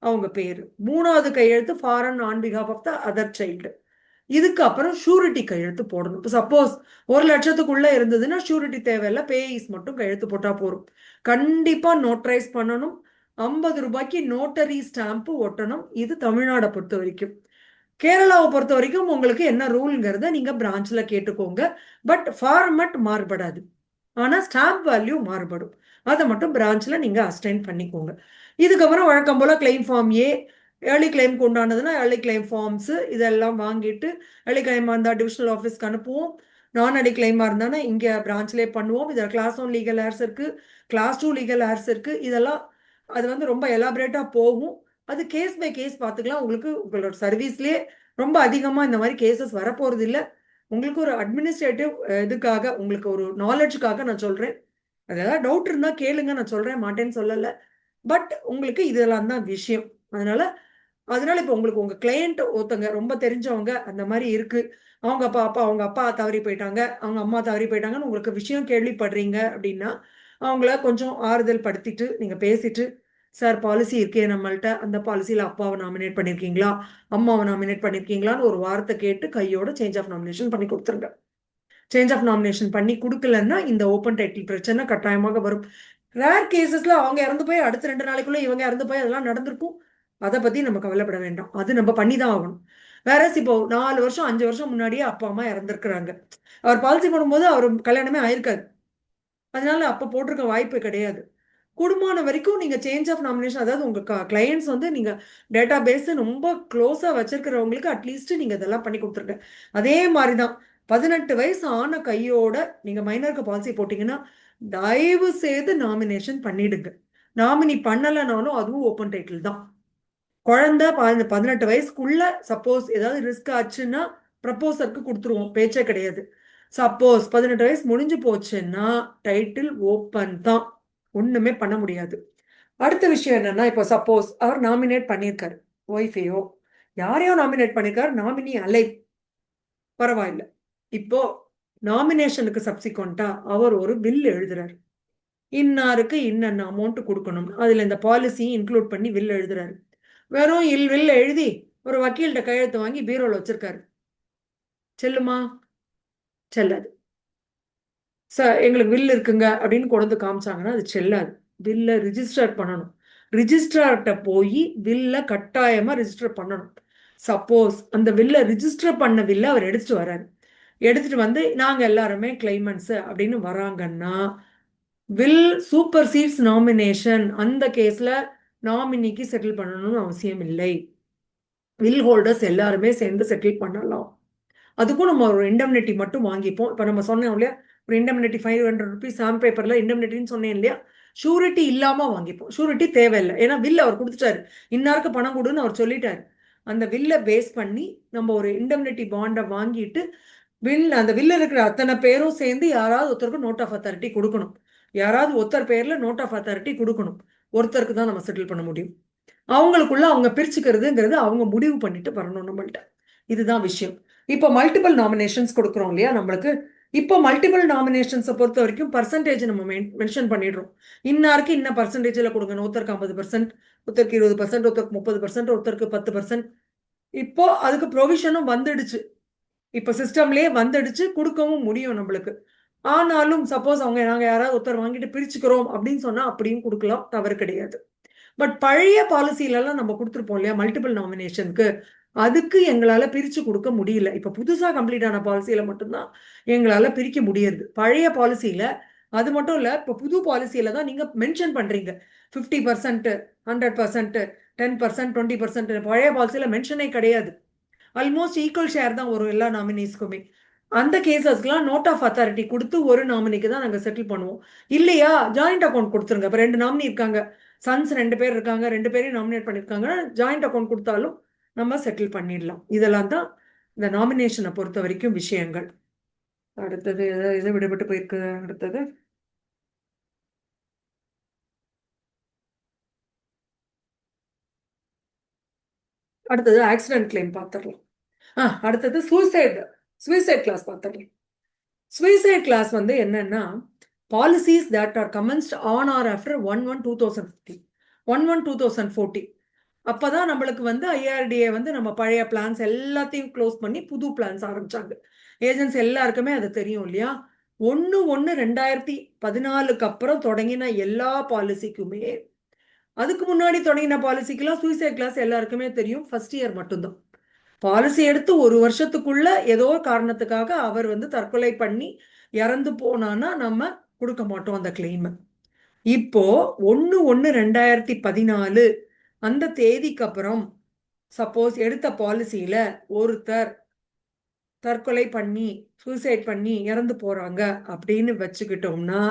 அவங்க பேரு, 3வது கையெழுத்து for and on behalf of the other child. இதுக்கு அப்புறம் ஷூரிட்டி கையெழுத்து போடணும். இப்போ சப்போஸ் 1,00,000க்குள்ள இருந்ததுன்னா ஷூரிட்டி தேவையில்ல, பேயிஸ் மட்டும் கையெழுத்து போட்டா போதும். கண்டிப்பா நோட்டரைஸ் பண்ணணும். 50 ரூபாய்க்கு நோட்டரி ஸ்டாம்ப் ஒட்டணும். இது தமிழ்நாடை பொறுத்த வரைக்கும். கேரளாவை பொறுத்த வரைக்கும் உங்களுக்கு என்ன ரூல்ங்கிறத நீங்க பிரான்ச்ல கேட்டுக்கோங்க. பட் ஃபார்மட் மாறுபடாது, ஆனா ஸ்டாம்ப் வேல்யூ மாறுபடும். அதை மட்டும் பிரான்ச்ல நீங்க அஸ்டைன் பண்ணிக்கோங்க. இதுக்கப்புறம் வழக்கம் போல claim form A, early claim கொண்டானதுன்னா ஏர்லி கிளைம் ஃபார்ம்ஸ் இதெல்லாம் வாங்கிட்டு ஏர்லி கிளைமா இருந்தால் டிவிஷனல் ஆஃபீஸ்க்கு அனுப்புவோம். நான் அடி கிளைமா இருந்தானா இங்கே பிரான்ச்லேயே பண்ணுவோம். இதில் கிளாஸ் 1 லீகல் ஹேர்ஸ் இருக்கு, கிளாஸ் 2 லீகல் ஹேர்ஸ் இருக்கு. இதெல்லாம் அது வந்து ரொம்ப எலாபரேட்டா போகும். அது கேஸ் பை கேஸ் பார்த்துக்கலாம். உங்களுக்கு உங்களோட சர்வீஸ்லேயே ரொம்ப அதிகமாக இந்த மாதிரி கேசஸ் வரப்போறது இல்லை. உங்களுக்கு ஒரு அட்மினிஸ்ட்ரேட்டிவ் இதுக்காக, உங்களுக்கு ஒரு நாலேஜுக்காக நான் சொல்றேன். அது ஏதாவது டவுட் இருந்தா கேளுங்க, நான் சொல்றேன், மாட்டேன்னு சொல்லலை. பட் உங்களுக்கு இதெல்லாம் தான் விஷயம். அதனால இப்போ உங்களுக்கு உங்க கிளையண்ட் ஒருத்தங்க ரொம்ப தெரிஞ்சவங்க அந்த மாதிரி இருக்கு, அவங்க அப்பா தவறி போயிட்டாங்க, அவங்க அம்மா தவறி போயிட்டாங்கன்னு உங்களுக்கு விஷயம் கேள்விப்படுறீங்க அப்படின்னா அவங்கள கொஞ்சம் ஆறுதல் படுத்திட்டு நீங்க பேசிட்டு, சார் பாலிசி இருக்கே நம்மள்ட்ட, அந்த பாலிசியில அப்பாவை நாமினேட் பண்ணிருக்கீங்களா, அம்மாவை நாமினேட் பண்ணிருக்கீங்களான்னு ஒரு வார்த்தை கேட்டு கையோட சேஞ்ச் ஆஃப் நாமினேஷன் பண்ணி கொடுத்துருங்க. சேஞ்ச் ஆஃப் நாமினேஷன் பண்ணி கொடுக்கலன்னா இந்த ஓப்பன் டைட்டில் பிரச்சனை கட்டாயமாக வரும். ரேர் கேசஸ்ல அவங்க இறந்து போய் அடுத்த 2 நாளைக்குள்ள இவங்க இறந்து போய் அதெல்லாம் நடந்திருக்கும். அதை பத்தி நம்ம கவலைப்பட வேண்டாம், அது நம்ம பண்ணி தான் ஆகணும். வேற இப்போ 4 வருஷம் 5 வருஷம் முன்னாடியே அப்பா அம்மா இறந்துருக்குறாங்க, அவர் பாலிசி பண்ணும்போது அவர் கல்யாணமே ஆயிருக்காது, அதனால அப்ப போட்டிருக்க வாய்ப்பு கிடையாது. குடும்பமான வரைக்கும் நீங்க சேஞ்ச் ஆஃப் நாமினேஷன், அதாவது உங்க கிளையன்ட்ஸ் வந்து நீங்க டேட்டா பேஸ் ரொம்ப க்ளோஸா வச்சிருக்கிறவங்களுக்கு அட்லீஸ்ட் நீங்க இதெல்லாம் பண்ணி கொடுத்துருங்க. அதே மாதிரிதான் 18 வயசு ஆன கையோட நீங்க மைனருக்கு பாலிசி போட்டீங்கன்னா தயவு செய்து நாமினேஷன் பண்ணிடுங்க. நாமினி பண்ணலைனாலும் அதுவும் ஓப்பன் டைட்டில் தான். குழந்தை 18 வயசுக்குள்ள சப்போஸ் ஏதாவது ரிஸ்க் ஆச்சுன்னா ப்ரப்போசருக்கு கொடுத்துருவோம், பேச்சே கிடையாது. சப்போஸ் 18 வயசு முடிஞ்சு போச்சுன்னா டைட்டில் ஓப்பன் தான், ஒண்ணுமே பண்ண முடியாது. அடுத்த விஷயம் என்னன்னா, இப்போ சப்போஸ் அவர் நாமினேட் பண்ணியிருக்காரு, ஒய்ஃபையோ யாரையோ நாமினேட் பண்ணியிருக்காரு, நாமினி அலைவ், பரவாயில்ல. இப்போ நாமினேஷனுக்கு சப்சிக்வெண்டா அவர் ஒரு வில் எழுதுறாரு, இன்னாருக்கு இன்னென்ன அமௌண்ட் கொடுக்கணும், அதுல இந்த பாலிசி இன்க்ளூட் பண்ணி வில் எழுதுறாரு. வெறும் வில் எழுதி ஒரு வக்கீல்கிட்ட கையெழுத்து வாங்கி பீரோல வச்சிருக்காரு, செல்லுமா? செல்லாது. சார் எங்களுக்கு வில் இருக்குங்க அப்படின்னு கொண்டு காமிச்சாங்கன்னா அது செல்லாது. வில்ல ரிஜிஸ்டர் பண்ணணும், ரிஜிஸ்ட்ரார்கிட்ட போய் வில்ல கட்டாயமா ரிஜிஸ்டர் பண்ணணும். சப்போஸ் அந்த வில்ல ரிஜிஸ்டர் பண்ண வில்ல அவர் எடுத்துட்டு வர்றாரு, எடுத்துட்டு வந்து நாங்க எல்லாருமே கிளைமன்ஸ் அப்படின்னு வராங்கன்னா வில் சூப்பர் சீட்ஸ் நாமினேஷன். அந்த கேஸ்ல நாமினிக்கு செட்டில் பண்ணணும்னு அவசியம் இல்லை, வில் ஹோல்டர்ஸ் எல்லாருமே சேர்ந்து செட்டில் பண்ணலாம். அதுக்கும் நம்ம ஒரு இண்டம்னிட்டி மட்டும் வாங்கிப்போம். இப்போ நம்ம சொன்னோம் இல்லையா, ஒரு இண்டம்னிட்டி 500 ருபீஸ் ஸ்டாம்ப் பேப்பர்ல இண்டம்னிட்டின்னு சொன்னேன் இல்லையா, ஷூரிட்டி இல்லாம வாங்கிப்போம். ஷூரிட்டி தேவையில்லை, ஏன்னா வில் அவர் கொடுத்துட்டாரு, இன்னாருக்கு பணம் கொடுன்னு அவர் சொல்லிட்டாரு. அந்த வில்ல பேஸ் பண்ணி நம்ம ஒரு இண்டம்னிட்டி பாண்டை வாங்கிட்டு அந்த வில்ல இருக்கிற அத்தனை பேரும் சேர்ந்து யாராவது ஒருத்தருக்கு நோட் ஆஃப் அத்தாரிட்டி கொடுக்கணும், யாராவது ஒருத்தர் பேர்ல நோட் ஆஃப் அத்தாரிட்டி கொடுக்கணும். ஒருத்தருக்கு தான் நம்ம செட்டில் பண்ண முடியும். அவங்களுக்குள்ள அவங்க பிரிச்சுக்கிறதுங்கிறது அவங்க முடிவு பண்ணிட்டு வரணும் நம்மள்ட்ட. இதுதான் விஷயம். இப்போ மல்டிபிள் நாமினேஷன்ஸ் கொடுக்குறோம் இல்லையா நம்மளுக்கு, இப்போ மல்டிபிள் நாமினேஷன்ஸை பொறுத்த வரைக்கும் பர்சன்டேஜ் நம்ம மென்ஷன் பண்ணிடுறோம். இன்னாருக்கு இன்ன பர்சன்டேஜில் கொடுங்க, ஒருத்தருக்கு 50%, ஒருத்தருக்கு 20%, ஒருத்தருக்கு 30%, ஒருத்தருக்கு 10%. இப்போ அதுக்கு ப்ரொவிஷனும் வந்துடுச்சு, இப்போ சிஸ்டம்லேயே வந்துடுச்சு, கொடுக்கவும் முடியும் நம்மளுக்கு. ஆனாலும் சப்போஸ் அவங்க நாங்கள் யாராவது ஒருத்தர் வாங்கிட்டு பிரிச்சுக்கிறோம் அப்படின்னு சொன்னால் அப்படியும் கொடுக்கலாம், தவறு கிடையாது. பட் பழைய பாலிசிலெல்லாம் நம்ம கொடுத்துருப்போம் இல்லையா மல்டிபிள் நாமினேஷனுக்கு, அதுக்கு எங்களால் பிரித்து கொடுக்க முடியல. இப்போ புதுசாக கம்ப்ளீட் ஆன பாலிசியில் மட்டும்தான் எங்களால் பிரிக்க முடியுது. பழைய பாலிசியில் அது மட்டும் இல்லை, இப்போ புது பாலிசியில் தான் நீங்கள் மென்ஷன் பண்ணுறீங்க 50%, 100%, 10%, 20%. பழைய பாலிசியில் மென்ஷனே கிடையாது, ஆல்மோஸ்ட் ஈக்குவல் ஷேர் தான் வரும் எல்லா நாமினிஸ்க்குமே. அந்த கேசஸ்க்குலாம் நோட் ஆஃப் அத்தாரிட்டி கொடுத்து ஒரு நாமினிக்கு தான் நாங்கள் செட்டில் பண்ணுவோம். இல்லையா ஜாயிண்ட் அக்கௌண்ட் கொடுத்துருங்க. இப்போ 2 நாமினி இருக்காங்க, சன்ஸ் 2 பேர் இருக்காங்க, 2 பேரையும் நாமினேட் பண்ணியிருக்காங்கன்னா ஜாயிண்ட் அக்கௌண்ட் கொடுத்தாலும் நம்ம செட்டில் பண்ணிடலாம். இதெல்லாம் தான் இந்த நாமினேஷனை பொறுத்த வரைக்கும் விஷயங்கள். அடுத்தது எதை விடுபட்டு போயிருக்கு? அடுத்தது ஆக்சிடென்ட் கிளைம் பார்த்துடலாம். அடுத்தது சூசைட் கிளாஸ் பார்த்துடலாம். சூசைட் கிளாஸ் வந்து என்னன்னா, policies that R commenced on or after 1/1/2015 1/1/2014 அப்பதான் நம்மளுக்கு வந்து IRDA வந்து நம்ம பழைய பிளான்ஸ் எல்லாத்தையும் க்ளோஸ் பண்ணி புது பிளான்ஸ் ஆரம்பிச்சாங்க. ஏஜென்ட்ஸ் எல்லாருக்குமே அது தெரியும் இல்லையா? 1/1/2014 அப்புறம் தொடங்கின எல்லா பாலிசிக்குமே, அதுக்கு முன்னாடி தொடங்கின பாலிசிக்கெல்லாம் சூசைட் கிளாஸ் எல்லாருக்குமே தெரியும். ஃபர்ஸ்ட் இயர் மட்டும்தான். பாலிசி எடுத்து 1 வருஷத்துக்குள்ள ஏதோ காரணத்துக்காக அவர் வந்து தற்கொலை பண்ணி இறந்து போனான்னா நம்ம கொடுக்க மாட்டோம் அந்த கிளைம். இப்போ 1/1/2014 அந்த தேதிக்கு அப்புறம் சப்போஸ் எடுத்த பாலிசியில ஒருத்தர் தற்கொலை பண்ணி சூசைட் பண்ணி இறந்து போறாங்க அப்படின்னு வச்சுக்கிட்டோம்னா,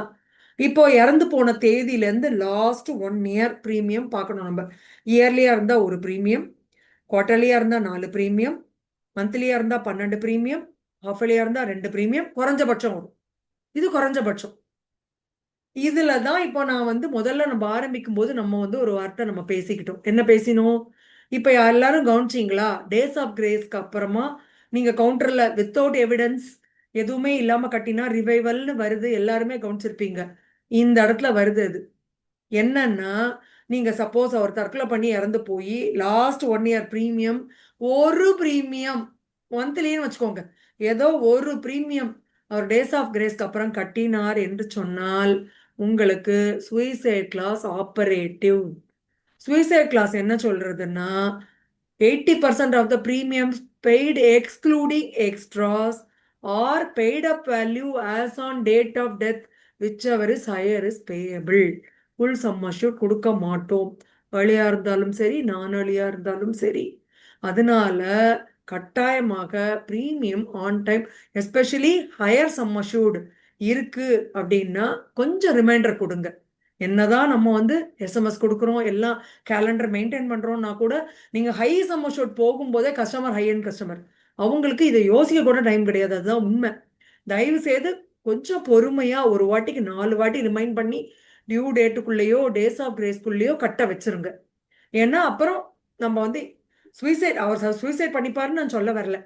இப்போ இறந்து போன தேதியிலேருந்து லாஸ்ட் 1 இயர் ப்ரீமியம் பார்க்கணும். நம்ம இயர்லியா இருந்தா ஒரு ப்ரீமியம், குவார்டர்லியா இருந்தா 4 ப்ரீமியம், மந்த்லியா இருந்தா 12 ப்ரீமியம், ஹாஃப்லியா இருந்தா 2 ப்ரீமியம், குறைஞ்சபட்சம் வரும். இது குறைஞ்சபட்சம். இதுல தான் இப்போ நான் வந்து முதல்ல நம்ம ஆரம்பிக்கும் போது நம்ம வந்து ஒரு வார்த்தை நம்ம பேசிக்கிட்டோம். என்ன பேசினோம்? இப்போ எல்லாரும் கவனிச்சிங்களா? டேஸ் ஆஃப் கிரேஸ்க்கு அப்புறமா நீங்க கவுண்டர்ல வித்தவுட் எவிடன்ஸ் எதுவுமே இல்லாம கட்டினா ரிவைவல்னு வருது. எல்லாருமே கவனிச்சிருப்பீங்க. இந்த இடத்துல வருது அது. என்னன்னா, நீங்க சப்போஸ் அவர் தற்கொலை பண்ணி இறந்து போய் லாஸ்ட் 1 இயர் ப்ரீமியம், ஒரு ப்ரீமியம் மந்த்லின்னு வச்சுக்கோங்க, ஏதோ ஒரு ப்ரீமியம் அவர் டேஸ் ஆஃப் கிரேஸ்க்கு அப்புறம் கட்டினார் என்று சொன்னால் உங்களுக்கு suicide clause operative. Suicide clause என்ன சொல்றதுன்னா, 80% of the premiums paid excluding extras or paid up value as on date of death, whichever is higher is payable. Full sum assured கொடுக்க மாட்டோம். ஏர்லியா இருந்தாலும் சரி, நான் ஏர்லியா இருந்தாலும் சரி. அதனால கட்டாயமாக premium on time, especially higher some assured இருக்கு அப்படின்னா கொஞ்சம் ரிமைண்டர் கொடுங்க. என்னதான் நம்ம வந்து SMS கொடுக்குறோம், எல்லாம் கேலண்டர் மெயின்டைன் பண்றோம்னா கூட நீங்க ஹை சம் அஷ்யூர்ட் போகும்போதே கஸ்டமர் ஹை அண்ட் கஸ்டமர், அவங்களுக்கு இதை யோசிக்க கூட டைம் கிடையாது. அதுதான் உண்மை. தயவு செய்து கொஞ்சம் பொறுமையா ஒரு வாட்டிக்கு 4 வாட்டி ரிமைண்ட் பண்ணி டியூ டேட்டுக்குள்ளேயோ டேஸ் ஆஃப் கிரேஸ்க்குள்ளேயோ கட்ட வச்சிருங்க. ஏன்னா அப்புறம் நம்ம வந்து அவர் சூசைட் பண்ணிப்பாருன்னு நான் சொல்ல வரல.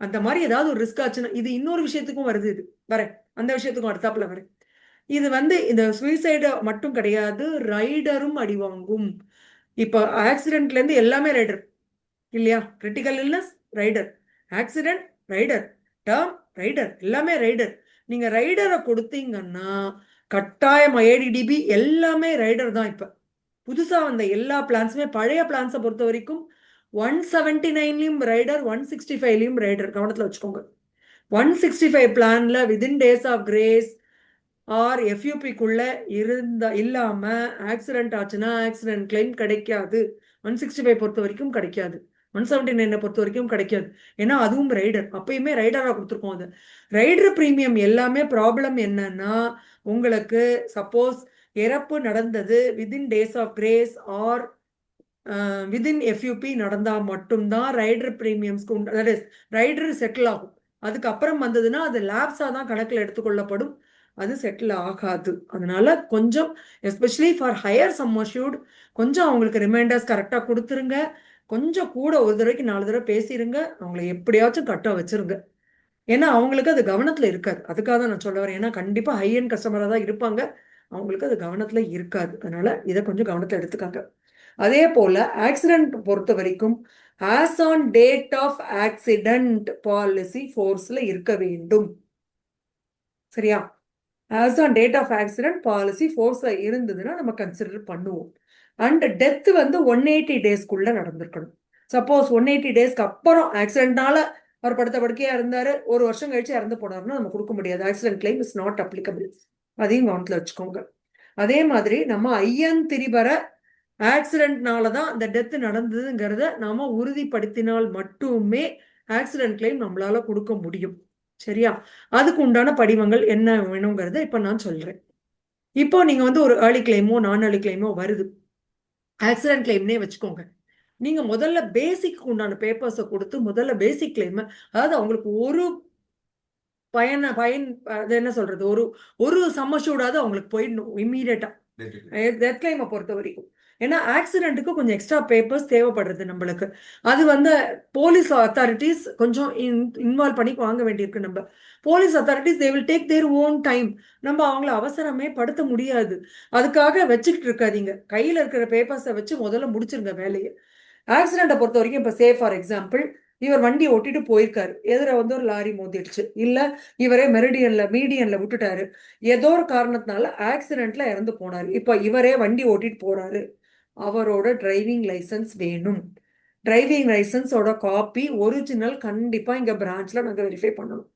அந்த மாதிரி ஏதாவது ஒரு ரிஸ்க் ஆச்சுன்னா, இது இன்னொரு விஷயத்துக்கும் வருது. இது வரேன், அந்த விஷயத்துக்கும் அடுத்தாப்புல வரேன். இது வந்து இந்த சூசைடு மட்டும் கிடையாது, ரைடரும் அடி வாங்கும். இப்போ ஆக்சிடென்ட்ல இருந்து எல்லாமே ரைடர் இல்லையா? Critical illness rider, accident rider, term rider, எல்லாமே ரைடர். நீங்க ரைடரை கொடுத்தீங்கன்னா கட்டாயம் ADDB எல்லாமே ரைடர் தான். இப்ப புதுசா வந்த எல்லா பிளான்ஸுமே, பழைய பிளான்ஸை பொறுத்த வரைக்கும் 179லயும் ரைடர், 165லயும் ரைடர். கவனத்துல வச்சுக்கோங்க. 165 பிளான்ல within days of grace or FUPக்குள்ள இல்லாம ஆக்சிடென்ட் ஆச்சுன்னா ஆக்சிடென்ட் கிளைம் கிடைக்காது. 165 பொறுத்த வரைக்கும் கிடைக்காது, 179 பொறுத்த வரைக்கும் கிடைக்காது. ஏன்னா அதுவும் ரைடர், அப்பயுமே ரைடரா கொடுத்துருக்கோம். அது ரைடர் ப்ரீமியம் எல்லாமே ப்ராப்ளம் என்னன்னா, உங்களுக்கு சப்போஸ் இறப்பு நடந்தது within days of grace or within FUP நடந்தா மட்டும்தான் ரைடர் ப்ரீமியம்ஸ்க்கு தட் இஸ் ரைடர் செட்டில் ஆகும். அதுக்கப்புறம் வந்ததுன்னா அது லேப்ஸா தான் கணக்கில் எடுத்துக்கொள்ளப்படும், அது செட்டில் ஆகாது. அதனால கொஞ்சம் especially for higher some assured கொஞ்சம் அவங்களுக்கு ரிமைண்டர்ஸ் கரெக்டாக கொடுத்துருங்க. கொஞ்சம் கூட ஒரு தடவைக்கு 4 தடவை பேசிடுங்க. அவங்கள எப்படியாச்சும் கட்ட வச்சிருங்க. ஏன்னா அவங்களுக்கு அது கவனத்தில் இருக்காது. அதுக்காக தான் நான் சொல்ல வரேன். ஏன்னா கண்டிப்பாக ஹை அண்ட் கஸ்டமராக தான் இருப்பாங்க, அவங்களுக்கு அது கவனத்தில் இருக்காது. அதனால இதை கொஞ்சம் கவனத்தில் எடுத்துக்காங்க. அதே போல ஆக்சிடென்ட் பொறுத்த வரைக்கும் as on date of accident policy ஃபோர்ஸ்ல இருக்க வேண்டும். சரியா? As on date of accident policy ஃபோர்ஸ்ல இருந்ததுன்னா நம்ம கன்சிடர் பண்ணுவோம். அண்ட் டெத் வந்து 180 டேஸ்க்குள்ள நடந்திருக்கணும். சப்போஸ் 180 டேஸ்க்கு அப்புறம் ஆக்சிடென்ட்னால அவர் படுத்த படுக்கையா இருந்தாரு, 1 வருஷம் கழிச்சு இறந்து போனாருன்னா நம்ம கொடுக்க முடியாது. Accident claim is not applicable. அதையும் கவனத்தில் வச்சுக்கோங்க. அதே மாதிரி நம்ம ஐயந்திரிபர ஆக்சிடென்ட்னால தான் அந்த டெத் நடந்ததுங்கிறத நாம உறுதிப்படுத்தினால் மட்டுமே ஆக்சிடென்ட் கிளைம் நம்மளால கொடுக்க முடியும். சரியா? அதுக்கு உண்டான படிவங்கள் என்ன வேணுங்கிறத இப்ப நான் சொல்றேன். இப்போ நீங்க வந்து ஒரு ஏர்லி கிளைமோ நான் ஏர்லி கிளைமோ வருது, ஆக்சிடென்ட் கிளைம்னே வச்சுக்கோங்க. நீங்க முதல்ல பேசிக் உண்டான பேப்பர்ஸை கொடுத்து முதல்ல பேசிக் கிளைம், அதாவது அவங்களுக்கு ஒரு பயன் அது என்ன சொல்றது, ஒரு ஒரு சம்மஷூடாவது அவங்களுக்கு போயிடணும் இம்மீடியட்டா டெத் கிளைமை பொறுத்த வரைக்கும். ஏன்னா ஆக்சிடென்ட்டுக்கு கொஞ்சம் எக்ஸ்ட்ரா பேப்பர்ஸ் தேவைப்படுறது நம்மளுக்கு. அது வந்து போலீஸ் அத்தாரிட்டிஸ் கொஞ்சம் இன்வால்வ் பண்ணி வாங்க வேண்டியிருக்கு. நம்ம police authorities they will take their own time. நம்ம அவங்கள அவசரமே படுத்த முடியாது. அதுக்காக வச்சுக்கிட்டு இருக்காதீங்க. கையில் இருக்கிற பேப்பர்ஸை வச்சு முதல்ல முடிச்சிருங்க வேலையை. ஆக்சிடென்ட்டை பொறுத்த வரைக்கும் இப்போ சே ஃபார் எக்ஸாம்பிள் இவர் வண்டி ஓட்டிட்டு போயிருக்காரு, எதிர வந்து ஒரு லாரி மோதிடுச்சு, இல்ல இவரே மீடியன்ல விட்டுட்டாரு, ஏதோ ஒரு காரணத்தினால ஆக்சிடென்ட்ல இறந்து போனாரு. இப்ப இவரே வண்டி ஓட்டிட்டு போறாரு, அவரோட டிரைவிங் லைசன்ஸ் வேணும். டிரைவிங் லைசன்ஸோட காப்பி ஒரிஜினல் கண்டிப்பா இங்க பிரான்ச்ல நாங்க வெரிஃபை பண்ணணும்.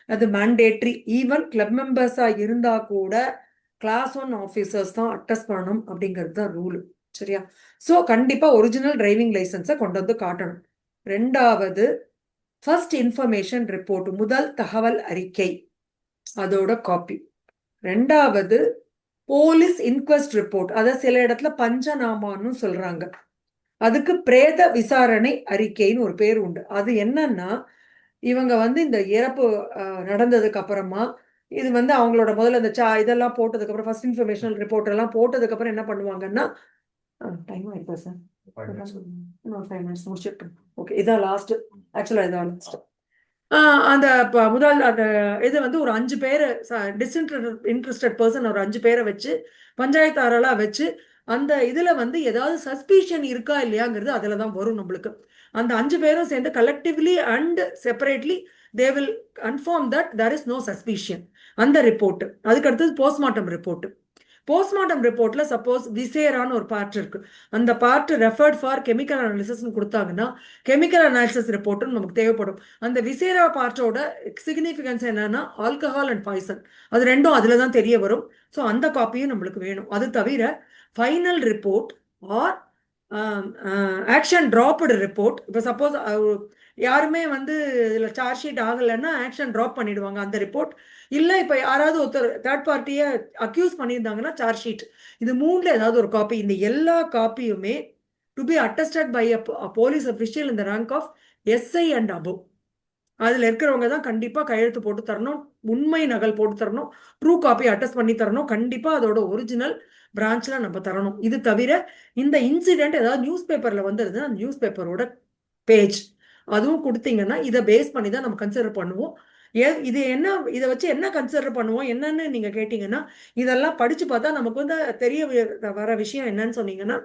அது மேண்டேட்ரி. ஈவன் கிளப் மெம்பர்ஸா இருந்தா கூட கிளாஸ் 1 ஆஃபீஸர்ஸ் தான் அட்டஸ்ட் பண்ணணும் அப்படிங்கிறது தான் ரூல். சரியா? ஸோ கண்டிப்பா ஒரிஜினல் டிரைவிங் லைசன்ஸை கொண்டு வந்து காட்டணும். ரெண்டாவது ஃபர்ஸ்ட் இன்ஃபர்மேஷன் ரிப்போர்ட், முதல் தகவல் அறிக்கை, அதோட காப்பி. ரெண்டாவது போலீஸ் இன்குவெஸ்ட் ரிப்போர்ட், அத சில இடத்துல பஞ்சநாமான்னு சொல்றாங்க. அதுக்கு பிரேத விசாரணை அறிக்கைன்னு ஒரு பேர் உண்டு. அது என்னன்னா இவங்க வந்து இந்த இறப்பு நடந்ததுக்கு அப்புறமா இது வந்து அவங்களோட முதல்ல இந்த இதெல்லாம் போட்டதுக்கு அப்புறம் ஃபர்ஸ்ட் இன்ஃபர்மேஷனல் ரிப்போர்ட் எல்லாம் போட்டதுக்கு அப்புறம் என்ன பண்ணுவாங்கன்னா டைம் ஆயிடுதா சார்? 5 minutes முடிச்சிட்டு. ஓகே, இதான் லாஸ்ட். ஆக்சுவலா இதான் லாஸ்ட். அந்த முதல் அந்த இது வந்து ஒரு 5 பேரை இன்ட்ரெஸ்டட் பர்சன் ஒரு 5 பேரை வச்சு பஞ்சாயத்தாரெல்லாம் வச்சு அந்த இதுல வந்து ஏதாவது சஸ்பீஷன் இருக்கா இல்லையாங்கிறது அதுல தான் வரும் நம்மளுக்கு. அந்த 5 பேரும் சேர்ந்து collectively and separately they will confirm that there is no suspicion. அந்த ரிப்போர்ட். அதுக்கு அடுத்தது போஸ்ட்மார்ட்டம் ரிப்போர்ட். போஸ்ட்மார்ட்டம் ரிப்போர்ட்ல சப்போஸ் விசேரான்னு ஒரு பார்ட் இருக்கு, அந்த part referred for chemical analysis கொடுத்தாங்கன்னா கெமிக்கல் அனாலிசிஸ் ரிப்போர்ட்டும் நமக்கு தேவைப்படும். அந்த விசேரா பார்ட்டோட சிக்னிஃபிகன்ஸ் என்னன்னா ஆல்கஹால் அண்ட் பாய்சன், அது ரெண்டும் அதுல தான் தெரிய வரும். ஸோ அந்த காப்பியும் நம்மளுக்கு வேணும். அது தவிர final report R action dropped report. இப்போ சப்போஸ் யாருமே வந்து இதில் சார்ஜ் ஷீட் ஆகலைன்னா ஆக்ஷன் ட்ராப் பண்ணிடுவாங்க அந்த ரிப்போர்ட். இல்லை இப்போ யாராவது ஒருத்தர் தேர்ட் பார்ட்டியை அக்யூஸ் பண்ணியிருந்தாங்கன்னா சார்ஜ் ஷீட். இது மூணுல ஏதாவது ஒரு காப்பி. இந்த எல்லா காப்பியுமே to be attested by a police official in the rank of SI and above. அதில் இருக்கிறவங்க தான் கண்டிப்பாக கையெழுத்து போட்டு தரணும், உண்மை நகல் போட்டு தரணும், ட்ரூ காப்பி அட்டஸ்ட் பண்ணி தரணும். கண்டிப்பாக அதோட ஒரிஜினல் பிரான்ச்சில் நம்ம தரணும். இது தவிர இந்த இன்சிடென்ட் ஏதாவது நியூஸ் பேப்பரில் வந்துருதுன்னா நியூஸ் பேப்பரோட பேஜ் அதுவும் கொடுத்தீங்கன்னா இதை பேஸ் பண்ணி தான் நம்ம கன்சிடர் பண்ணுவோம். இது என்ன, இதை வச்சு என்ன கன்சிடர் பண்ணுவோம் என்னன்னு நீங்க கேட்டீங்கன்னா இதெல்லாம் படிச்சு பார்த்தா நமக்கு வந்து தெரிய வர விஷயம் என்னன்னு சொன்னீங்கன்னா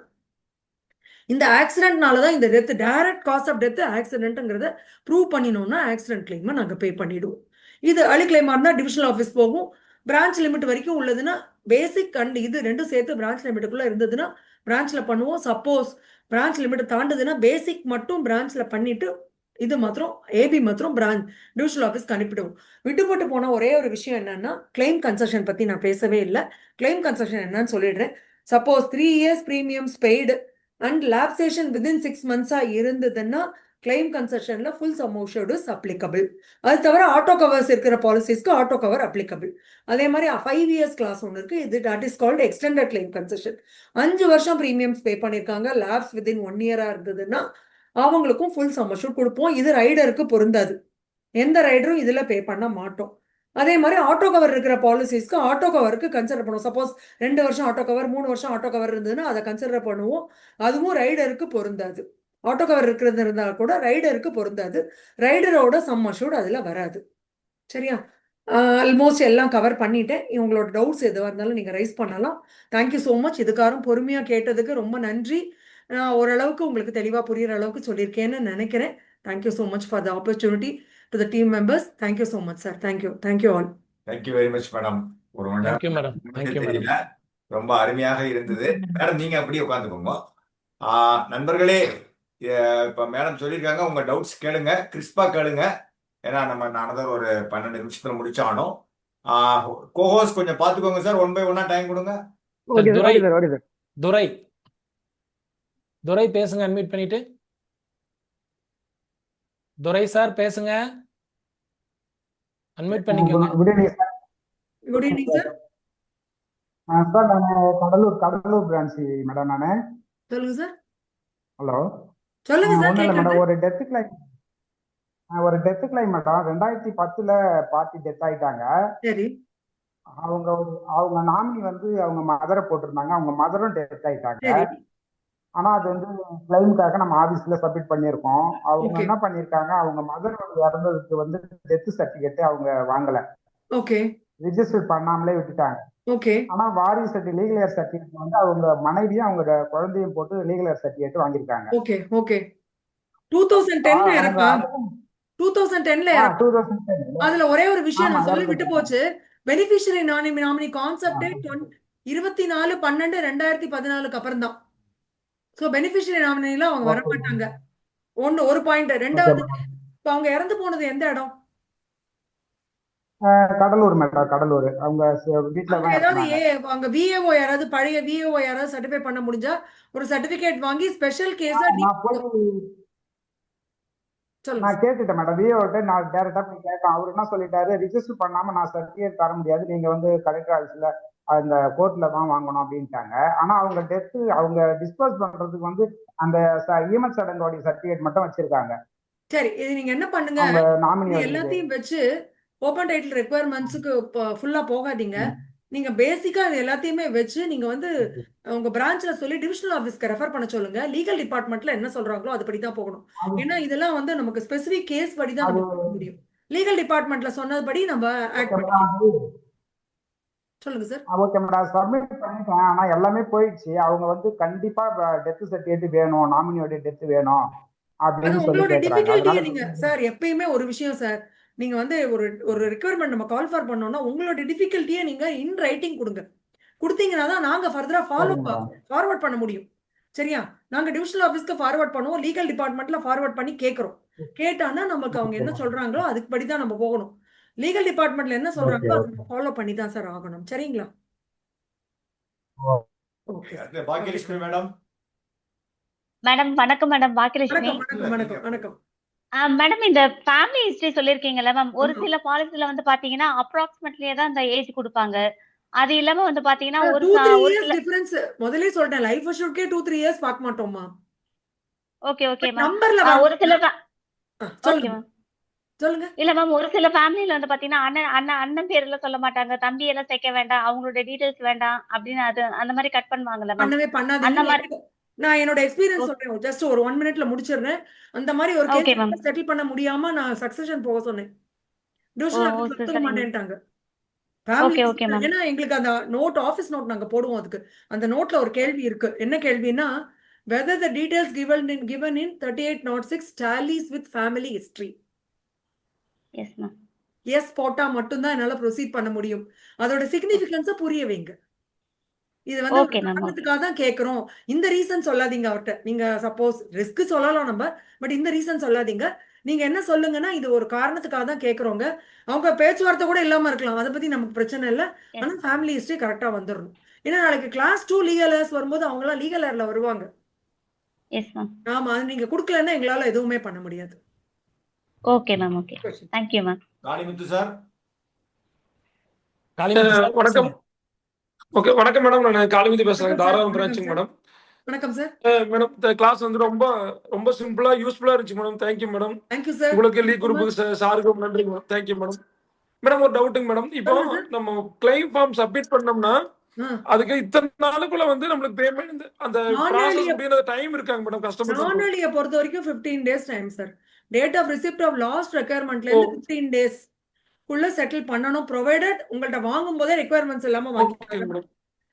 இந்த ஆக்சிடென்ட்னால தான் இந்த death, direct cause of death ஆக்சிடென்ட்ங்கிறத ப்ரூவ் பண்ணினோம்னா ஆக்சிடென்ட் கிளைமை நாங்கள் பே பண்ணிடுவோம். இது அர்லி கிளைமா இருந்தால் டிவிஷனல் ஆஃபீஸ் போகும். பிரான்ச் லிமிட் வரைக்கும் உள்ளதுன்னா பேசிக் அண்ட் இது ரெண்டும் சேர்த்து பிரான்ச் லிமிட்டுக்குள்ள இருந்ததுன்னா பிரான்ச்ல பண்ணுவோம். சப்போஸ் பிரான்ச் லிமிட் தாண்டுதுன்னா பேசிக் மட்டும் பிரான்ச்ல பண்ணிட்டு இது மாத்திரம் ஏபி மாத்திரம் பிரான்ச் டிவிஷனல் ஆஃபீஸ்க்கு அனுப்பிடுவோம். விட்டுப்பட்டு போன ஒரே ஒரு விஷயம் என்னன்னா கிளைம் கன்செஷன் பத்தி நான் பேசவே இல்லை. கிளைம் கன்செஷன் என்னன்னு சொல்லிடுறேன். Suppose 3 years premiums paid and lapsation within 6 months இருந்ததுன்னா கிளைம் கன்செஷன்ல full sum assured is applicable. அது தவிர ஆட்டோ கவர்ஸ் இருக்கிற பாலிசிஸ்க்கு ஆட்டோ கவர் அப்ளிகபிள். அதே மாதிரி 5 years கிளாஸ் ஒன்று இருக்கு, இது that is called extended claim concession. 5 வருஷம் ப்ரீமியம்ஸ் பே பண்ணியிருக்காங்க, லேப்ஸ் வித்தின் 1 year இருந்ததுன்னா அவங்களுக்கும் ஃபுல் சம் அஷ்யூர்ட் கொடுப்போம். இது ரைடருக்கு பொருந்தாது, எந்த ரைடரும் இதுல பே பண்ண மாட்டோம். அதே மாதிரி ஆட்டோ கவர் இருக்கிற பாலிசிஸ்க்கு ஆட்டோ கவருக்கு கன்சிடர் பண்ணுவோம். சப்போஸ் 2 வருஷம் ஆட்டோ கவர் 3 வருஷம் ஆட்டோ கவர் இருந்ததுன்னா அதை கன்சிடர் பண்ணுவோம். அதுவும் ரைடருக்கு பொருந்தாது. ஆட்டோ கவர் இருக்கிறது இருந்தால் கூட ரைடருக்கு பொருந்தாது, ரைடரோட சம் அஷ்யூர்ட் அதுல வராது. சரியா? ஆல்மோஸ்ட் எல்லாம் கவர் பண்ணிட்டேன். உங்களோட டவுட்ஸ் எதுவாக இருந்தாலும் நீங்க ரைஸ் பண்ணலாம். Thank you so much. இதுக்காரும் பொறுமையா கேட்டதுக்கு ரொம்ப நன்றி. ஓரளவுக்கு உங்களுக்கு தெளிவா புரியுற அளவுக்கு சொல்லியிருக்கேன்னு நினைக்கிறேன். Thank you so much for the opportunity to the team members. Thank you so much sir. Thank you all. Thank you very much madam. ஒரு மணி நேரம் தெரியல, ரொம்ப அருமையாக இருந்தது. மேடம் நீங்க அப்படியே உட்காந்துக்கோங்க. நண்பர்களே, இப்ப மேடம் சொல்லியிருக்காங்க, உங்க டவுட்ஸ் கேளுங்க, கிறிஸ்பா கேளுங்க. ஏன்னா நம்ம நானதான் ஒரு 12 நிமிஷத்துல முடிச்சானோம். கோஹோஸ் கொஞ்சம் பாத்துக்கோங்க சார், 1 by 1 டைம் கொடுங்க. துரை பேசுங்க, அன்மியூட் பண்ணிட்டு. துரை சார் பேசுங்க. அன்மியூட் பண்ணிக்கோங்க. Good evening sir. Good evening sir. Sir நான் கடலூர் பிரான்ச் மேடம். சொல்லுங்க சார். ஹலோ. சொல்லுங்க சார். ஒன்றும் இல்லை கேட்குறேன். மேடம், ஒரு death claim madam. 2010 party death ஆயிட்டாங்க. சரி. அவங்க நாமினி வந்து அவங்க மதரை போட்டிருந்தாங்க. அவங்க மதரும் டெத் ஆயிட்டாங்க. சரி. ஆனா அது வந்து கிளைமுக்காக நம்ம ஆபீஸ்ல சப்மிட் பண்ணியிருக்கோம். அவங்க Okay. என்ன பண்ணிருக்காங்க, அவங்க மதர் இறந்ததுக்கு வந்து டெத் சர்டிபிகேட் அவங்க வாங்கல, ஓகே. ரிஜிஸ்டர் பண்ணாமலே விட்டுட்டாங்க. ஓகே. ஆனா வாரிசு லீகல் ஏர் சர்டிபிகேட் வந்து அவங்க மனைவியும் அவங்க குழந்தையும் போட்டு லீகல் ஏர் சர்டிபிகேட் வாங்கியிருக்காங்க. ஓகே. ஓகே. 2010ல இறப்பா? 2010ல இறப்பா? 2010. அதுல ஒரே ஒரு விஷயம் ஆமா, நான் சொல்லி இறந்து விட்டு போச்சு. பெனிஃபிஷியரி நாமினி கான்செப்டே 24/12/2014 அப்புறம் தான். சோ பெனிஃபிஷியரி நாமினில அவங்க வர Okay. மாட்டாங்க. ஒரு பாயிண்ட். ரெண்டாவது, இப்ப அவங்க இறந்து போனது எந்த இடம்? கடலூர் மேடம், கடலூர். அவங்க வீட்டுல அங்க தான் ஏதாவது இருந்தாங்க. அங்க விஏஓ யாராவது, பழைய விஏஓ யாராவது சர்டிஃபை பண்ண முடிஞ்சா ஒரு சர்டிபிகேட் வாங்கி ஸ்பெஷல் கேஸா நான் போய் சொல்லுங்க. நான் கேட்டுட்டேன் மேடம், விஓட்ட நான் டைரக்டா போய் கேட்டேன். அவர் என்ன சொல்லிட்டாரு, ரிஜிஸ்டர் பண்ணாம நான் சர்டிபிகேட் தர முடியாது, நீங்க வந்து கலெக்டர் ஆஃபீஸ்ல அந்த கோர்ட்ல தான் வாங்கணும் அப்படின்ட்டாங்க. ஆனா அவங்க டெத்து அவங்க டிஸ்போஸ் பண்றதுக்கு வந்து அந்த ஈமத் சடங்கோடைய சர்டிபிகேட் மட்டும் வச்சிருக்காங்க. சரி, இது நீங்க என்ன பண்ணுங்க, அவங்க நாமினி இது எல்லாத்தையும் வச்சு ஓபன் டைட்டில் ரெக்குயர்மெண்ட்ஸுக்கு ஃபுல்லா போகாதீங்க. நீங்க பேசிக்கா இது எல்லாத்தையுமே வச்சு நீங்க வந்து உங்க பிரான்ச்ல சொல்லி டிவிஷனல் ஆபீஸ்க்கு ரெஃபர் பண்ண சொல்லுங்க. லீகல் டிபார்ட்மெண்ட்ல என்ன சொல்றாங்களோ அதுபடி தான் போகணும். ஏன்னா இதெல்லாம் வந்து நமக்கு ஸ்பெசிபிக் கேஸ் படி தான் நம்ம பண்ண முடியும். லீகல் டிபார்ட்மெண்ட்ல சொன்னபடி நம்ம ஆக்ட் பண்ணிக்கலாம். சொல்லுங்க சார். ஓகே மேடம், சப்மிட் பண்ணிட்டேன். ஆனா எல்லாமே போயிடுச்சு. அவங்க வந்து கண்டிப்பா டெத் சர்டிபிகேட் வேணும், நாமினியோட டெத் வேணும் அது அப்படின்னு சொல்லி உங்களோட கேக்குறாங்க. டிஃபிகல்ட்டியை அதனால நீங்க சார் எப்பயுமே ஒரு விஷயம் சார், நீங்க வந்து ஒரு ரெக்யர்மெண்ட் நம்ம கால் ஃபார் பண்ணோம்னா உங்களோட டிஃபிகல்ட்டியை நீங்க இன் ரைட்டிங் கொடுங்க. கொடுத்தீங்கன்னா தான் நாங்க ஃபர்தரா ஃபார்வர்ட் பண்ண முடியும். சரியா? நாங்க டிவிஷனல் ஆபீஸ்க்கு ஃபார்வர்ட் பண்ணுவோம், லீகல் டிபார்ட்மெண்ட்ல ஃபார்வர்ட் பண்ணி கேட்கறோம். கேட்டானா நமக்கு அவங்க என்ன சொல்றாங்களோ அதுக்கு படி தான் நம்ம போகணும். லீகல் டிபார்ட்மெண்ட்ல என்ன சொல்றாங்களோ அதை ஃபாலோ பண்ணி தான் சார் ஆகணும். சரிங்களா? ஓகே. பாக்கியலட்சுமி மேடம். மேடம் வணக்கம் மேடம், பாக்கியலட்சுமி. வணக்கம் வணக்கம் வணக்கம் வணக்கம். மேடம் இந்த ஃபேமிலி ஹிஸ்டரி சொல்லிருக்கீங்கல்ல மேம், ஒரு சில பாலிசில வந்து பாத்தீங்கன்னா அப்ராக்சிமேட்லியே தான் அந்த ஏஜ் கொடுப்பாங்க. அது இல்லாம வந்து பாத்தீங்கன்னா ஒரு 2-3 ஒரு இயர்ஸ் சில டிஃபரன்ஸ் முதல்ல சொல்லிட்டேன். லைஃப் அஷ்யூர்ட்கே 2-3 இயர்ஸ் பார்க்க மாட்டோமா? Okay okay ma'am. நம்பர்ல ஒரு சில ஓகே சொல்லுங்க மேம். சொல்லுங்க. இல்ல மேம், ஒரு சில ஃபேமிலில வந்து பாத்தீங்கன்னா அண்ணன் பேர்ல சொல்ல மாட்டாங்க, தம்பி எல்லாம் சேர்க்க வேண்டாம், அவங்களோட டீடைல்ஸ் வேண்டாம் அப்படின்னு அது அந்த மாதிரி கட் பண்ணுவாங்கல்ல மேம். பண்ணவே அந்த பண்ணாதீங்க. மாதிரி நான் என்னோட எக்ஸ்பீரியன்ஸ் சொல்றேன். ஜஸ்ட் ஒரு 1 மினிட்ல முடிச்சிடுறேன். அந்த மாதிரி ஒரு ஓகே மேம். கேஸ் செட்டில் பண்ண முடியாம நான் சக்சஷன் போக சொன்னேன். டிவிஷனல் ஆபீஸ்ல ஒத்துக்க சரிங்க. மாட்டேன்ட்டாங்க. Okay okay ma'am. ஏன்னா எங்களுக்கு அந்த நோட், ஆபீஸ் நோட் நாங்க போடுவோம். அதுக்கு அந்த நோட்ல ஒரு கேள்வி இருக்கு. என்ன கேள்வினா, whether the details given in 3806 tallies with family history. Yes ma'am. Yes போட்டா மட்டும்தான் என்னால ப்ரொசீட் பண்ண முடியும். அதோட சிக்னிஃபிகன்ஸ புரிய வைங்க. இது வந்து ஓகே மேம். காரணத்துக்காக தான் கேக்குறோம். இந்த ரீசன் சொல்லாதீங்க அவர்ட்ட. நீங்க சப்போஸ் ரிஸ்க் சொல்லலாம் நம்ம, பட் இந்த ரீசன் சொல்லாதீங்க. நீங்க என்ன சொல்லுங்கன்னா, இது ஒரு காரணத்துக்காக தான் கேக்குறோங்க. அவங்க பேச்சுவார்த்தை கூட இல்லாம இருக்கலாம், அதை பத்தி நமக்கு பிரச்சனை இல்லை. ஆனா ஃபேமிலி ஹிஸ்டரி கரெக்டா வந்துடணும். ஏன்னா நாளைக்கு கிளாஸ் 2 லீகல் ஏர்ஸ் வரும்போது அவங்க எல்லாம் லீகல் ஏர்ல வருவாங்க. Yes ma'am. ஆமா, அது நீங்க கொடுக்கலன்னா எங்களால எதுவுமே பண்ண முடியாது. Okay ma'am. Okay, thank you ma'am. Kalimuthu sir. வணக்கம். ஓகே, வணக்கம் மேடம். நான் காளிமுத்து பேசுறேன், தாராபுரம் பிரான்ச் மேடம். வணக்கம் சார். மேடம், இந்த கிளாஸ் வந்து ரொம்ப ரொம்ப சிம்பிளா யூஸ்ஃபுல்லா இருந்துச்சு madam. Thank you madam. Thank you sir. உங்களுக்கு லீக் குரூப்புக்கு சாருக்கு நன்றி மேடம். Thank you madam. மேடம் ஒரு டவுட்டுங்க மேடம், இப்போ நம்ம கிளைம் ஃபார்ம் சப்மிட் பண்ணோம்னா அதுக்கு இத்தனை நாளுக்குள்ள வந்து நம்மளுக்கு பேமெண்ட் அந்த ப்ராசஸ் முடியற டைம் இருக்காங்க மேடம் கஸ்டமர்? நானலியை பொறுத்த வரைக்கும் 15 days time sir. Date of receipt of last ரெக்யர்மெண்ட்ல இருந்து 15 days குள்ள செட்டில் பண்ணனும். ப்ரொவைடட் உங்கள்ட்ட வாங்கும் போதே ரெக்யர்மெண்ட்ஸ் இல்லாம வாங்கிக்கலாம்.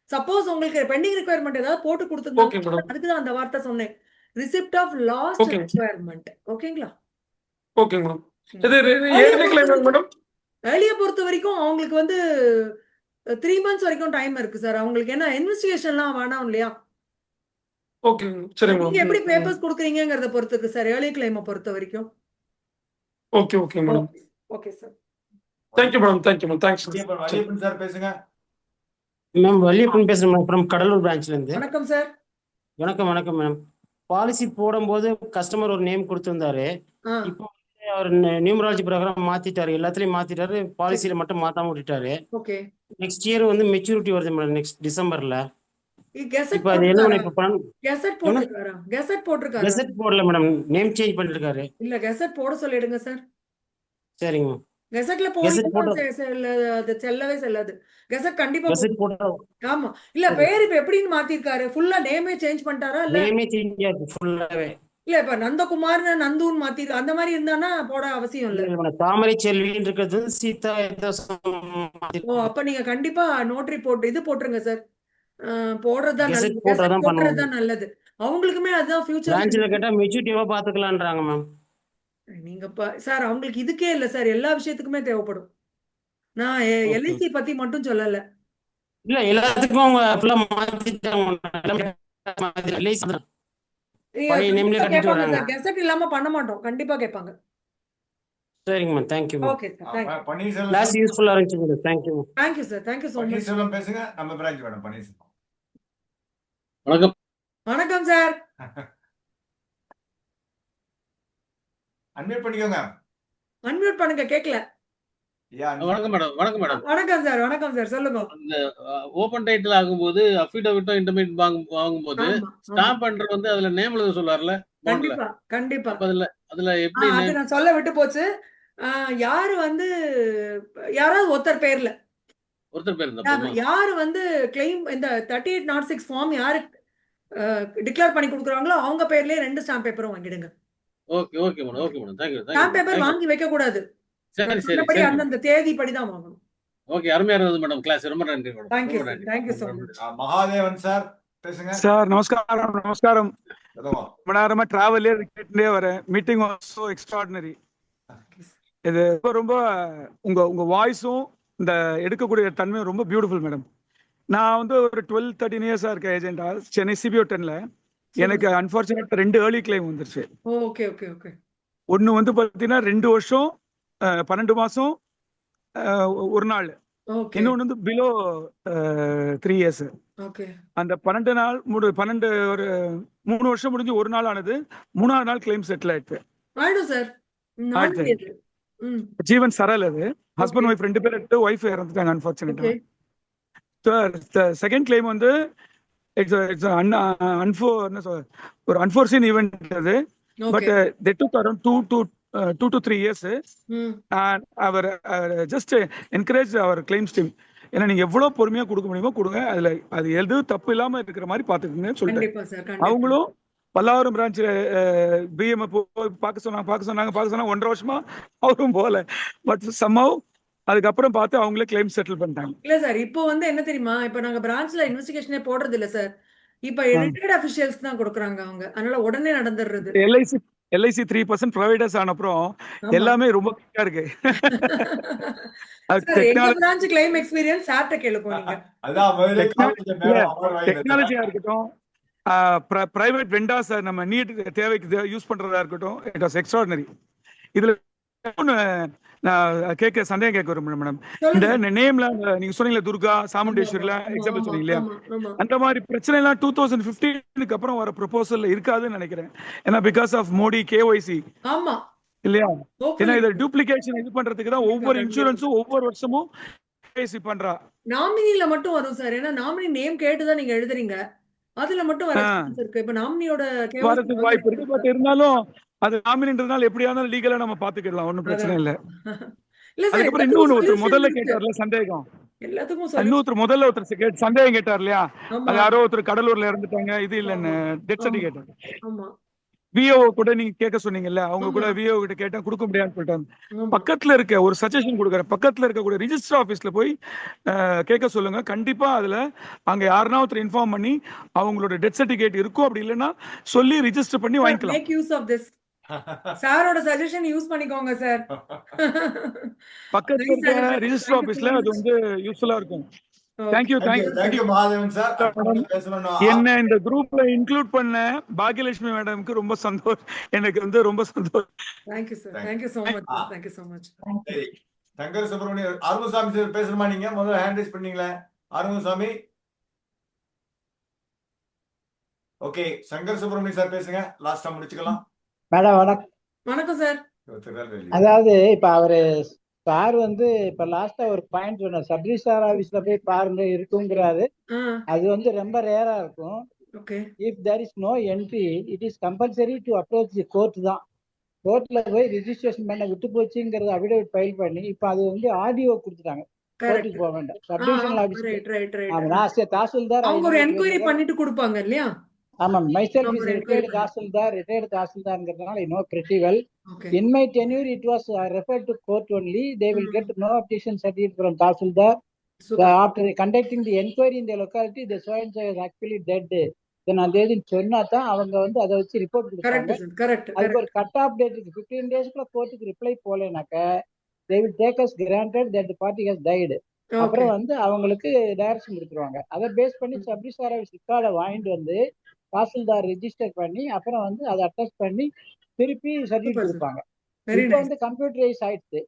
சப்போஸ் உங்களுக்கு பெண்டிங் ரெக்யர்மெண்ட் ஏதாவது போட்டு கொடுத்துருந்தாங்க, அதுக்கு தான் அந்த வார்த்தை சொன்னேன். Receipt of last requirement. ஓகேங்களா? Okay madam. இது ஏர்லி கிளைம் மேடம். ஏர்லியை பொறுத்த வரைக்கும் அவங்களுக்கு வந்து 3 months வரைக்கும் டைம் இருக்கு சார். அவங்களுக்கு என்ன இன்வெஸ்டிகேஷன்லாம் வேணாம் இல்லையா? ஓகே சரி மேடம். நீங்க எப்படி பேப்பர்ஸ் கொடுக்குறீங்கங்கறத பொறுத்து இருக்கு சார் ஏர்லி கிளைமை பொறுத்த வரைக்கும். Okay okay madam. Okay sir. Thank you madam. Thank you madam. Thanks Valiyappan sir பேசுங்க. மேம் வலியப்பன் பேசுறேன் மேம், ஃப்ரம் கடலூர் பிரான்ச்ல இருந்து. வணக்கம் சார். வணக்கம் வணக்கம் மேம். பாலிசி போடும்போது கஸ்டமர் ஒரு நேம் கொடுத்திருந்தாரு. இப்போ அவர் நியூமராலஜி பிரகாரம் மாத்திட்டாரு, எல்லாத்துலயும் மாத்திட்டாரு, பாலிசியில மட்டும் மாத்தாம விட்டுட்டாரு. ஓகே. நெக்ஸ்ட் இயர் வந்து மெச்சூரிட்டி வருது மேடம், நெக்ஸ்ட் டிசம்பர்ல. கெசட் இப்போ அது என்ன போட்டிருக்காரா? இப்போ பண்ண கெசட் போட்டிருக்காரா? கெசட் போட்டிருக்காரா? கெசட் போடல மேடம், நேம் சேஞ்ச் பண்ணிருக்காரு. இல்ல கெசட் போட சொல்லிடுங்க சார். சரிங்க மேம். கெசட்ல கெசட் போடலன்னா போட்ட அது செல்லவே செல்லாது. கெசட் கண்டிப்பா கெசட் போட்டா ஆமா. இல்ல பேர் இப்ப எப்படின்னு மாத்திருக்காரு? ஃபுல்லா நேமே சேஞ்ச் பண்ணிட்டாரா? இல்ல நேமே சேஞ்ச் ஆயிருக்கு ஃபுல்லாவே. இல்ல இப்ப நந்தகுமார்னு நந்துன்னு மாத்தி அந்த மாதிரி இருந்தானா போட அவசியம் இல்ல. இல்ல மேடம், தாமரை செல்வின்னு இருக்கிறது சீதா ஏதோ ஓ அப்ப நீங்க கண்டிப்பா நோட்டரி போட்டு இது போட்டுருங்க சார். போடுறதுதான் கெசட் நல்லது. போட்டா கெசட் தான் பண்ணுவாங்க. போட்டுறதுதான் நல்லது. அவங்களுக்குமே அதுதான் ஃபியூச்சர். பிரான்ச்ல கேட்டா மெச்சூரிட்டிவா பாத்துக்கலான்றாங்க மேம். நீங்க சார் அவங்களுக்கு இதுக்கே இல்ல சார், எல்லா விஷயத்துக்குமே தேவைப்படும். நான் ஓகே. எல்ஐசி பத்தி மட்டும் சொல்லல. இல்ல எல்லாத்துக்கும் அவங்க ஃபுல்லா மாத்திட்டாங்க. பழைய நேம்லயே கண்டிப்பா கட்டிட்டு கேட்பாங்க வராங்க. சார். கெசட் இல்லாம பண்ண மாட்டோம். கண்டிப்பா கேட்பாங்க. சரிங்க ma'am, thank you ma'am. Okay sir. Thank you. Panneerselvam class யூஸ்ஃபுல்லா இருந்துச்சு madam, thank you ma'am. Thank you sir. Thank you so much. Panneerselvam பேசுங்க. நம்ம பிரான்ச் மேடம் பன்னீர்செல்வம். வணக்கம். வணக்கம் சார். அன்மியூட் பண்ணிக்கோங்க. அன்மியூட் பண்ணுங்க, கேட்கல. வணக்கம் மேடம். வணக்கம் மேடம். வணக்கம் சார். வணக்கம் சார். சொல்லுங்க. அந்த ஓபன் டைட்டில் ஆகும்போது அஃபிடவிட்டும் இன்டிமேட் வாங்கும்போது ஆமா, ஆமா. ஸ்டாம்ப் பண்ற வந்து அதுல நேம் எழுத சொல்றாருல பாண்ட்ல. கண்டிப்பா, கண்டிப்பா. அப்ப அதுல எப்படி அது நேம் நான் சொல்ல விட்டு போச்சு. யாரு வந்து யாராவது ஒருத்தர் பேர்ல ஒருத்தர் பேர் இருந்தா போதுமா? யாரு வந்து கிளைம் இந்த 3806 ஃபார்ம் யாரு டிக்ளேர் பண்ணி கொடுக்குறாங்களோ அவங்க பேர்லயே 2 ஸ்டாம்ப் பேப்பரும் வாங்கிடுங்க. Okay okay madam. Okay madam. Thank you stamp paper thank you. வாங்கி வைக்க கூடாது. சரி சரி சொன்னபடி சரி. அந்தந்த தேதி படிதான் வாங்கணும். ஓகே, அருமையா இருந்தது மேடம் கிளாஸ். ரொம்ப நன்றி மேடம். தேங்க்யூ ரொம்ப சார். நன்றி. Thank you so much. Mahadevan sir பேசுங்க. சார் நமஸ்காரம். நமஸ்காரம். எதுவா? ரொம்ப நேரமா டிராவல்லே கேட்டுட்டே வரேன். Meeting was so extraordinary. இது ரொம்ப ரொம்ப உங்க உங்க வாய்ஸும் இந்த எடுக்கக்கூடிய தன்மையும் ரொம்ப பியூட்டிஃபுல் மேடம். நான் வந்து ஒரு 12-13 இயர்ஸா இருக்கேன் ஏஜென்டா சென்னை சிபிஓ 10ல. எனக்கு அன்பார்ச்சுனேட் 2 ஏர்லி கிளைம் வந்துருச்சு. Okay okay okay. ஒன்னு வந்து பாத்தீங்கன்னா 2 வருஷம் 12 மாசம் 1 நாள். ஓகே. இன்னொன்னு வந்து பிலோ 3 இயர்ஸ். ஓகே. அந்த 12 நாள் 12 ஒரு 3 வருஷம் முடிஞ்சு 1 நாள் ஆனது. 3ஆவது நாள் கிளைம் செட்டில் ஆயிடுச்சு. ஆயிடும் சார். ஆயிடுச்சு. ஜீவன் சரல் அது. ஹஸ்பண்ட் ஒய்ஃப் 2 பேர் எடுத்து ஒய்ஃப் இறந்துட்டாங்க அன்பார்ச்சுனேட்டா. செகண்ட் கிளைம் வந்து இட்ஸ் ஒரு அன்ஃபார்ச்சுனேட் ஈவென்ட் அது. But they took around 2 to 3 years. and அவர் just encourage our claims team. ஏன்னா நீங்க எவ்வளவு பொறுமையா கொடுக்க முடியுமோ கொடுங்க. அதுல அது எதுவும் தப்பு இல்லாம இருக்கிற மாதிரி பாத்துக்கோங்கன்னு சொல்லிட்டு அவங்களும் பல்லாவரம் பிரான்ச்ல பிஎம் பார்க்க சொன்னாங்க 1.5 வருஷமா அவரும் போல. பட் somehow அதுக்கப்புறம் பார்த்து அவங்களே கிளைம் செட்டில் பண்ணிட்டாங்க. இல்ல சார், இப்போ வந்து என்ன தெரியுமா, இப்ப நாங்க பிரான்ச்ல இன்வெஸ்டிகேஷனே போடுறது இல்ல சார். இப்ப ரிட்டையர்ட் அபிஷியல்ஸ் தான் கொடுக்குறாங்க அவங்க. அதனால உடனே நடந்துடுறது. எல்ஐசி 3% ப்ரொவைடர்ஸ் ஆனப்புறம் எல்லாமே ரொம்ப கிளியரா இருக்கு. பிரான்ச் கிளைம் எக்ஸ்பீரியன்ஸ் சார்ட்ட கேளுங்க நீங்க. டெக்னாலஜியா இருக்கட்டும், பிரைவேட் வெண்டாஸ் நம்ம நீட் தேவைக்கு யூஸ் பண்றதா இருக்கட்டும், இட் வாஸ் எக்ஸ்ட்ராடினரி. இதுல நான் சந்தேகம் கேட்க விரும்புறேன் மேடம். இந்த நேம்ல நீங்க சொன்னீங்களா துர்கா சாமுண்டேஸ்வரில எக்ஸாம்பிள் சொன்னீங்க இல்லையா, அந்த மாதிரி பிரச்சனை எல்லாம் 2015க்கு அப்புறம் வர ப்ரொபோசல்ல இருக்காதுன்னு நினைக்கிறேன். ஏன்னா பிகாஸ் ஆஃப் மோடி கேஒய்சி இல்லையா. ஏன்னா இதை டூப்ளிகேஷன் இது பண்றதுக்கு தான் ஒவ்வொரு இன்சூரன்ஸும் ஒவ்வொரு வருஷமும் கேஒய்சி பண்றா. நாமினில மட்டும் வரும் சார். ஏன்னா நாமினி நேம் கேட்டுதான் நீங்க எழுதுறீங்க. அதுல மட்டும் வர சான்ஸ் இருக்கு. இப்ப நாமினியோட வரதுக்கு வாய்ப்பு இருக்கு. பட் இருந்தாலும் அது நாமினின்றதுனால எப்படியானாலும் லீகலா நம்ம பாத்துக்கலாம், ஒன்னும் பிரச்சனை இல்ல. அதுக்கப்புறம் இன்னொன்னு ஒருத்தர் முதல்ல கேட்டார்ல சந்தேகம், இன்னொருத்தர் முதல்ல ஒருத்தர் சந்தேகம் கேட்டார் இல்லையா, அது யாரோ ஒருத்தர் கடலூர்ல இறந்துட்டாங்க இது இல்லன்னு டெத் சர்டிபிகேட். விஓ கூட நீங்க கேட்க சொன்னீங்கல்ல, அவங்க கூட விஓ கிட்ட கேட்டா கொடுக்க முடியாதுன்னு சொல்லிட்டாங்க. பக்கத்துல இருக்க ஒரு சஜஷன் கொடுக்குறேன், பக்கத்துல இருக்கக்கூடிய ரிஜிஸ்டர் ஆபீஸ்ல போய் கேட்க சொல்லுங்க. கண்டிப்பா அதுல அங்க யாருன்னா ஒருத்தர் இன்ஃபார்ம் பண்ணி அவங்களோட டெத் சர்டிபிகேட் இருக்கும், அப்படி இல்லைன்னா சொல்லி ரிஜிஸ்டர் பண்ணி வாங்கிக்கலாம். சாரோட சஜஷன் யூஸ் பண்ணிக்கோங்க சார். பக்கத்துல இருக்க ரிஜிஸ்டர் ஆபீஸ்ல அது வந்து யூஸ்ஃபுல்லா இருக்கும். Thank you Mahadevan sir. என்ன இந்த குரூப்ல இன்க்ளூட் பண்ண பாக்யலட்சுமி மேடம்க்கு ரொம்ப சந்தோஷம். எனக்கு வந்து ரொம்ப சந்தோஷம். Thank you sir. Thank you so much. Thank you so much. சரி, சங்கர் சுப்ரமணியம் ஆறுமுகசாமி சார் பேசணுமா? நீங்க முதல்ல ஹேண்ட் ரைஸ் பண்ணீங்களே ஆறுமுகசாமி. ஓகே, சங்கர் சுப்ரமணியம் சார் பேசுங்க, லாஸ்டா முடிச்சுக்கலாம். மேடம் வணக்கம் சார். திருநெல்வேலி. அதாவது இப்ப அவரு சார் வந்து இப்ப லாஸ்டா ஒரு பாயிண்ட் சொன்னார், சப் ரிஜிஸ்ட்ரார் ஆபீஸ்ல போய் பாருங்க இருக்குங்கிறாரு. அது வந்து ரொம்ப ரேரா இருக்கும். Okay. If there is no entry, it is compulsory to approach the court தான். கோர்ட்ல போய் ரிஜிஸ்ட்ரேஷன் பண்ண விட்டு போச்சுங்கிறது அபிடேவிட் ஃபைல் பண்ணி இப்ப அது வந்து ஆடியோ கொடுத்துட்டாங்க. கோர்ட்டுக்கு போக வேண்டாம், சப் டிவிஷனல் ஆபீஸ். தாசில்தார் அவங்க ஒரு என்கொயரி பண்ணிட்டு கொடுப்பாங்க இல்லையா? ஆமா, myself is retired தாசில்தார்ங்கிறதுனால I know pretty well. In my tenure it was referred to court only. They will get no objection certificate from tahsildar. After conducting the inquiry in the locality, the so and so is actually dead. Then அதே சொன்னா தான் அவங்க வந்து அதை வச்சு ரிப்போர்ட் கொடுப்பாங்க. அதுக்கு ஒரு கட் ஆஃப் டேட் இருக்கு. 15 டேஸ்க்குள்ள கோர்ட்டுக்கு reply போலேனாக்க they will take us granted that the party has died. அப்புறம் வந்து அவங்களுக்கு டைரக்ஷன் கொடுத்துருவாங்க. அதை பேஸ் பண்ணி சப் ரிஜிஸ்ட்ரார் ஆபீஸ் ரெக்கார்டை வாங்கிட்டு வந்து தாசில்தார் ரெஜிஸ்டர் பண்ணி அப்புறம் வந்து அதை அட்டாச் பண்ணி திருப்பி சர்டிஃபிகேட் கொடுப்பாங்க. இப்போ வந்து கம்ப்யூட்டரைஸ் ஆயிடுச்சு.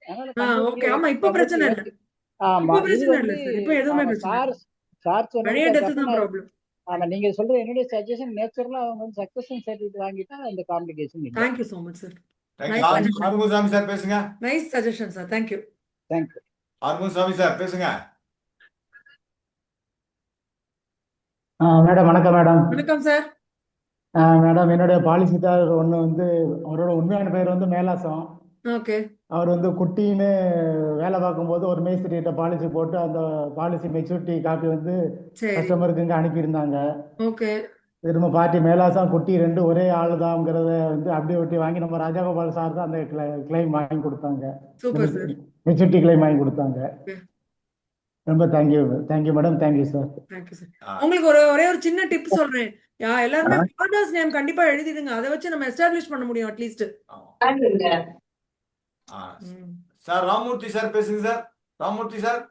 ஆமா, இது வந்து சார் சொன்னது. ஆமா, நீங்க சொல்ற என்னுடைய சஜஷன் நேச்சுரலா அவங்க வந்து சக்சஷன் சர்டிஃபிகேட் வாங்கிட்டா அந்த காம்ப்ளிகேஷன் இல்லை. Thank you so much, sir. Arumugasamy sir பேசுங்க. Nice suggestion, sir. Thank you. Thank you. Arumugasamy sir பேசுங்க. மேடம் வணக்கம். மேடம் வணக்கம் சார். மேடம், என்னுடைய பாலிசிதார் ஒன்று வந்து அவரோட உண்மையான பேர் வந்து மேலாசம். ஓகே. அவர் வந்து குட்டின்னு வேலை பார்க்கும்போது ஒரு மேஸ்திரிகிட்ட பாலிசி போட்டு அந்த பாலிசி மெச்சூரிட்டி காப்பி வந்து கஸ்டமருக்கு இங்கே அனுப்பியிருந்தாங்க. ஓகே. திரும்ப பார்ட்டி மேலாசம் குட்டி ரெண்டு ஒரே ஆளு தான்ங்கிறத வந்து அப்படியே ஒட்டி வாங்கி நம்ம ராஜகோபால் சார் தான் அந்த கிளைம் வாங்கி கொடுத்தாங்க. மெச்சூரிட்டி கிளைம் வாங்கி கொடுத்தாங்க. ரொம்ப தேங்க்யூ மேடம். Thank you sir. உங்களுக்கு ஒரே ஒரு சின்ன டிப் சொல்றேன். எல்லாருமே ஃபாதர்ஸ் நேம் கண்டிப்பா எழுதிடுங்க. அதை வச்சு நம்ம எஸ்டாப்லிஷ் பண்ண முடியும் அட்லீஸ்ட். சார் ராமமூர்த்தி சார் பேசுங்க சார். ராமமூர்த்தி சார்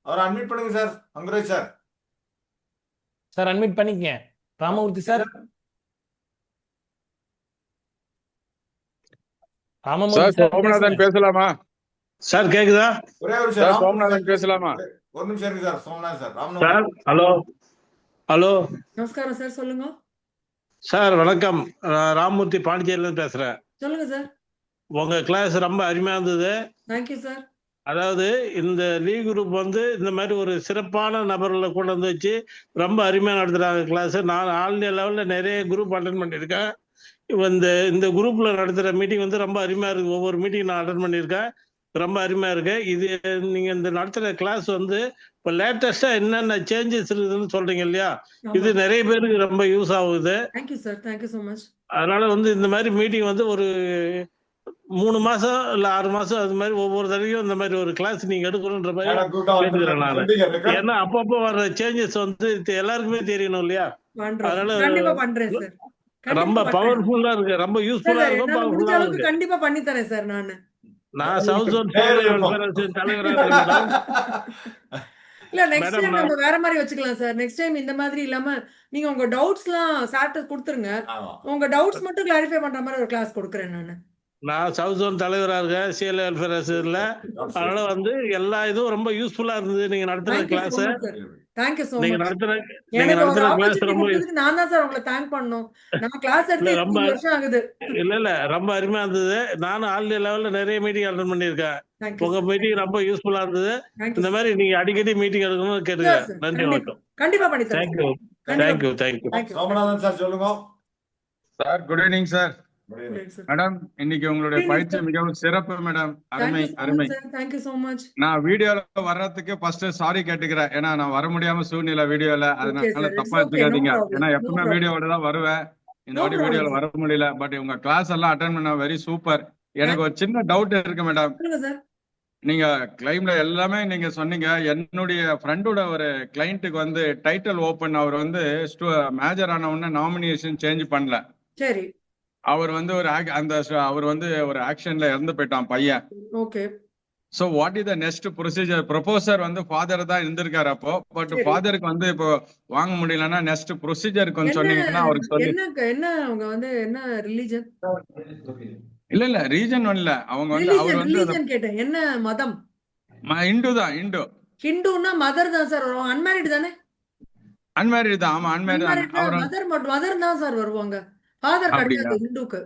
அவரை அட்மிட் பண்ணுங்க sir. Anguraj sir sir admit பண்ணிக்கங்க. ராமமூர்த்தி சார். சோமநாதன் பேசலாமா சார்? கேக்குதா? ஒரே ஒரு நிமிஷம் சோமநாதன் பேசலாமா? ஒரு நிமிஷம் இருக்கு sir. Somanathan sir. Sir hello hello. நமஸ்காரம் சார், சொல்லுங்க சார். வணக்கம், ராமமூர்த்தி பாண்டிச்சேரியில இருந்து பேசுறேன். சொல்லுங்க சார். உங்க கிளாஸ் ரொம்ப அருமையா இருந்தது. Thank you sir. அதாவது இந்த லீக் குரூப் வந்து இந்த மாதிரி ஒரு சிறப்பான நபர்களை கொண்டு வந்து வச்சு ரொம்ப அருமையாக நடத்துகிறாங்க கிளாஸ். நான் ஆல் இந்தியா லெவலில் நிறைய குரூப் அட்டன் பண்ணியிருக்கேன். இந்த குரூப்பில் நடத்துகிற மீட்டிங் வந்து ரொம்ப அருமையாக இருக்குது. ஒவ்வொரு மீட்டிங் நான் அட்டன் பண்ணியிருக்கேன். ரொம்ப அருமையாக இருக்கு. இது நீங்கள் இந்த நடத்துகிற கிளாஸ் வந்து இப்போ லேட்டஸ்ட்டாக என்னென்ன சேஞ்சஸ் இருக்குதுன்னு சொல்கிறீங்க இல்லையா, இது நிறைய பேருக்கு ரொம்ப யூஸ் ஆகுது. Thank you sir. Thank you so much. அதனால வந்து இந்த மாதிரி மீட்டிங் வந்து ஒரு 3 மாசம் இல்ல 6 மாசம் அது மாதிரி ஒவ்வொரு தடவையும் இந்த மாதிரி ஒரு கிளாஸ் நீங்க எடுக்கணும்ன்ற மாதிரி கேட்டுக்கிறேன் நான். ஏன்னா அப்பப்போ வர்ற சேஞ்சஸ் வந்து எல்லாருக்குமே தெரியணும் இல்லையா. அதனால ரொம்ப பவர்ஃபுல்லா இருக்கு, ரொம்ப யூஸ்ஃபுல்லா இருக்கும், பவர்ஃபுல்லா இருக்கு. கண்டிப்பா பண்ணி தரேன் சார். நான் சவுத் ஜோன் தலைவராக இல்ல நெக்ஸ்ட் டைம் நம்ம வேற மாதிரி வச்சுக்கலாம் சார். நெக்ஸ்ட் டைம் இந்த மாதிரி இல்லாம நீங்க உங்க டவுட்ஸ்லாம் சார்ட்ட கொடுத்துருங்க. உங்க டவுட்ஸ் மட்டும் கிளாரிஃபை பண்ற மாதிரி ஒரு கிளாஸ் கொடுக்குறேன். நான் சவுத் ஜோன் தலைவராக இருக்கேன் சிஎல் வெல்ஃபேர் அசோசியேஷன்ல. அதனால வந்து எல்லா இதுவும் ரொம்ப யூஸ்ஃபுல்லா இருந்தது நீங்க நடத்துற கிளாஸ். தேங்க்யூ சோ நீங்க மச். நடத்துற கிளாஸ் ரொம்ப நான் தான் சார் உங்களை தேங்க் பண்ணனும். நம்ம கிளாஸ் எடுத்து 2 வருஷம் ஆகுது. இல்ல ரொம்ப அருமையா இருந்தது. நானும் ஆல் இந்தியா லெவல்ல நிறைய மீட்டிங் அட்டெண்ட் பண்ணிருக்கேன். உங்க மீட்டிங் ரொம்ப யூஸ்ஃபுல்லா இருந்தது. இந்த மாதிரி நீங்க அடிக்கடி மீட்டிங் எடுக்கணும்னு கேட்டுக்கிறேன். நன்றி வணக்கம். கண்டிப்பா பண்ணி தரேன். தேங்க்யூ. சோமநாதன் சார் சொல்லுங்க sir. Good evening sir. Madam, இன்னைக்கு உங்களுடைய பயிற்சி மிகவும் சிறப்பு மேடம். அருமை. நான் வீடியோல வர்றதுக்கு ஃபர்ஸ்ட் சாரி கேட்டுக்கிறேன். ஏன்னா நான் வர முடியாம சூழ்நிலை வீடியோல, அதனால தப்பா எடுத்துக்காதீங்க. ஏன்னா எப்பவுமே வீடியோவோட தான் வருவேன். இந்த வாட்டி வீடியோல வர முடியல. பட் உங்க கிளாஸ் எல்லாம் அட்டென்ட் பண்ண வெரி சூப்பர். எனக்கு ஒரு சின்ன டவுட் இருக்கு மேடம். நீங்க கிளைம்ல எல்லாமே நீங்க சொன்னீங்க. என்னுடைய ஃப்ரெண்டோட ஒரு கிளைண்ட்டுக்கு வந்து டைட்டில் ஓபன், அவர் வந்து மேஜர் ஆன உடனே நாமினேஷன் சேஞ்ச் பண்ணல. சரி. அவர் வந்து அவர் வந்து ஒரு ஆக்ஷன்ல இறந்து போயிட்டான் பையன். Okay. So what is the next procedure? Proposer வந்து ஃபாதர் தான் இருந்திருக்காரு அப்போ. பட் ஃபாதருக்கு வந்து இப்போ வாங்க முடியலன்னா நெக்ஸ்ட் ப்ரொசீஜர் கொஞ்சம் சொன்னீங்கன்னா அவருக்கு சொல்லி. என்ன அவங்க வந்து என்ன ரிலிஜன்? இல்ல ரீஜன் இல்ல, அவங்க வந்து அவர் வந்து ரிலிஜன் கேட்டேன். என்ன மதம்? இந்து தான். ஹிந்துனா மதர் தான் சார் வருவாங்க. அன்மேரிட் தானே? அன்மேரிட் தான். ஆமா அன்மேரிட் தான். மதர் தான் சார் வருவாங்க. ஃபாதர் கிடையாது ஹிந்துக்கு.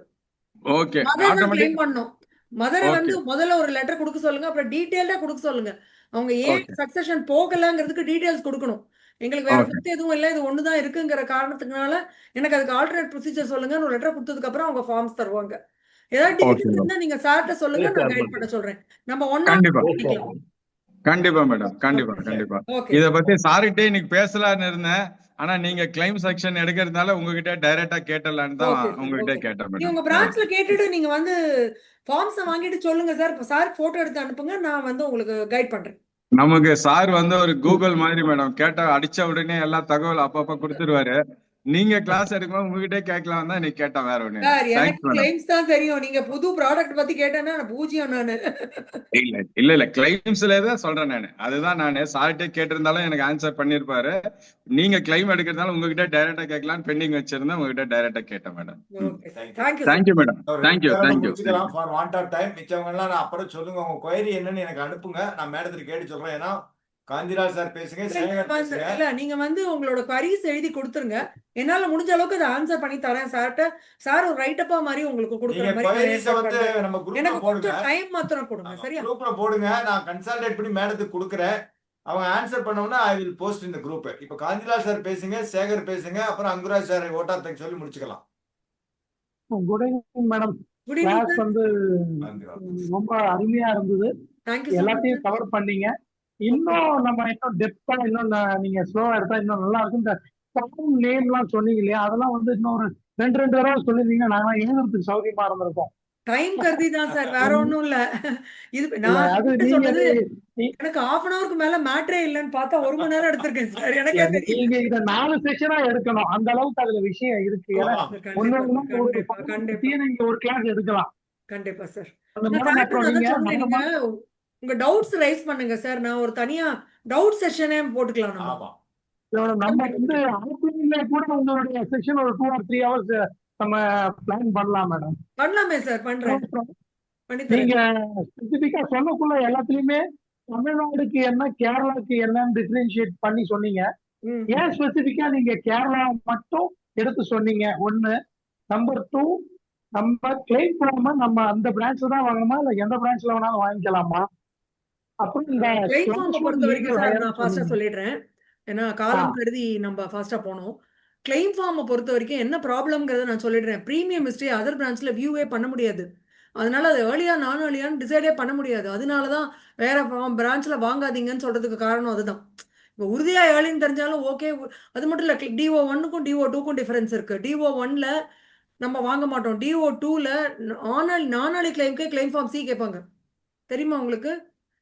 ஓகே மதர் தான் ஆட்டோமேட்டிக் கிளைம் பண்ணணும். மதரை ஓகே வந்து முதல்ல ஒரு லெட்டர் கொடுக்க சொல்லுங்க, அப்புறம் டீட்டெயில்டா கொடுக்க சொல்லுங்க. அவங்க ஏன் ஓகே சக்சஷன் போகலங்கிறதுக்கு டீட்டெயில்ஸ் கொடுக்கணும். எங்களுக்கு வேற ஓகே சொத்து எதுவும் இல்லை, இது ஒண்ணுதான் இருக்குங்கிற காரணத்துக்குனால எனக்கு அதுக்கு ஆல்டர்னேட் ப்ரொசீஜர் சொல்லுங்கன்னு ஒரு லெட்டர் கொடுத்ததுக்கு அப்புறம் அவங்க ஃபார்ம்ஸ் தருவாங்க. ஏதாவது ஓகே டிஃபிகல்ட் இருந்தா நீங்க சார்ட்ட சொல்லுங்க, நான் கைட் பண்ண சொல்றேன். நம்ம ஒன்னா கண்டிப்பா பண்ணிக்கலாம். கண்டிப்பா மேடம், கண்டிப்பா ஓகே கண்டிப்பா. ஓகே இத பத்தி சாரிட்டே இன்னைக்கு பேசலாம்னு இருந்தேன். ஆனா நீங்க கிளைம் செக்ஷன் எடுக்கிறதுனால உங்ககிட்ட டைரக்டா கேட்டலான்னு தான் ஓகே உங்ககிட்ட ஓகே. கேட்டேன் நீங்க மேடம். உங்க பிரான்ச்ல கேட்டுட்டு நீங்க வந்து ஃபார்ம்ஸை வாங்கிட்டு சொல்லுங்க சார். சார் போட்டோ எடுத்து அனுப்புங்க, நான் வந்து உங்களுக்கு கைட் பண்றேன். நமக்கு சார் வந்து ஒரு கூகுள் மாதிரி மேடம். கேட்டா அடிச்ச உடனே எல்லா தகவல் அப்பப்ப கொடுத்துருவாரு. நீங்க கிளாஸ் எடுக்கும்போது உங்ககிட்ட கேட்கலாம் தான் இன்னைக்கு கேட்டேன், வேற ஒண்ணு. சார் எனக்கு தேங்க்ஸ் மேடம். கிளைம்ஸ் தான் தெரியும். நீங்க புது ப்ராடக்ட் பத்தி கேட்டேன்னா நான் பூஜ்யம் நானு. இல்ல கிளைம்ஸ்ல தான் சொல்றேன் நானு. அதுதான் நானு சார்ட்டே கேட்டிருந்தாலும் எனக்கு ஆன்சர் பண்ணிருப்பாரு. நீங்க கிளைம் எடுக்கிறதால உங்ககிட்ட டைரக்டா கேட்கலாம் பெண்டிங் வச்சிருந்தேன், உங்ககிட்ட டைரக்டா கேட்டேன் madam. Okay sir. Thank you thank you madam, thank you thank you. முடிச்சுக்கலாம் ஃபார் வாண்ட் ஆஃப் டைம். மிச்சவங்க எல்லாம் நான் அப்புறம் சொல்லுங்க, உங்க கொயரி என்னன்னு எனக்கு அனுப்புங்க, நான் மேடத்துக்கு கேட்டு சொல்றேன். ஏன்னா காந்திராஜ் சார் பேசுங்க, சேகர் பேசுங்க. இல்ல நீங்க வந்து உங்களோட queries எழுதி கொடுத்துருங்க. என்னால முடிஞ்ச அளவுக்கு அதை ஆன்சர் பண்ணி தரேன் சார்ட்ட. சார் ஒரு ரைட் அப்பா மாதிரி உங்களுக்கு கொடுக்குற நீங்க மாதிரி நான் கொயரிஸ ஏற்பாடு வந்து பண்றேன். நம்ம குரூப்ல எனக்கு போடுங்க, கொஞ்சம் டைம் மாத்திரம் கொடுங்க, சரியா? குரூப்ல போடுங்க. நான் கன்சல்டேட் பண்ணி மேடத்துக்கு கொடுக்குறேன். அவங்க ஆன்சர் பண்ணோம்னா ஐ வில் போஸ்ட் இந்த குரூப். இப்ப காந்திலால் சார் பேசுங்க, சேகர் பேசுங்க, அப்புறம் அங்குராஜ் சார் ஓட்டார்த்தக்கு சொல்லி முடிச்சுக்கலாம். Good evening madam. Good evening class sir. வந்து ரொம்ப அருமையா இருந்தது. தேங்க்யூ ஸோ மச் எல்லாத்தையும் சார். கவர் பண்ணீங்க. இன்னும் நம்ம இன்னும் டெப்தா இன்னும் நீங்க ஸ்லோவா எடுத்தா இன்னும் நல்லா இருக்கும். இந்த ஃபார்ம் நேம்லாம் சொன்னீங்க இல்லையா, அதெல்லாம் வந்து இன்னும் ஒரு 2 தடவை சொல்லிருந்தீங்க, நாங்க எழுதுறதுக்கு சௌகரியமா இருந்திருக்கும். டைம் கருதி தான் சார், வேற ஒண்ணும் இல்ல. இது இல்ல நான் அது கிட்ட நீங்க சொன்னது நீ- எனக்கு 1/2 hourக்கு மேல மேட்ரே இல்லைன்னு பார்த்தா 1 மணி நேரம் எடுத்திருக்கேன் சார். எனக்கே தெரியும். நீங்க இத 4 செஷனா எடுக்கணும், அந்த அளவுக்கு அதுல விஷயம் இருக்கு. ஏன்னா கண்டிப்பா ஒண்ணு சார், ஒரு கண்டிப்பா கண்டிப்பா நீங்க ஒரு கிளாஸ் எடுக்கலாம். கண்டிப்பா சார். அந்த நான் மேடம் சார்ட்ட அப்புறம் நான் நீங்க தான் சொன்னேன், நீங்க உங்க டவுட்ஸ் ரைஸ் பண்ணுங்க சார். நான் ஒரு தனியா டவுட் செஷனே போட்டுக்கலாம் நம்ம. ஆமா. நம்ம வந்து ஆஃப்லைன்ல கூட உங்களுடைய செஷன் ஒரு 2 or 3 hours நம்ம பிளான் பண்ணலாம் மேடம். பண்ணலாமே சார், பண்றேன். பண்ணி தரேன். நீங்க ஸ்பெசிபிக்கா சொல்லக்குள்ள எல்லாத்துலயுமே தமிழ்நாடுக்கு என்ன கேரளாக்கு என்னன்னு டிஃபரன்ஷியேட் பண்ணி சொன்னீங்க. ம். ஏன் ஸ்பெசிபிக்கா நீங்க கேரளா மட்டும் எடுத்து சொன்னீங்க? 1. நம்பர் 2, நம்ம கிளைம் பண்ணாம நம்ம அந்த பிரான்ச்ல தான் வாங்கணுமா இல்ல எந்த பிரான்ச்ல வேணாலும் வாங்கிக்கலாமா? அப்புறம் இந்த கிளைம் ஃபார்மை பொறுத்த வரைக்கும் சார் நான் ஃபாஸ்டா சொன்னீங்க. சொல்லிடுறேன். ஏன்னா காலம் கருதி நம்ம ஃபாஸ்டா போனோம். கிளைம் ஃபார்மை பொறுத்த வரைக்கும் என்ன ப்ராப்ளம்ங்கிறத நான் சொல்லிடுறேன். ப்ரீமியம் ஹிஸ்டரி அதர் பிரான்ச்ல வியூவே பண்ண முடியாது. அதனால அது ஏர்லியா நான் ஏர்லியான்னு டிசைடே பண்ண முடியாது. அதனால தான் வேற பிரான்ச்ல வாங்காதீங்கன்னு சொல்றதுக்கு காரணம் அதுதான். இப்போ உறுதியா ஏர்லின்னு தெரிஞ்சாலும் ஓகே. அது மட்டும் இல்ல, DO1க்கும் DO2க்கும் டிஃபரன்ஸ் இருக்கு. DO1ல நம்ம வாங்க மாட்டோம். DO2ல நானாளி கிளைம்க்கே கிளைம் ஃபார்ம் சி கேட்பாங்க. தெரியுமா உங்களுக்கு?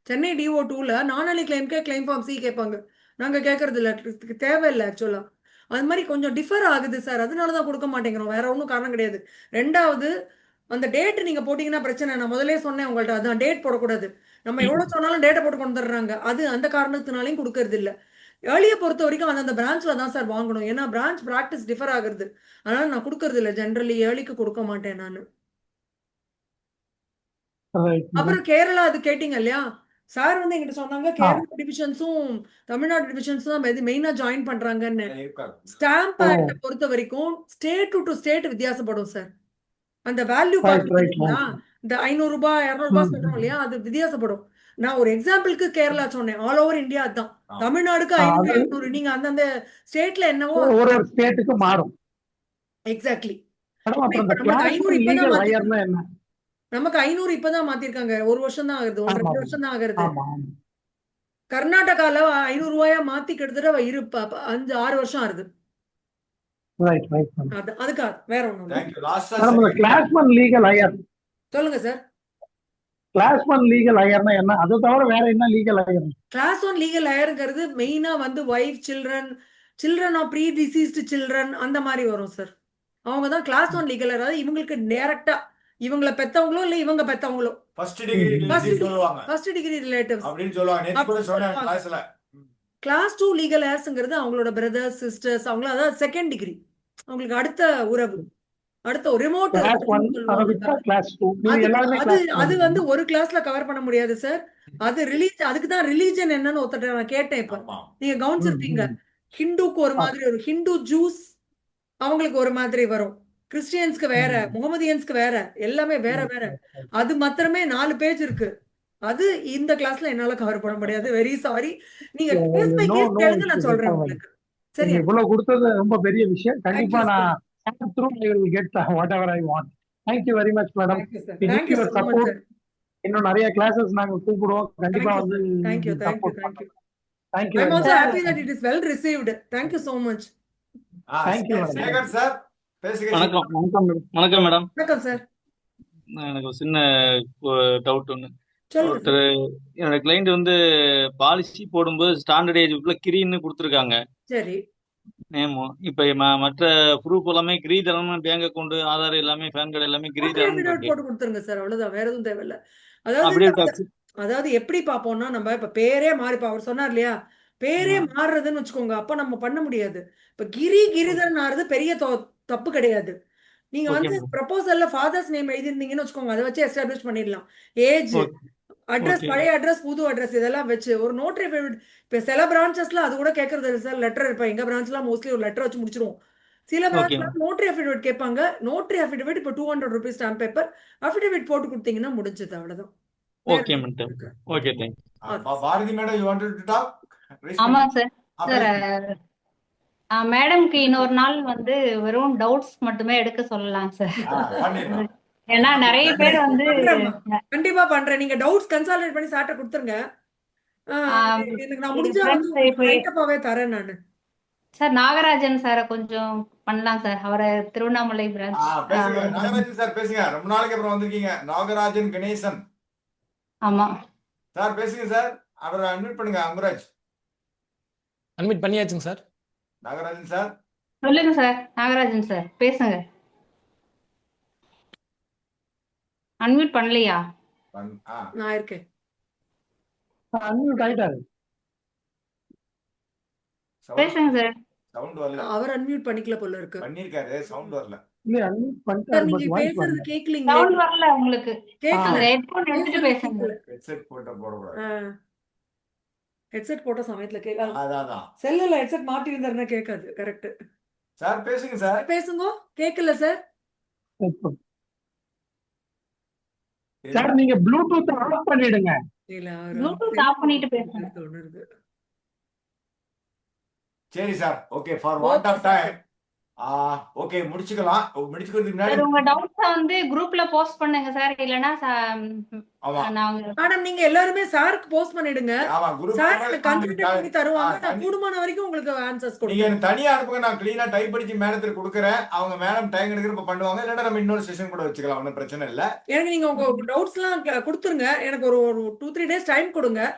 சென்னை DO2ல நானாளி கிளைம்க்கே கிளைம் ஃபார்ம் சி கேட்பாங்க. நாங்க கேட்கறது இல்ல, தேவையில்லை ஆக்சுவலா. அது மாதிரி கொஞ்சம் டிஃபர் ஆகுது சார். அதனால தான் கொடுக்க மாட்டேங்கிறோம், வேற ஒன்றும் காரணம் கிடையாது. 2வது, அந்த டேட் நீங்க போட்டீங்கன்னா பிரச்சனை. நான் முதலே சொன்னேன் உங்கள்ட்ட, அதான் டேட் போடக்கூடாது. நம்ம எவ்வளவு சொன்னாலும் டேட்டை போட்டு கொண்டு வந்துடுறாங்க. அது அந்த காரணத்தினாலையும் கொடுக்கறது இல்ல. ஏர்லியை பொறுத்த வரைக்கும் அந்தந்த பிரான்ச்ல தான் சார் வாங்கணும். ஏன்னா பிரான்ச் பிராக்டிஸ் டிஃபர் ஆகுறது. அதனால நான் கொடுக்கறது இல்ல. ஜென்ரலி ஏர்லிக்கு கொடுக்க மாட்டேன் நான். அப்புறம் கேரளா அது கேட்டீங்க இல்லையா சார், வந்து எங்கிட்ட சொன்னாங்க கேரளா டிவிஷன்ஸும் தமிழ்நாடு டிவிஷன்ஸும் தான் மெயினா ஜாயின் பண்றாங்கன்னு. ஸ்டாம்ப் ஆக்ட பொறுத்த வரைக்கும் ஸ்டேட் டு ஸ்டேட் வித்தியாசப்படும் சார். அந்த வேல்யூ பாத்தீங்களா, இந்த 500 ரூபாய் 200 ரூபாய் சொல்றோம் இல்லையா, அது வித்தியாசப்படும். நான் ஒரு எக்ஸாம்பிளுக்கு கேரளா சொன்னேன். ஆல் ஓவர் இந்தியா அதுதான். தமிழ்நாடுக்கு 500 200, நீங்க அந்தந்த ஸ்டேட்ல என்னவோ ஒரு ஸ்டேட்டுக்கு மாறும். எக்ஸாக்ட்லி. நமக்கு 500 இப்பதான் மாத்திருக்காங்க. 1 வருஷம் தான் ஆகுது, 1.5 வருஷம் தான் ஆகுது. கர்நாடகால 500 ரூபாயா மாத்தி கிட்டத்தட்ட 5-6 வருஷம் ஆகுது. அதுக்காக வேற ஒண்ணும். கிளாஸ்மேன் லீகல் ஹையர் சொல்லுங்க சார். கிளாஸ் 1 லீகல் ஹையர்னா என்ன? அது தவிர வேற என்ன லீகல் ஹையர்? கிளாஸ் 1 லீகல் ஹையர்ங்கிறது மெயினா வந்து wife, children of predeceased children அந்த மாதிரி வரும் சார். அவங்க தான் கிளாஸ் 1 லீகல் ஹையர். அதாவது இவங்களுக்கு டைரக்டா இவங்கள பெத்தவங்களோ இல்ல இவங்க பெத்தவங்களோ ஃபர்ஸ்ட் டிகிரி ரிலேட்டிவ்ஸ் அப்படின்னு சொல்லுவாங்க. கிளாஸ் 2 லீகல் ஹேர்ஸ்ங்கிறது அவங்களோட பிரதர்ஸ் சிஸ்டர்ஸ், அவங்கள அதாவது செகண்ட் டிகிரி, அவங்களுக்கு அடுத்த உறவு, அடுத்த ரிமோட். அது வந்து ஒரு கிளாஸ்ல கவர் பண்ண முடியாது சார். அது அதுக்கு தான் ரிலீஜன் என்னன்னு ஒருத்தர் நான் கேட்டேன். இப்ப நீங்க கவனிச்சிருப்பீங்க, ஹிந்துக்கு ஒரு மாதிரி ஒரு ஹிந்து ஜூஸ் அவங்களுக்கு ஒரு மாதிரி வரும். கிறிஸ்டியன்ஸ்க்கு வேற, முகமதியன்ஸ்க்கு வேற, எல்லாமே வேற வேற. அது மாத்திரமே 4 பேஜ் இருக்கு. அது இந்த கிளாஸ்ல என்னால கவர் பண்ண முடியாது. Very sorry. நீங்க கேஸ் பை கேஸ் கேளுங்க, நான் சொல்றேன் உங்களுக்கு. சரியா? இவ்வளவு கொடுத்தது ரொம்ப பெரிய விஷயம். கண்டிப்பா Thank you, நான் through I will get whatever I want. Thank you very much, madam. Thank you, sir. We Thank need you your so much, support. sir. இன்னும் நிறைய கிளாஸஸ் நாங்க கூப்பிடுவோம். கண்டிப்பா Thank you, வந்து sir. Thank you, thank you, support thank you. Thank you I'm very also much. happy that it is well received. Thank you so much. Thank you, madam. Sekar sir பேசுங்க. வணக்கம் மேடம். வணக்கம் சார். எனக்கு ஒரு சின்ன டவுட் ஒன்று. சொல்லுங்க ஒருத்தர் என்னோட கிளைண்ட் வந்து பாலிசி போடும்போது ஸ்டாண்டர்ட் ஏஜுக்குள்ள கிரின்னு கொடுத்துருக்காங்க சரி. நேமும். இப்போ மற்ற ப்ரூஃப் எல்லாமே கிரி தரணும். பேங்க் அக்கௌண்ட், ஆதார் எல்லாமே, பேன் கார்டு எல்லாமே கிரி நோட்டரி தரணும் அஃபிடவிட் இருக்கு. போட்டு கொடுத்துருங்க சார், அவ்வளவுதான். வேற எதுவும் தேவையில்ல. அதாவது அப்படியே tax. அதாவது எப்படி பார்ப்போம்னா, நம்ம இப்ப பேரே மாறி, இப்ப அவர் சொன்னார் இல்லையா, பேரே மாறுறதுன்னு வச்சுக்கோங்க, அப்ப நம்ம பண்ண முடியாது. இப்ப கிரிதரன் ஆறுது பெரிய தப்பு கிடையாது. நீங்க ஓகே வந்து மேடம். ப்ரப்போசல்ல ஃபாதர்ஸ் நேம் எழுதிருந்தீங்கன்னு வச்சுக்கோங்க, அதை வச்சு எஸ்டாப்ளிஷ் பண்ணிடலாம். ஏஜ், ஓகே அட்ரஸ், ஓகே பழைய அட்ரஸ், புது அட்ரஸ் இதெல்லாம் வச்சு ஒரு நோட்டரி அஃபிடவிட். இப்ப சில பிரான்ச்சஸ்ல அது கூட கேட்கறது இல்லை சார். லெட்டர், இப்ப எங்க பிரான்ச்லாம் மோஸ்ட்லி ஒரு லெட்டர் வச்சு முடிச்சிருவோம். சில ஓகே பிரான்ச்ல மேடம். நோட்டரி அஃபிடவிட் கேட்பாங்க. நோட்டரி அஃபிடவிட் இப்ப 200 rupees ஸ்டாம்ப் பேப்பர், அஃபிடவிட் போட்டு கொடுத்தீங்கன்னா முடிஞ்சது, அவ்வளவுதான். வேற ஓகே எதுவும் மேடம். இருக்காது. Okay thank Bharathi madam, you wanted to talk? ஆமா சார். சார், மேடம்க்கு இன்னொரு நாள் வந்து வெறும் டவுட்ஸ் மட்டுமே எடுக்க சொல்லலாம் சார். ஏன்னா நிறைய பேர் வந்து கண்டிப்பா பண்றேன். நீங்க டவுட்ஸ் கன்சாலிடேட் பண்ணி சார்ட்ட கொடுத்துருங்க. எனக்கு நான் முடிஞ்சா வந்து ரைட்டப்பாவே தரேன் நானு. சார் நாகராஜன் சாரை கொஞ்சம் பண்ணலாம் சார். அவரை திருவண்ணாமலை பிரான்ச். பேசுங்க நாகராஜன் சார், பேசுங்க. ரொம்ப நாளைக்கு அப்புறம் வந்திருக்கீங்க. நாகராஜன் கணேசன் ஆமா சார், பேசுங்க சார். அவரை அன்மியூட் பண்ணுங்க. அங்குராஜ் அட்மிட் பண்ணியாச்சுங்க சார். நாகராஜன் சார் சொல்லுங்க சார். நாகராஜன் சார் பேசுங்க. அன்மியூட் பண்ணலையா? நான் இருக்கேன். அன்மியூட் ஆயிட்டாரு. பேசுங்க சார். சவுண்ட் வரல. அவர் அன்மியூட் பண்ணிக்கல போல இருக்கு. பண்ணிருக்காரு, சவுண்ட் வரல. இல்ல அன்மியூட் சார், பண்ணிட்டாரு, நீங்க பட் வாய்ஸ் பேசுறது வரல. கேட்கலீங்களே. சவுண்ட் வரல உங்களுக்கு. கேட்கல. ஹெட்போன் எடுத்துட்டு பேசுங்க. ஹெட்செட் போட்டு போடக்கூடாது. ஹெட்செட் போட்ட சமயத்துல கேட்காது. அதான் செல்லுல ஹெட்செட் மாட்டி இருந்தாருன்னா கேட்காது. கரெக்ட் சார், பேசுங்க சார். பேசுங்க. கேட்கல சார். சார் நீங்க ப்ளூடூத் ஆஃப் பண்ணிடுங்க. இல்ல, ப்ளூடூத் ஆஃப் பண்ணிட்டு பேசுங்க. தோணுது. சரி sir, okay. For want of time okay, முடிச்சுக்கலாம். முடிச்சுக்கிறதுக்கு முன்னாடி சார் உங்க டவுட்ஸ வந்து குரூப்ல போஸ்ட் பண்ணுங்க சார். இல்லனா ஆமா நாங்க மேடம், நீங்க எல்லாருமே சாருக்கு போஸ்ட் பண்ணிடுங்க. ஆமா குரூப் சார் கன்சல்ட் பண்ணி தருவாங்க. நான் கூடுமான வரைக்கும் உங்களுக்கு ஆன்சர்ஸ் நீங்க கொடுக்கிறேன். எனக்கு தனியா அனுப்புங்க. நான் கிளீனா டைப் படிச்சு மேடத்துக்கு கொடுக்குறேன். அவங்க மேடம் டைம் எடுக்கிறப்ப பண்ணுவாங்க. இல்லைன்னா நம்ம இன்னொரு செஷன் கூட வச்சுக்கலாம். ஒன்றும் பிரச்சனை இல்லை. எனக்கு நீங்க உங்க டவுட்ஸ் எல்லாம் கொடுத்துருங்க. எனக்கு ஒரு 2-3 days டைம் கொடுங்க.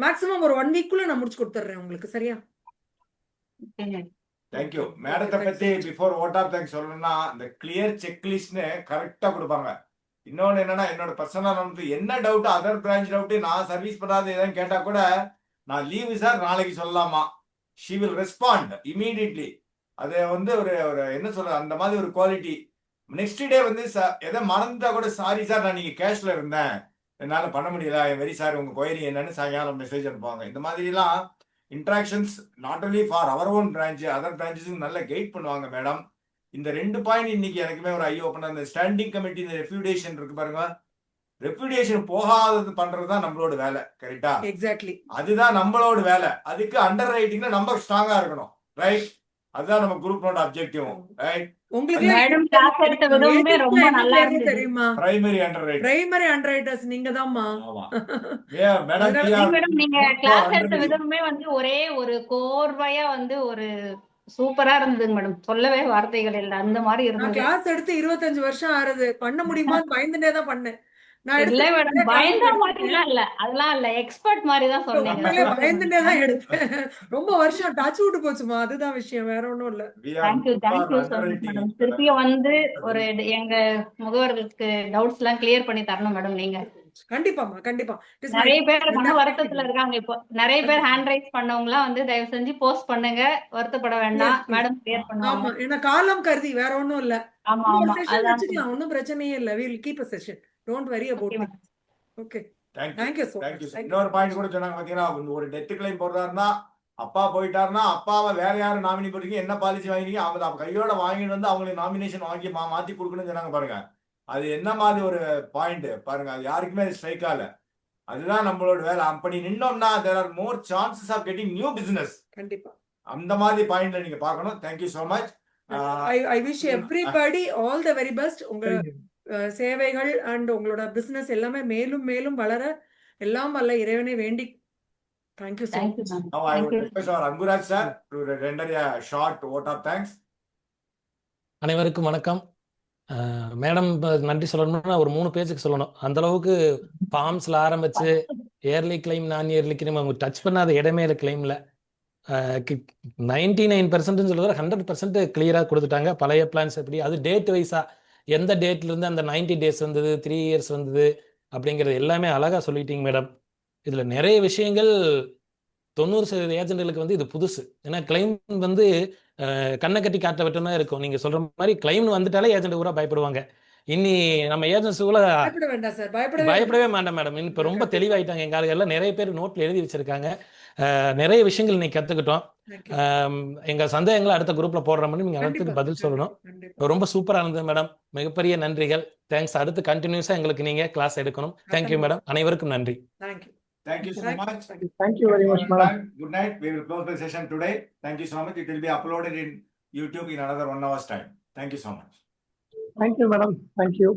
மேக்ஸிமம் ஒரு 1 week குள்ள நான் முடிச்சு கொடுத்துறேன் உங்களுக்கு. சரியா? தேங்க்யூ. மேடத்தை பத்தி பிஃபோர் ஓட் ஆஃப் தேங்க்ஸ் சொல்லணும்னா, இந்த கிளியர் செக்லிஸ்ட்னு கரெக்டா கொடுப்பாங்க. இன்னொன்னு என்னன்னா, என்னோட பர்சனல் வந்து என்ன டவுட், அதர் பிரான்ச் டவுட், நான் சர்வீஸ் பண்ணாத ஏதாவது கேட்டா கூட, நான் லீவு சார் நாளைக்கு சொல்லலாமா, ஷி வில் ரெஸ்பாண்ட் இமீடியட்லி. அது வந்து ஒரு என்ன சொல்றது, அந்த மாதிரி ஒரு குவாலிட்டி. நெக்ஸ்ட் டே வந்து எதை மறந்துட்டா கூட, சாரி சார் நான் நீங்க கேஷ்ல இருந்தேன், என்னால பண்ண முடியல, வெரி சாரி, உங்க கொயரி என்னன்னு சாயங்காலம் மெசேஜ் அனுப்புவாங்க. இந்த மாதிரிலாம் interactions not only for our own branch, other பிரான்ச்சஸும் நல்ல கைட் பண்ணுவாங்க மேடம். இந்த 2 பாயிண்ட் இன்னைக்கு எனக்குமே ஒரு ஐ ஓப்பனர். இந்த ஸ்டாண்டிங் கமிட்டி, இந்த ரெஃப்யூடேஷன் இருக்கு பாருங்க, ரெஃப்யூடேஷன் போகாதது பண்றதுதான் நம்மளோட வேலை. கரெக்டா? எக்ஸாக்ட்லி. அதுதான் நம்மளோட வேலை. அதுக்கு அண்டர் ரைட்டிங்ல நம்ம ஸ்ட்ராங்கா இருக்கணும். ரைட்? அதுதான் நம்ம குரூப்போட அப்ஜெக்டிவ். ரைட்? உங்களுக்கு மேடம் கிளாஸ் எடுத்த விதமே ரொம்ப நல்லா இருந்துச்சு. தெரியுமா? Primary underwrite. Primary underwriters நீங்க தான்மா. ஆமா மேடம். மேடம் நீங்க கிளாஸ் எடுத்த விதமே வந்து ஒரே ஒரு கோர்வையா வந்து ஒரு சூப்பரா இருந்ததுங்க மேடம். சொல்லவே வார்த்தைகள் இல்ல. அந்த மாதிரி நான் இருந்தது. கிளாஸ் எடுத்து 25 வருஷம் ஆறுது. பண்ண முடியுமா பயந்துட்டே தான் பண்ணேன். நான் இல்ல எடுத்து மேடம் பயந்த மாதிரிலாம் இல்ல. அதெல்லாம் இல்ல. எக்ஸ்பர்ட் மாதிரி தான் சொன்னீங்க. பயந்துட்டே தான் எடுத்தேன். ரொம்ப வருஷம் டச் விட்டு போச்சுமா. அதுதான் விஷயம், வேற ஒண்ணும் இல்ல. Thank you so much madam. திருப்பியும் வந்து ஒரு எங்க முகவர்களுக்கு டவுட்ஸ் எல்லாம் கிளியர் பண்ணி தரணும் மேடம் நீங்க. கண்டிப்பாமா, கண்டிப்பா. நிறைய பேர் மன வருத்தத்துல இருக்காங்க. இப்போ நிறைய பேர் ஹேண்ட் ரைஸ் பண்ணவங்கலாம் வந்து தயவு செஞ்சு போஸ்ட் பண்ணுங்க. வருத்தப்பட வேண்டாம். மேடம் கிளியர் பண்ணுவாங்க. ஆமா, ஏன்னா காலம் கருதி வேற ஒண்ணும் இல்ல. ஆமா ஆமா செஷன் வச்சுக்கலாம், ஒண்ணும் பிரச்சனையே இல்ல. we will keep a session. don't worry about it. okay Thank you so much. இன்னொரு பாயிண்ட் கூட சொன்னாங்க பாத்தீங்கன்னா, ஒரு டெத் கிளைம் போடுறாருன்னா அப்பா போயிட்டாருன்னா அப்பாவை வேற யாரும் நாமினி போட்டீங்க, என்ன பாலிசி வாங்கினீங்க, அவங்க கையோட வாங்கிட்டு வந்து அவங்களுக்கு நாமினேஷன் வாங்கி மாத்தி கொடுக்கணும்னு சொன்னாங்க பாருங்க. அது என்ன மாதிரி ஒரு பாயிண்ட் பாருங்க, அது யாருக்குமே அது ஸ்ட்ரைக் ஆகல. அதுதான் நம்மளோட வேலை. அப்படி நின்னோம்னா there are more chances of getting new business. கண்டிப்பா அந்த மாதிரி பாயிண்ட்ல நீங்க பார்க்கணும். Thank you so much. I wish everybody all the very best. உங்க சேவைகள் அண்ட் உங்களோட பிசினஸ் எல்லாமே மேலும் மேலும் வளர எல்லாம் வல்ல இறைவனை வேண்டி thank you so Thank you, much. ma'am. Now I Thank would you. request our Anguraj sir to render a short vote of thanks. அனைவருக்கும் வணக்கம். மேடம் நன்றி சொல்லணும்னா ஒரு 3 பேஜுக்கு சொல்லணும். அந்த அளவுக்கு ஃபார்ம்ஸ்ல ஆரம்பிச்சு இயர்லி கிளைம் நான் இயர்லி கிளைம் அவங்க டச் பண்ணாத இடமே இல்லை கிளைம்ல. 99% சொல்லுவார் 100% கிளியராக கொடுத்துட்டாங்க. பழைய பிளான்ஸ் எப்படி, அது டேட் வைஸா எந்த டேட்ல இருந்து அந்த 90 days வந்தது, 3 years வந்தது அப்படிங்கிறது எல்லாமே அழகா சொல்லிட்டீங்க மேடம். இதுல நிறைய விஷயங்கள் 90% ஏஜென்ட்களுக்கு வந்து இது புதுசு. ஏன்னா கிளைம் வந்து கண்ணை கட்டி காட்ட விட்டோம்னா இருக்கும். நீங்க சொல்ற மாதிரி கிளைம்னு வந்துட்டாலே ஏஜென்ட் கூட பயப்படுவாங்க. இனி நம்ம ஏஜென்ட்ஸ் கூட பயப்பட வேண்டாம் சார், பயப்படவே மாட்டேன் மேடம். இப்ப ரொம்ப தெளிவாயிட்டாங்க. எங்க ஆளுங்க எல்லாம் நிறைய பேர் நோட்ல எழுதி வச்சிருக்காங்க. நிறைய விஷயங்கள் இன்னைக்கு கத்துக்கிட்டோம். எங்க சந்தேகங்களை அடுத்த குரூப்ல போடுற மாதிரி நீங்க அடுத்தது பதில் சொல்லணும். ரொம்ப சூப்பரா இருந்தது மேடம். மிகப்பெரிய நன்றிகள். தேங்க்ஸ். அடுத்து கண்டினியூஸா எங்களுக்கு நீங்க கிளாஸ் எடுக்கணும். Thank you madam. அனைவருக்கும் நன்றி. Thank you so much. Thank you very much, madam. Good night. We will close the session today. Thank you so much. It will be uploaded in YouTube in another 1 hour's time. Thank you so much. Thank you, madam. Thank you.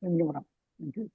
Thank you, madam. Thank you.